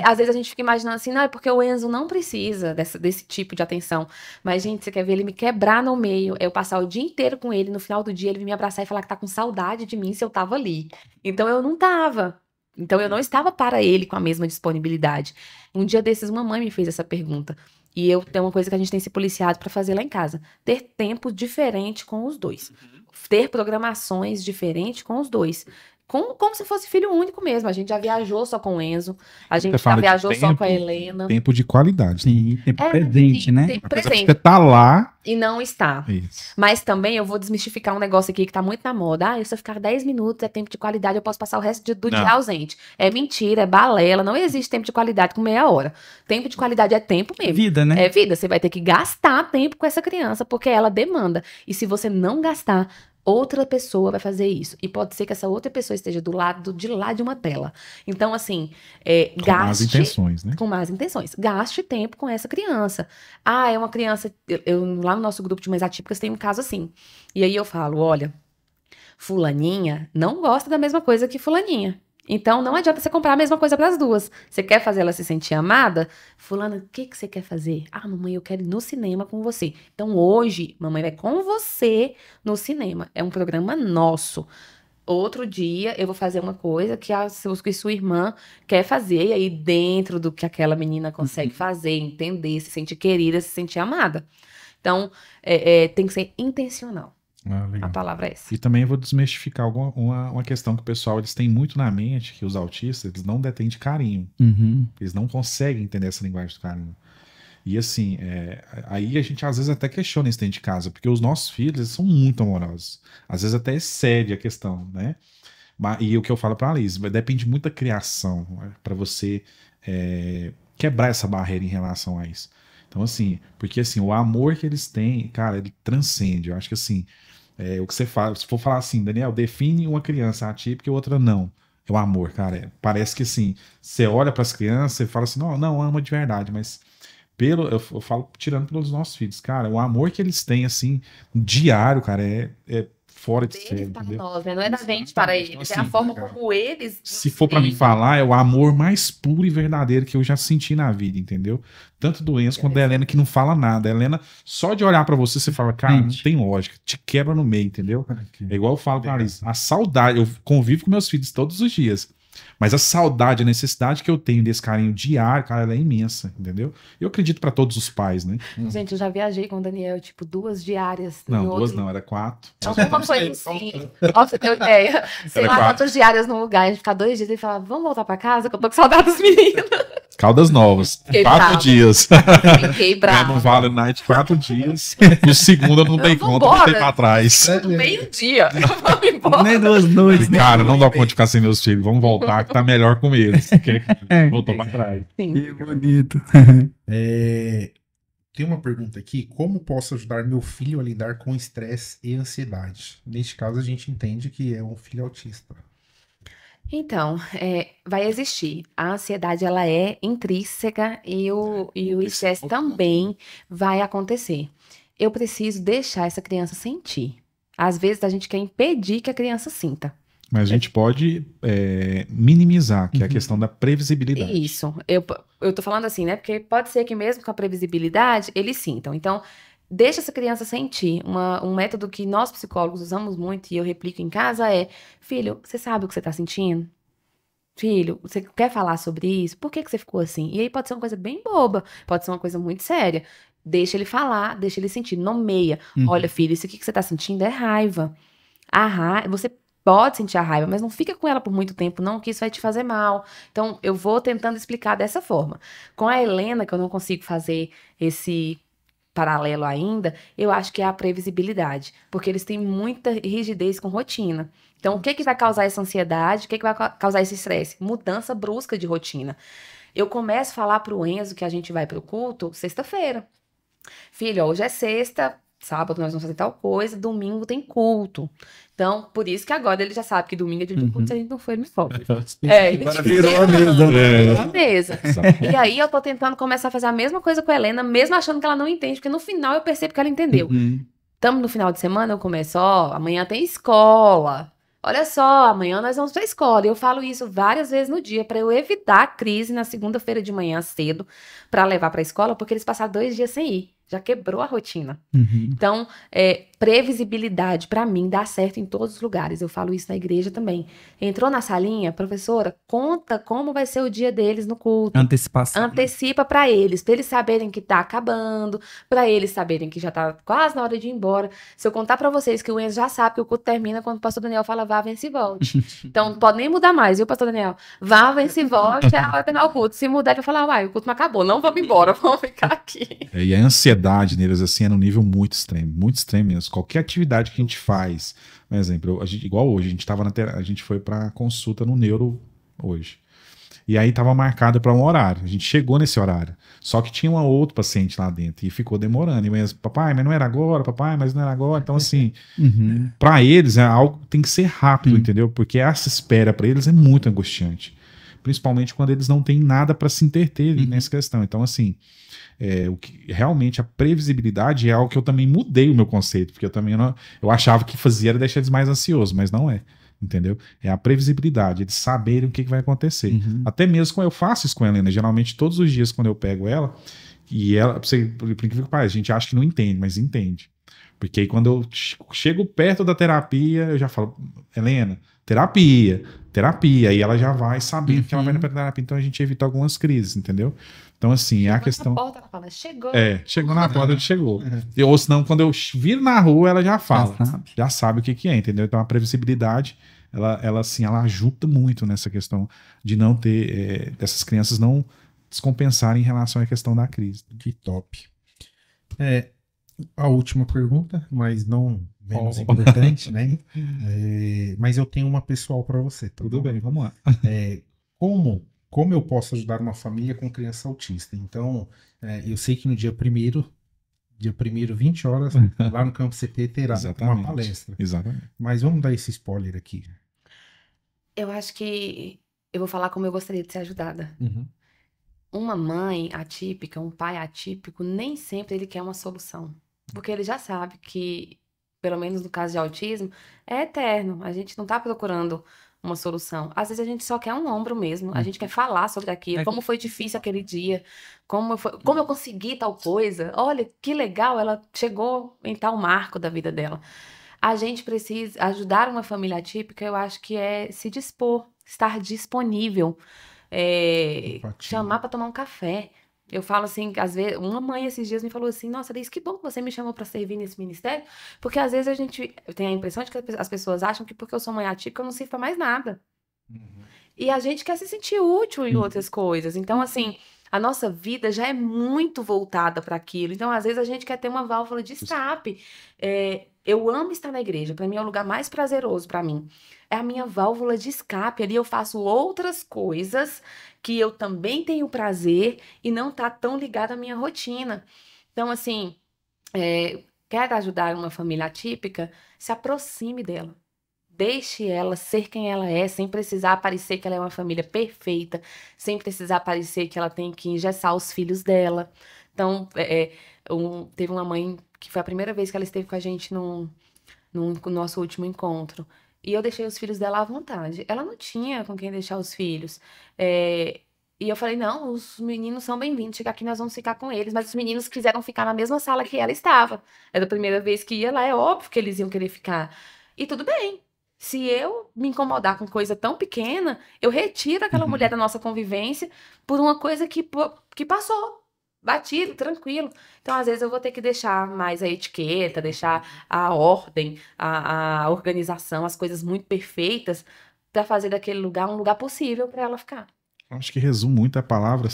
Às vezes a gente fica imaginando assim, não, é porque o Enzo não precisa desse tipo de atenção. Mas, gente, você quer ver ele me quebrar no meio, eu passar o dia inteiro com ele, no final do dia ele me abraçar e falar que tá com saudade de mim se eu tava ali. Então eu não tava. Então, eu não estava para ele com a mesma disponibilidade. Um dia desses, uma mãe me fez essa pergunta. E tem uma coisa que a gente tem se policiado para fazer lá em casa. Ter tempo diferente com os dois. Ter programações diferentes com os dois. Como se fosse filho único mesmo. A gente já viajou só com o Enzo. A gente já viajou só com a Helena. Tempo de qualidade. Sim, tempo presente, né? Tempo presente. Você tá lá e não está. Isso. Mas também eu vou desmistificar um negócio aqui que tá muito na moda. Se eu ficar 10 minutos é tempo de qualidade, eu posso passar o resto do dia ausente. É mentira, é balela. Não existe tempo de qualidade com meia hora. Tempo de qualidade é tempo mesmo. É vida, né? É vida. Você vai ter que gastar tempo com essa criança, porque ela demanda. E se você não gastar, outra pessoa vai fazer isso. E pode ser que essa outra pessoa esteja do lado de lá de uma tela. Então, assim, com más intenções, né? Com más intenções. Gaste tempo com essa criança. É uma criança... lá no nosso grupo de mães atípicas tem um caso assim. E aí eu falo, olha, fulaninha não gosta da mesma coisa que fulaninha. Então, não adianta você comprar a mesma coisa para as duas. Você quer fazer ela se sentir amada? Fulana, o que você quer fazer? Mamãe, eu quero ir no cinema com você. Então, hoje, mamãe vai com você no cinema. É um programa nosso. Outro dia, eu vou fazer uma coisa que sua irmã quer fazer. E aí, dentro do que aquela menina consegue fazer, entender, se sentir querida, se sentir amada. Então, tem que ser intencional. A palavra é essa. E também eu vou desmistificar uma questão que o pessoal eles têm muito na mente, que os autistas eles não detêm de carinho. Eles não conseguem entender essa linguagem do carinho. E assim, aí a gente às vezes até questiona isso dentro de casa, porque os nossos filhos eles são muito amorosos. Às vezes até excede a questão, né? E o que eu falo pra Alice, depende muito da criação, para você quebrar essa barreira em relação a isso. Então assim, porque assim, o amor que eles têm, cara, ele transcende. Eu acho que assim, o que você fala, se for falar assim, Daniel, define uma criança atípica e outra não. É o amor, cara. Parece que assim, você olha para as crianças e fala assim, não, ama de verdade, mas eu falo tirando pelos nossos filhos, cara, o amor que eles têm, assim, diário, cara, é fora de série, para entendeu? nós, né? Não é da gente para eles, então, assim, é a forma como eles... Se for pra mim falar, é o amor mais puro e verdadeiro que eu já senti na vida, entendeu? Tanto do Enzo quanto da Helena, que não fala nada. A Helena, só de olhar pra você fala, cara, não tem lógica, te quebra no meio, entendeu? É igual eu falo pra Alice, a saudade, eu convivo com meus filhos todos os dias, mas a saudade, a necessidade que eu tenho desse carinho diário, cara, ela é imensa, entendeu? Eu acredito pra todos os pais, né? Gente, eu já viajei com o Daniel, tipo, 2 diárias. Não, 2 não, era 4. Alguma coisa assim. Ó, você tem ideia. Sei lá, 4 diárias no lugar, a gente ficar 2 dias e falar, vamos voltar pra casa, que eu tô com saudade dos meninos. Caldas Novas. Fiquei 4 brava. dias. Fiquei brava. No Vale Night, 4 dias. No segundo eu não dei conta, Vambora. voltei pra trás. Meio-dia. Vamos embora. Nem 2 noites, né? Cara, não dá conta de ficar sem meus filhos. Vamos voltar, que tá melhor com eles. Voltou pra trás. Sim. Que bonito. Tem uma pergunta aqui: como posso ajudar meu filho a lidar com estresse e ansiedade? Neste caso, a gente entende que é um filho autista. Então, vai existir. A ansiedade, ela é intrínseca e o estresse também vai acontecer. Eu preciso deixar essa criança sentir. Às vezes, a gente quer impedir que a criança sinta. Mas a gente pode minimizar, que é a questão da previsibilidade. Isso. Eu tô falando assim, né? Porque pode ser que mesmo com a previsibilidade, eles sintam. Então, deixa essa criança sentir. Um método que nós psicólogos usamos muito e eu replico em casa é: filho, você sabe o que você tá sentindo? Filho, você quer falar sobre isso? Por que você ficou assim? E aí pode ser uma coisa bem boba, pode ser uma coisa muito séria. Deixa ele falar, deixa ele sentir, nomeia. Olha, filho, isso aqui que você tá sentindo é raiva. Você pode sentir a raiva, mas não fica com ela por muito tempo, não, que isso vai te fazer mal. Então, eu vou tentando explicar dessa forma. Com a Helena, que eu não consigo fazer esse paralelo ainda, eu acho que é a previsibilidade, porque eles têm muita rigidez com rotina. Então, o que vai causar essa ansiedade? O que vai causar esse estresse? Mudança brusca de rotina. Eu começo a falar pro Enzo que a gente vai pro culto sexta-feira. Filho, hoje é sexta, sábado nós vamos fazer tal coisa, domingo tem culto. Então, por isso que agora ele já sabe que domingo é dia de culto, se a gente não for, ele me folga. Agora virou a mesa. A mesa. E aí eu tô tentando começar a fazer a mesma coisa com a Helena, mesmo achando que ela não entende, porque no final eu percebo que ela entendeu. Estamos no final de semana, eu começo, amanhã tem escola. Olha só, amanhã nós vamos pra escola. E eu falo isso várias vezes no dia, para eu evitar a crise na segunda-feira de manhã cedo, para levar pra escola, porque eles passaram 2 dias sem ir. Já quebrou a rotina. Então, previsibilidade, para mim, dá certo em todos os lugares. Eu falo isso na igreja também. Entrou na salinha, professora, conta como vai ser o dia deles no culto. Antecipação. Antecipa para eles saberem que tá acabando, para eles saberem que já tá quase na hora de ir embora. Se eu contar para vocês que o Enzo já sabe que o culto termina quando o pastor Daniel fala vá, vence e volte. Então, não pode nem mudar mais, viu, pastor Daniel? Vá, vence e volte, é a hora de terminar o culto. Se mudar, ele vai falar, uai, o culto não acabou, não vamos embora, vamos ficar aqui. E a ansiedade neles, assim, é num nível muito extremo mesmo. Qualquer atividade que a gente faz, por exemplo, igual hoje, a gente foi pra consulta no neuro hoje. E aí tava marcado para um horário. A gente chegou nesse horário. Só que tinha uma outra paciente lá dentro e ficou demorando. E mas, papai, mas não era agora, papai, mas não era agora. Então, assim, para eles é algo que tem que ser rápido, entendeu? Porque essa espera para eles é muito angustiante. Principalmente quando eles não têm nada para se interter nessa questão. Então, assim, o que realmente a previsibilidade é algo que eu também mudei o meu conceito, porque eu achava que fazia era deixar eles mais ansiosos, mas não é, entendeu? É a previsibilidade, eles saberem o que vai acontecer. Até mesmo quando eu faço isso com a Helena, geralmente todos os dias quando eu pego ela, e ela, por incrível que pareça, a gente acha que não entende, mas entende. Porque aí quando eu chego perto da terapia, eu já falo, Helena, terapia, aí ela já vai sabendo que ela vai na terapia, então a gente evita algumas crises, entendeu? Então, assim, é a questão. Porta, ela fala, chegou. Chegou na porta, ele chegou. Ou senão, quando eu viro na rua, ela já fala. Já sabe o que é, entendeu? Então, a previsibilidade, ela ajuda muito nessa questão de não ter. Dessas crianças não descompensarem em relação à questão da crise. Que top. A última pergunta, mas não menos importante, né? Mas eu tenho uma pessoal para você. Tá Tudo bem, vamos lá. Como eu posso ajudar uma família com criança autista? Então, eu sei que no dia 1º, 20 horas, lá no Campo CT terá uma palestra. Exatamente. Mas vamos dar esse spoiler aqui. Eu acho que eu vou falar como eu gostaria de ser ajudada. Uma mãe atípica, um pai atípico, nem sempre ele quer uma solução. Porque ele já sabe que, pelo menos no caso de autismo, é eterno. A gente não tá procurando uma solução. Às vezes a gente só quer um ombro mesmo. A gente quer falar sobre aquilo, como foi difícil aquele dia, como eu consegui tal coisa. Olha, que legal, ela chegou em tal marco da vida dela. A gente precisa ajudar uma família atípica, eu acho que é se dispor, estar disponível, chamar para tomar um café. Eu falo assim, às vezes, uma mãe esses dias me falou assim, nossa, Liz, que bom que você me chamou para servir nesse ministério, porque às vezes eu tenho a impressão de que as pessoas acham que porque eu sou mãe atípica eu não sirvo para mais nada. E a gente quer se sentir útil em outras coisas. Então, assim, a nossa vida já é muito voltada para aquilo. Então, às vezes, a gente quer ter uma válvula de escape. Eu amo estar na igreja, para mim é o lugar mais prazeroso para mim. É a minha válvula de escape. Ali eu faço outras coisas que eu também tenho prazer e não tá tão ligada à minha rotina. Então, assim, quer ajudar uma família atípica, se aproxime dela. Deixe ela ser quem ela é, sem precisar parecer que ela é uma família perfeita, sem precisar parecer que ela tem que engessar os filhos dela. Então, teve uma mãe que foi a primeira vez que ela esteve com a gente no nosso último encontro. E eu deixei os filhos dela à vontade. Ela não tinha com quem deixar os filhos. E eu falei, não, os meninos são bem-vindos, chega aqui, nós vamos ficar com eles. Mas os meninos quiseram ficar na mesma sala que ela estava. Era a primeira vez que ia lá, é óbvio que eles iam querer ficar. E tudo bem. Se eu me incomodar com coisa tão pequena, eu retiro aquela mulher da nossa convivência por uma coisa que passou. Batido, tranquilo. Então, às vezes, eu vou ter que deixar mais a etiqueta, deixar a ordem, a organização, as coisas muito perfeitas para fazer daquele lugar um lugar possível para ela ficar. Acho que resume muito a palavra.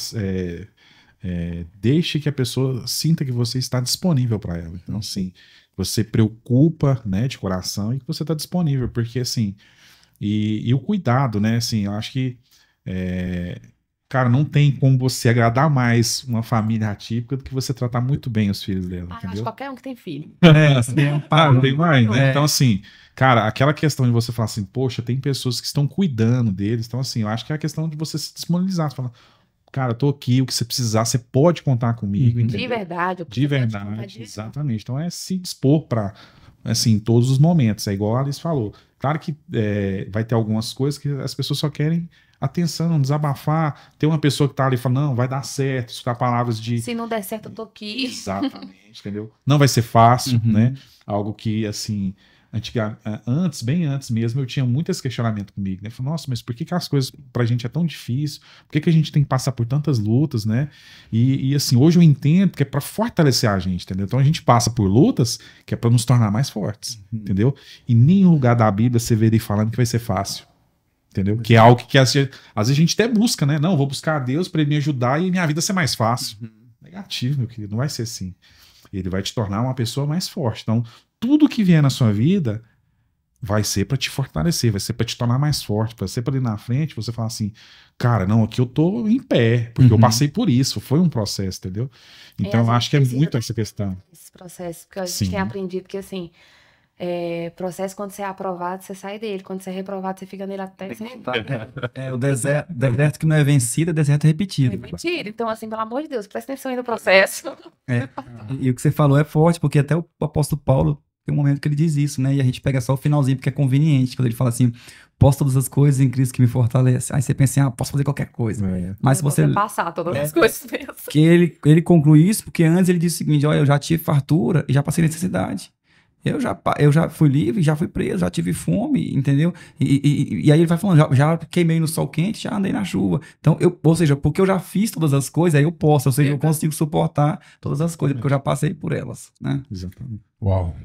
Deixe que a pessoa sinta que você está disponível para ela. Então, assim, você preocupa, né, de coração e que você está disponível, porque, assim, e o cuidado, né, assim, eu acho que, cara, não tem como você agradar mais uma família atípica do que você tratar muito bem os filhos dela, entendeu? Acho qualquer um que tem filho. Tem mais, né? Então, assim, cara, aquela questão de você falar assim, poxa, tem pessoas que estão cuidando deles, então, assim, eu acho que é a questão de você se disponibilizar, você falar, cara, eu tô aqui, o que você precisar, você pode contar comigo, entendeu? De verdade. De verdade, exatamente. Então é se dispor para, assim, todos os momentos. É igual a Alice falou. Claro que vai ter algumas coisas que as pessoas só querem atenção, desabafar. Tem uma pessoa que tá ali e fala, não, vai dar certo, escutar palavras de... Se não der certo, eu tô aqui. Exatamente, entendeu? Não vai ser fácil, né? Algo que, assim... bem antes mesmo, eu tinha muito esse questionamento comigo, né? Eu falei, nossa, mas por que as coisas pra gente é tão difícil? Por que a gente tem que passar por tantas lutas, né? E assim, hoje eu entendo que é pra fortalecer a gente, entendeu? Então a gente passa por lutas que é pra nos tornar mais fortes, entendeu? E nenhum lugar da Bíblia você vê ele falando que vai ser fácil, entendeu? Que é algo que às vezes a gente até busca, né? Não, vou buscar a Deus pra ele me ajudar e minha vida ser mais fácil. Negativo, meu querido, não vai ser assim. Ele vai te tornar uma pessoa mais forte. Então, tudo que vier na sua vida vai ser para te fortalecer, vai ser para te tornar mais forte, vai ser para ir na frente, você falar assim, cara, não, aqui eu tô em pé, porque eu passei por isso, foi um processo, entendeu? Então, eu acho que é muito essa questão. Esse processo, porque a gente tem aprendido que, assim, processo, quando você é aprovado, você sai dele, quando você é reprovado, você fica nele até sempre. O deserto que não é vencido, é deserto repetido. Repetido. Então, assim, pelo amor de Deus, presta atenção aí no processo. E o que você falou é forte, porque até o apóstolo Paulo tem um momento que ele diz isso, né? E a gente pega só o finalzinho, porque é conveniente, quando ele fala assim, posso todas as coisas em Cristo que me fortalece. Aí você pensa assim, posso fazer qualquer coisa. Mas se você passar todas as coisas mesmo. Que ele conclui isso, porque antes ele disse o seguinte, olha, eu já tive fartura e já passei necessidade. Eu já fui livre, já fui preso, já tive fome, entendeu? E aí ele vai falando, já queimei no sol quente, já andei na chuva. Então, ou seja, porque eu já fiz todas as coisas, aí eu posso, ou seja, eu consigo suportar todas as coisas, porque eu já passei por elas, né? Exatamente. Uau!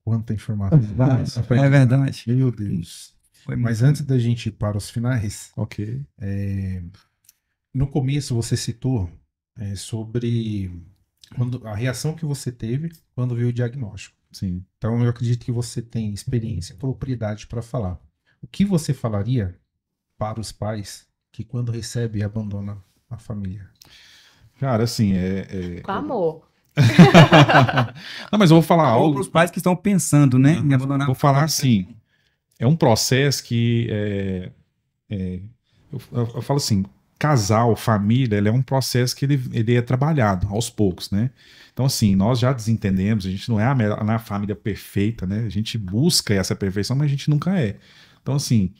Quanta informação. É verdade. Meu Deus. Mas antes da gente ir para os finais, no começo você citou sobre a reação que você teve quando viu o diagnóstico. Sim. Então eu acredito que você tem experiência e propriedade para falar. O que você falaria para os pais que quando recebem abandonam a família? Cara, assim, Com amor. Não, mas eu vou falar algo. Para os pais que estão pensando, né, em abandonar. Vou falar assim, é um processo que eu falo assim, casal, família, ele é um processo que ele é trabalhado aos poucos, né? Então, assim, nós já desentendemos, a gente não é a família perfeita, né? A gente busca essa perfeição, mas a gente nunca é. Então, assim,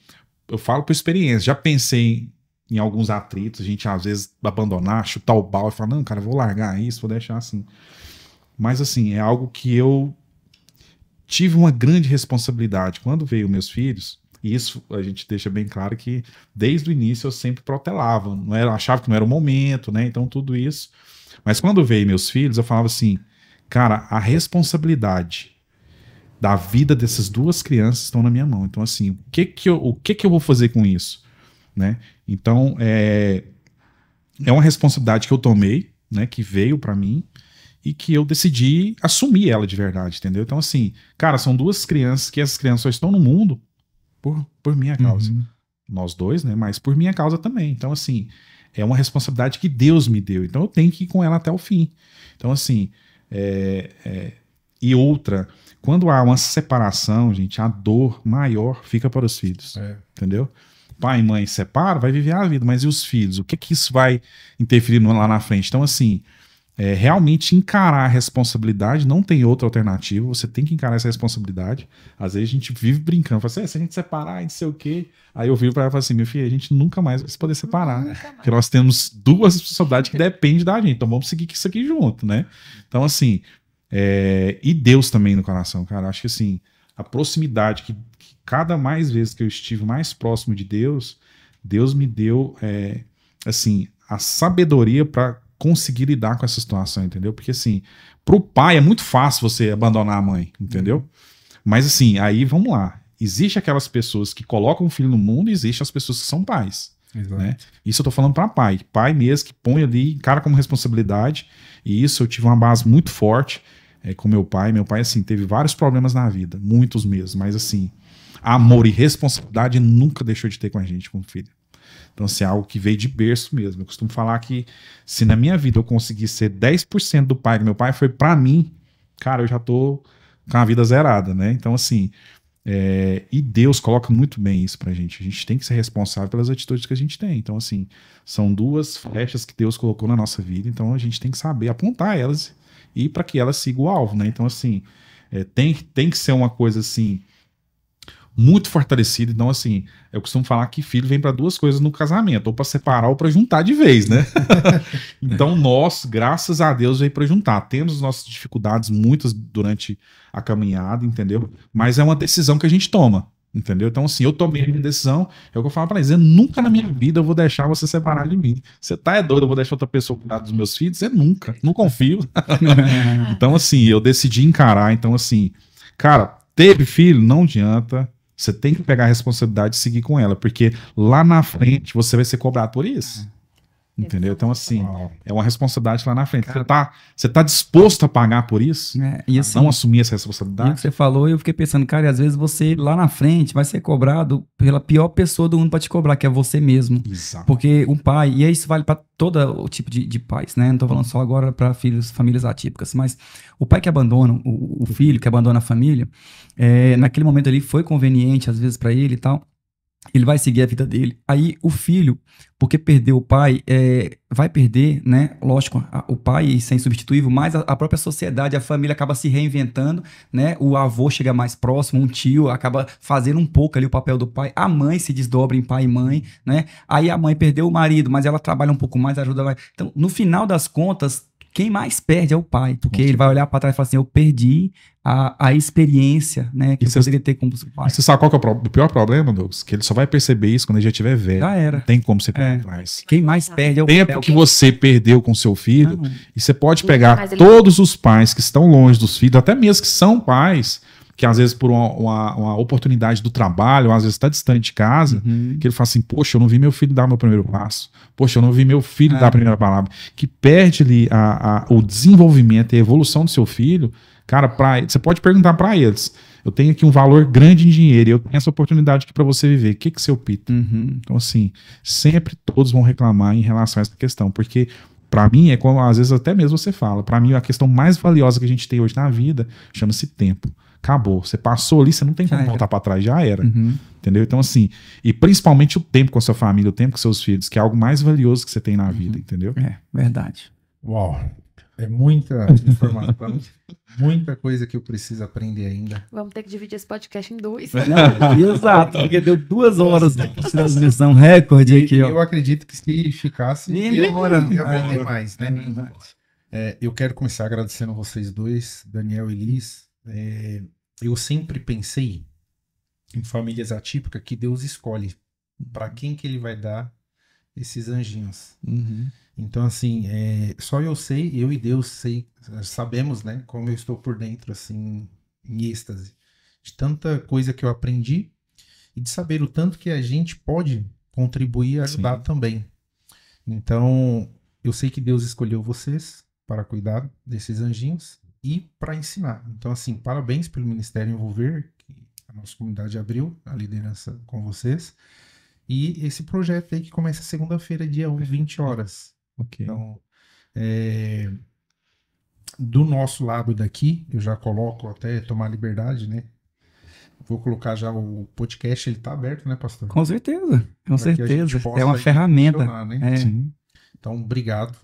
eu falo por experiência, já pensei em alguns atritos, a gente às vezes abandonar, chutar o balde e falar, não, cara, vou largar isso, vou deixar assim. Mas, assim, é algo que eu tive uma grande responsabilidade. Quando veio meus filhos, e isso a gente deixa bem claro que desde o início eu sempre protelava, achava que não era o momento, né? Então tudo isso. Mas quando veio meus filhos, eu falava assim, cara, a responsabilidade da vida dessas duas crianças estão na minha mão. Então assim, o que eu vou fazer com isso, né? Então é uma responsabilidade que eu tomei, né? Que veio para mim e que eu decidi assumir ela de verdade, entendeu? Então assim, cara, são duas crianças que essas crianças só estão no mundo por minha causa. Nós dois, né? Mas por minha causa também. Então, assim, é uma responsabilidade que Deus me deu. Então eu tenho que ir com ela até o fim. Então, assim, e outra, quando há uma separação, gente, a dor maior fica para os filhos. Entendeu? Pai e mãe separam, vai viver a vida, mas e os filhos? O que que isso vai interferir lá na frente? Então, assim, realmente encarar a responsabilidade, não tem outra alternativa, você tem que encarar essa responsabilidade. Às vezes a gente vive brincando, fala assim, se a gente separar, não sei o quê. Aí eu viro para ela e falo assim, meu filho, a gente nunca mais vai se poder separar, porque nós temos duas responsabilidades que dependem da gente, então vamos seguir isso aqui junto, né? Então, assim, e Deus também no coração, cara, acho que assim, a proximidade que cada mais vezes que eu estive mais próximo de Deus, Deus me deu, assim, a sabedoria para conseguir lidar com essa situação, entendeu? Porque, assim, pro pai é muito fácil você abandonar a mãe, entendeu? Mas, assim, aí, vamos lá. Existe aquelas pessoas que colocam o filho no mundo e existem as pessoas que são pais. Né? Isso eu tô falando para pai. Pai mesmo que põe ali, encara como responsabilidade. E isso eu tive uma base muito forte com meu pai. Meu pai, assim, teve vários problemas na vida. Muitos mesmo. Mas, assim, amor e responsabilidade nunca deixou de ter com a gente, como filho. Então, assim, é algo que veio de berço mesmo. Eu costumo falar que se na minha vida eu conseguir ser 10% do pai que meu pai foi pra mim, cara, eu já tô com a vida zerada, né? Então, assim, e Deus coloca muito bem isso pra gente. A gente tem que ser responsável pelas atitudes que a gente tem. Então, assim, são duas flechas que Deus colocou na nossa vida, então a gente tem que saber apontar elas e para que elas sigam o alvo, né? Então, assim, tem que ser uma coisa, assim, muito fortalecido. Então, assim, eu costumo falar que filho vem para duas coisas no casamento, ou para separar ou para juntar de vez, né? Então, nós, graças a Deus, veio para juntar. Temos nossas dificuldades, muitas durante a caminhada, entendeu? Mas é uma decisão que a gente toma, entendeu? Então, assim, eu tomei a minha decisão, é o que eu falo para eles, nunca na minha vida eu vou deixar você separar de mim. Você tá doido, eu vou deixar outra pessoa cuidar dos meus filhos? Nunca, não confio. Então, assim, eu decidi encarar. Então, assim, cara, teve filho, não adianta. Você tem que pegar a responsabilidade e seguir com ela, porque lá na frente você vai ser cobrado por isso. Entendeu? Então, assim, é uma responsabilidade lá na frente. Você tá disposto a pagar por isso? E assim, não assumir essa E o responsabilidade? que você falou, eu fiquei pensando, cara, e às vezes você lá na frente vai ser cobrado pela pior pessoa do mundo pra te cobrar, que é você mesmo. Exato. Porque um pai, e isso vale pra todo o tipo de pais, né? Não tô falando só agora pra famílias atípicas, mas o pai que abandona, o filho que abandona a família, naquele momento ali foi conveniente, às vezes, pra ele e tal. Ele vai seguir a vida dele. Aí o filho, porque perdeu o pai, vai perder, né? Lógico, o pai sem substituível, mas a própria sociedade, a família acaba se reinventando, né? O avô chega mais próximo, um tio acaba fazendo um pouco ali o papel do pai. A mãe se desdobra em pai e mãe, né? Aí a mãe perdeu o marido, mas ela trabalha um pouco mais, ajuda mais. Então, no final das contas, quem mais perde é o pai, porque ele vai olhar para trás e falar assim, eu perdi a experiência, né, que eu poderia ter com o pai. Você sabe qual que é o pior problema, Douglas? Que ele só vai perceber isso quando ele já estiver velho. Já era. Não tem como você perder atrás. Quem mais perde é o Tempo que você perdeu com seu filho, e você pode pegar Mas ele- todos os pais que estão longe dos filhos, até mesmo que são pais, que às vezes por uma oportunidade do trabalho, ou às vezes está distante de casa, que ele fala assim, poxa, eu não vi meu filho dar meu primeiro passo, poxa, eu não vi meu filho dar a primeira palavra, que perde ali o desenvolvimento e a evolução do seu filho. Cara, você pode perguntar para eles, eu tenho aqui um valor grande em dinheiro, e eu tenho essa oportunidade aqui para você viver, o que que você opta? Então, assim, sempre todos vão reclamar em relação a essa questão, porque para mim, é como às vezes até mesmo você fala, para mim a questão mais valiosa que a gente tem hoje na vida chama-se tempo. Acabou, você passou ali, você não tem como voltar para trás, já era. Entendeu? Então, assim, e principalmente o tempo com a sua família, o tempo com seus filhos, que é algo mais valioso que você tem na vida, entendeu? Verdade. Uau, é muita informação, muita coisa que eu preciso aprender ainda. Vamos ter que dividir esse podcast em dois. Exato, porque deu 2 horas de transmissão recorde aqui, ó. Eu acredito que se ficasse, Nem ia aprender mais, né? Eu quero começar agradecendo vocês dois, Daniel e Liz. Eu sempre pensei em famílias atípicas que Deus escolhe para quem que ele vai dar esses anjinhos. Então, assim, só eu e Deus sabemos, né, como eu estou por dentro, assim, em êxtase, de tanta coisa que eu aprendi e de saber o tanto que a gente pode contribuir e ajudar também. Então, eu sei que Deus escolheu vocês para cuidar desses anjinhos e para ensinar. Então, assim, parabéns pelo Ministério Envolver, que a nossa comunidade abriu a liderança com vocês. E esse projeto aí que começa segunda-feira, dia 1, 20 horas. Ok. Então, do nosso lado daqui, eu já coloco até tomar liberdade, né? Vou colocar já o podcast, ele tá aberto, né, pastor? Com certeza, com Para que a gente certeza. possa É uma aí ferramenta. funcionar, né? É. Sim. Então, obrigado.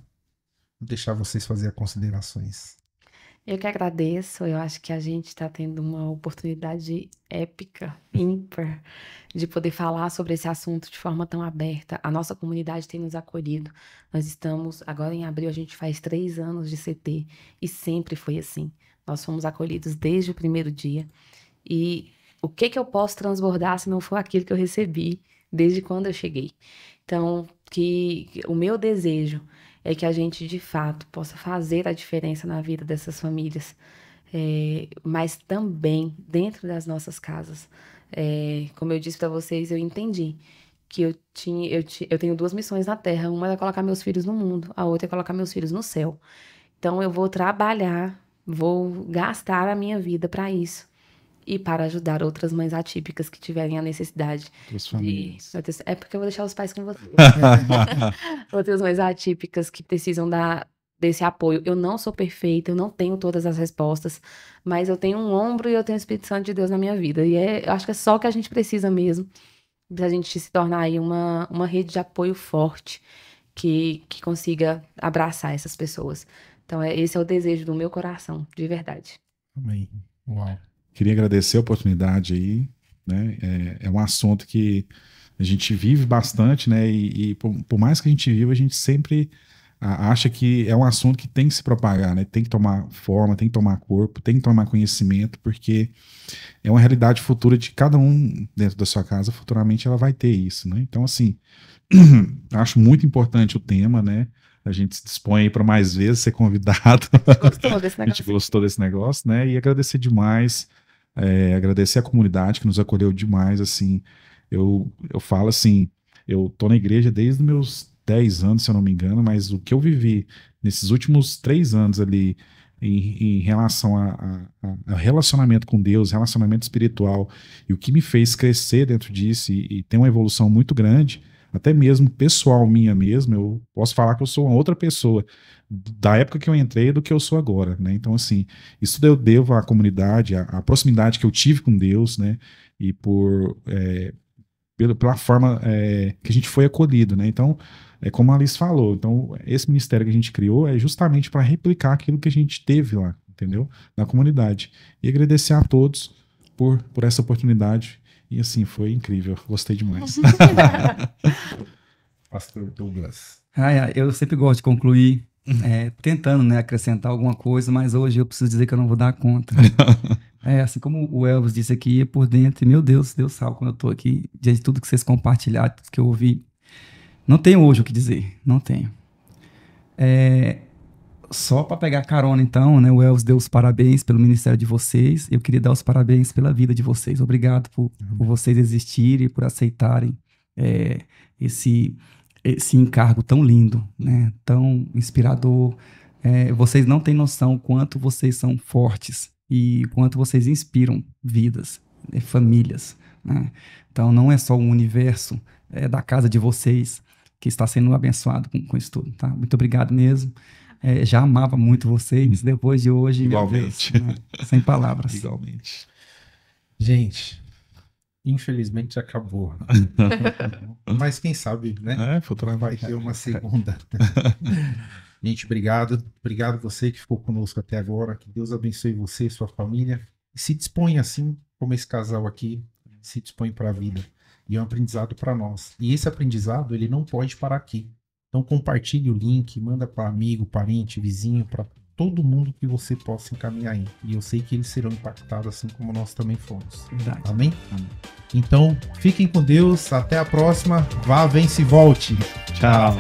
Vou deixar vocês fazerem as considerações. Eu que agradeço, eu acho que a gente está tendo uma oportunidade épica, ímpar, de poder falar sobre esse assunto de forma tão aberta. A nossa comunidade tem nos acolhido. Nós estamos, agora em abril, a gente faz 3 anos de CT e sempre foi assim. Nós fomos acolhidos desde o primeiro dia. E o que eu posso transbordar se não for aquilo que eu recebi desde quando eu cheguei? Então, que o meu desejo é que a gente, de fato, possa fazer a diferença na vida dessas famílias, mas também dentro das nossas casas. Como eu disse para vocês, eu entendi que eu tenho 2 missões na Terra. Uma é colocar meus filhos no mundo, a outra é colocar meus filhos no céu. Então, eu vou trabalhar, vou gastar a minha vida para isso. E para ajudar outras mães atípicas que tiverem a necessidade Outras famílias. É porque eu vou deixar os pais com você. Outras mães atípicas que precisam desse apoio. Eu não sou perfeita, eu não tenho todas as respostas, mas eu tenho um ombro e eu tenho o Espírito Santo de Deus na minha vida. E eu acho que é só o que a gente precisa mesmo, da gente se tornar aí uma rede de apoio forte que consiga abraçar essas pessoas. Então, esse é o desejo do meu coração, de verdade. Amém. Uau. Queria agradecer a oportunidade aí, né? É um assunto que a gente vive bastante, né? E por mais que a gente viva, a gente sempre acha que é um assunto que tem que se propagar, né? Tem que tomar forma, tem que tomar corpo, tem que tomar conhecimento, porque é uma realidade futura de cada um dentro da sua casa. Futuramente ela vai ter isso, né? Então, assim, acho muito importante o tema, né? A gente se dispõe aí para mais vezes ser convidado. Gostou desse A negócio? gente gostou desse negócio, né? E agradecer demais, agradecer a comunidade que nos acolheu demais, assim. Eu falo assim, eu tô na igreja desde os meus 10 anos, se eu não me engano, mas o que eu vivi nesses últimos 3 anos ali em relação a relacionamento com Deus, relacionamento espiritual, e o que me fez crescer dentro disso e ter uma evolução muito grande, até mesmo pessoal minha mesmo, eu posso falar que eu sou uma outra pessoa da época que eu entrei do que eu sou agora, né? Então, assim, isso eu devo à comunidade, à proximidade que eu tive com Deus, né? E pela forma que a gente foi acolhido, né? Então, como a Alice falou, então, esse ministério que a gente criou é justamente para replicar aquilo que a gente teve lá, entendeu? Na comunidade. E agradecer a todos por essa oportunidade. E assim, foi incrível. Gostei demais. Pastor Douglas. Eu sempre gosto de concluir tentando, né, acrescentar alguma coisa, mas hoje eu preciso dizer que eu não vou dar conta. Assim como o Elvis disse aqui, por dentro, meu Deus sabe quando eu tô aqui, diante de tudo que vocês compartilharam, tudo que eu ouvi. Não tenho hoje o que dizer, não tenho. Só para pegar carona, então, né, o Elvis deu os parabéns pelo ministério de vocês. Eu queria dar os parabéns pela vida de vocês. Obrigado por vocês existirem, por aceitarem esse encargo tão lindo, né, tão inspirador. Vocês não têm noção quanto vocês são fortes e quanto vocês inspiram vidas, famílias, né? Então, não é só o universo da casa de vocês que está sendo abençoado com isso tudo, tá? Muito obrigado mesmo. Já amava muito vocês, depois de hoje, Igualmente. meu Deus, né? Sem palavras. Igualmente. Gente, infelizmente acabou. Mas quem sabe, né? Futuramente. Vai ter uma segunda. Gente, obrigado. Obrigado você que ficou conosco até agora. Que Deus abençoe você e sua família. Se dispõe assim, como esse casal aqui, se dispõe para a vida. E é um aprendizado para nós. E esse aprendizado, ele não pode parar aqui. Então compartilhe o link, manda para amigo, parente, vizinho, para todo mundo que você possa encaminhar aí. E eu sei que eles serão impactados assim como nós também fomos. Verdade. Amém? Então, fiquem com Deus. Até a próxima. Vá, vence e volte. Tchau.